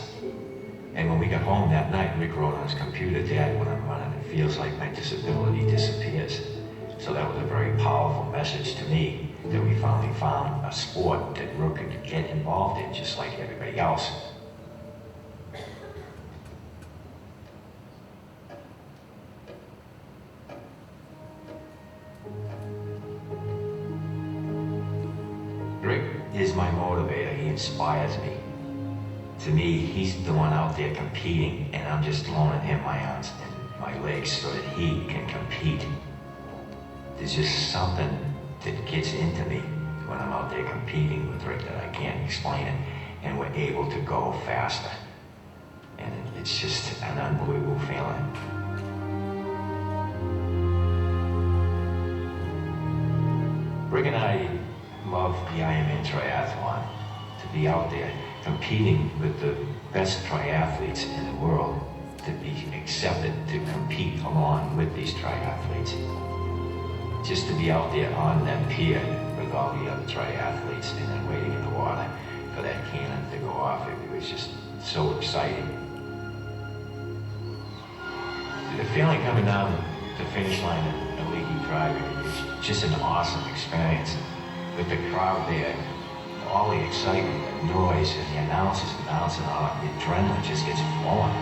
And when we got home that night, Rick wrote on his computer, "Dad, when I'm running, it feels like my disability disappears." So that was a very powerful message to me, that we finally found a sport that Rick could get involved in just like everybody else. Rick is my motivator. He inspires me. To me, he's the one out there competing, and I'm just loaning him my arms and my legs so that he can compete. There's just something that gets into me when I'm out there competing with Rick that I can't explain it, and we're able to go faster. And it's just an unbelievable feeling. Rick and I love the Ironman triathlon, to be out there competing with the best triathletes in the world, to be accepted to compete along with these triathletes. Just to be out there on that pier with all the other triathletes and then waiting in the water for that cannon to go off, it was just so exciting. The feeling coming down the finish line at Leaky Drive is just an awesome experience. With the crowd there, all the excitement, the noise, and the announcers announcing, the adrenaline just gets flowing.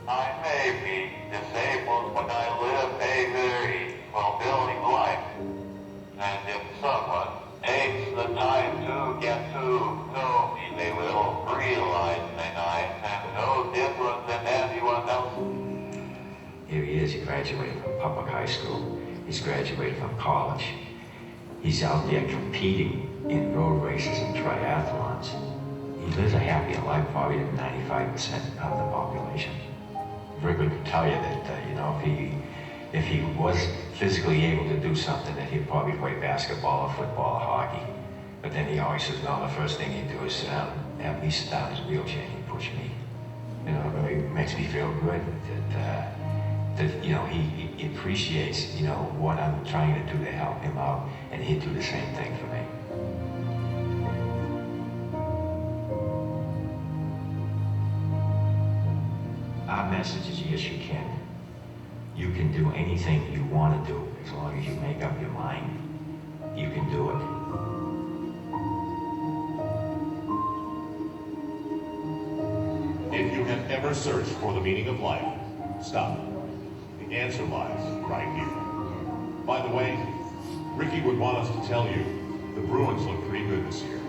I may be disabled, but I live a very fulfilling life. And if someone takes the time to get to know me, they will realize that I am no different than anyone else. Here he is, he graduated from public high school. He's graduated from college. He's out there competing in road races and triathlons. He lives a happier life probably than 95% of the population. Rick would tell you that, you know, if he was physically able to do something, that he'd probably play basketball or football or hockey. But then he always says, no, the first thing he'd do is have me sit down in his wheelchair and he'd push me. You know, it really makes me feel good that you know, he appreciates, you know, what I'm trying to do to help him out, and he'd do the same thing for me. Our message is, yes, you can. You can do anything you want to do, as long as you make up your mind. You can do it. If you have ever searched for the meaning of life, stop. The answer lies right here. By the way, Ricky would want us to tell you, the Bruins look pretty good this year.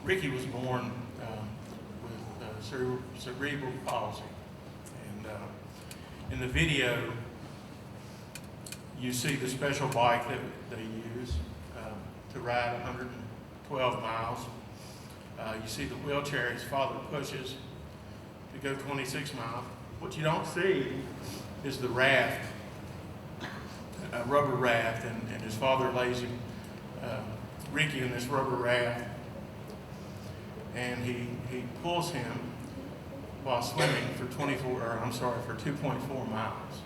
Ricky was born with cerebral palsy. And in the video, you see the special bike that they use to ride 112 miles. You see the wheelchair his father pushes to go 26 miles. What you don't see is the raft, a rubber raft, and his father lays Ricky in this rubber raft, and he pulls him while swimming for 2.4 miles.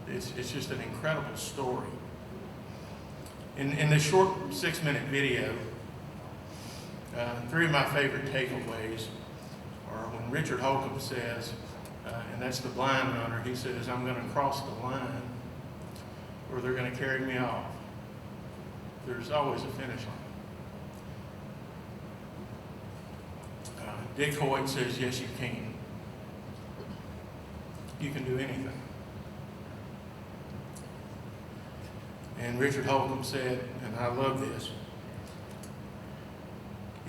It's just an incredible story. In this short 6-minute video, 3 of my favorite takeaways are when Richard Holcomb says, and that's the blind runner, he says, "I'm going to cross the line or they're going to carry me off." There's always a finish line. Dick Hoyt says, "Yes, you can. You can do anything." And Richard Holcomb said, and I love this,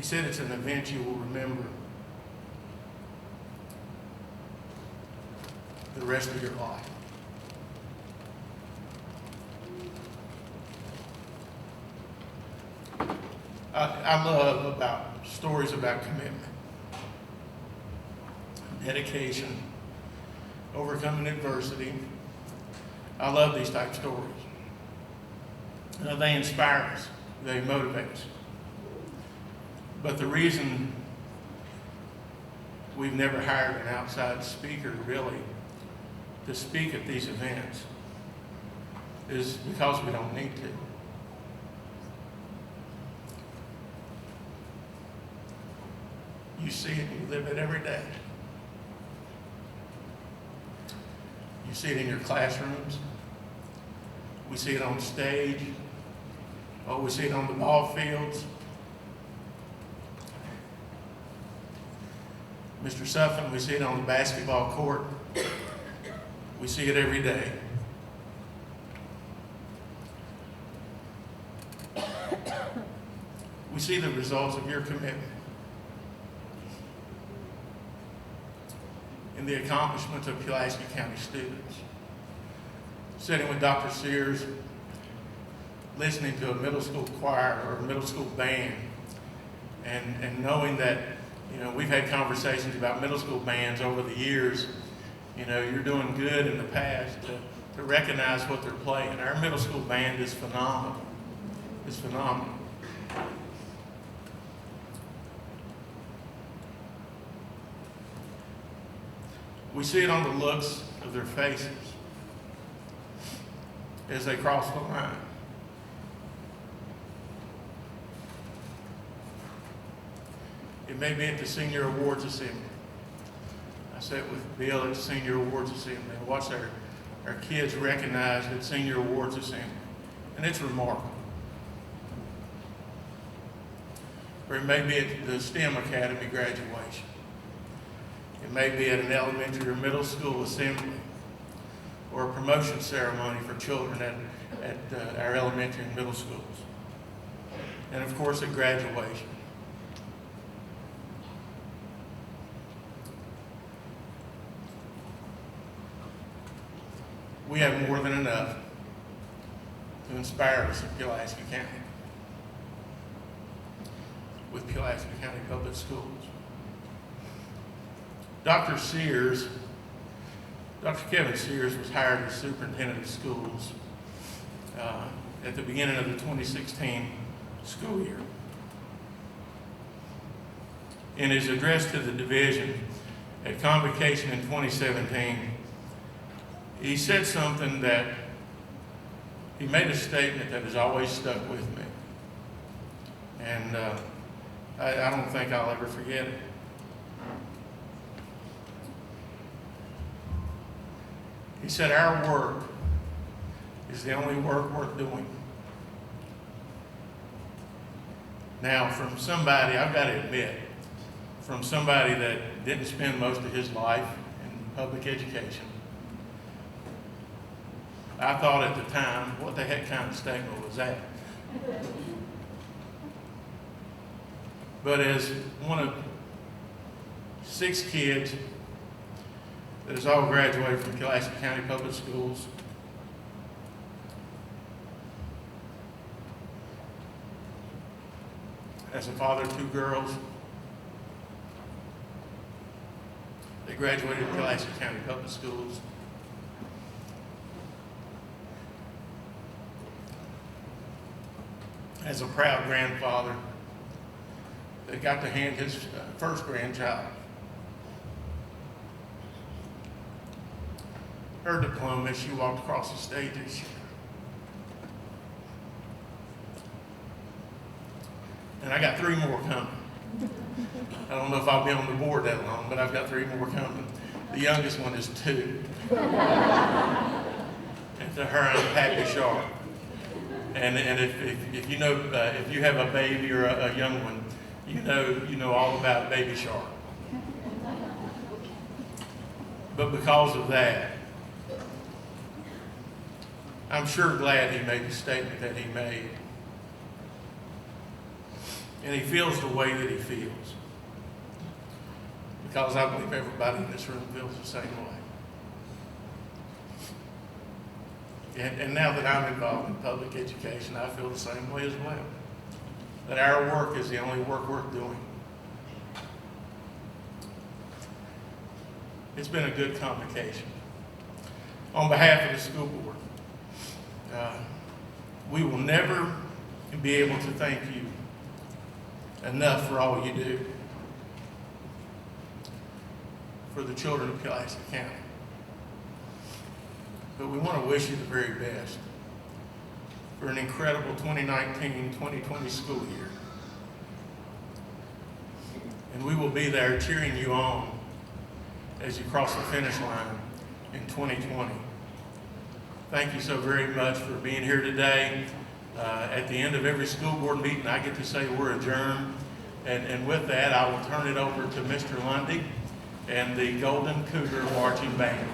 He said it's an event you will remember the rest of your life. I love about stories about commitment, dedication, overcoming adversity. I love these type stories. They inspire us. They motivate us. But the reason we've never hired an outside speaker really to speak at these events is because we don't need to. You see it, you live it every day. You see it in your classrooms. We see it on stage. Oh, we see it on the ball fields. Mr. Suffin, we see it on the basketball court. We see it every day. We see the results of your commitment in the accomplishments of Pulaski County students. Sitting with Dr. Sears, listening to a middle school choir or a middle school band, and knowing that, you know, we've had conversations about middle school bands over the years. You know, you're doing good in the past to recognize what they're playing. Our middle school band is phenomenal. It's phenomenal. We see it on the looks of their faces as they cross the line. It may be at the Senior Awards Assembly. I sat with Bill at the Senior Awards Assembly and watched our kids recognized at Senior Awards Assembly. And it's remarkable. Or it may be at the STEM Academy graduation. It may be at an elementary or middle school assembly, or a promotion ceremony for children at our elementary and middle schools. And of course at graduation. We have more than enough to inspire us in Pulaski County with Pulaski County Public Schools. Dr. Kevin Sears was hired as superintendent of schools at the beginning of the 2016 school year. In his address to the division at Convocation in 2017, he said something that he made a statement that has always stuck with me. And I don't think I'll ever forget it. He said, our work is the only work worth doing. Now, from somebody, I've got to admit, from somebody that didn't spend most of his life in public education, I thought at the time, what the heck kind of statement was that? But as one of 6 kids that has all graduated from Pulaski County Public Schools, as a father of 2 girls, they graduated from Pulaski County Public Schools. As a proud grandfather that got to hand his first grandchild her diploma as she walked across the stage this year. And I got 3 more coming. I don't know if I'll be on the board that long, but I've got 3 more coming. The youngest one is 2. And to her, I'm Pappy Sharp. And if you know, if you have a baby or a young one, you know all about Baby Shark. But because of that, I'm sure glad he made the statement that he made. And he feels the way that he feels. Because I believe everybody in this room feels the same way. And now that I'm involved in public education, I feel the same way as well. That our work is the only work worth doing. It's been a good convocation. On behalf of the school board, we will never be able to thank you enough for all you do for the children of Pulaski County. But we want to wish you the very best for an incredible 2019-2020 school year. And we will be there cheering you on as you cross the finish line in 2020. Thank you so very much for being here today. At the end of every school board meeting, I get to say we're adjourned. And with that, I will turn it over to Mr. Lundy and the Golden Cougar Marching Band.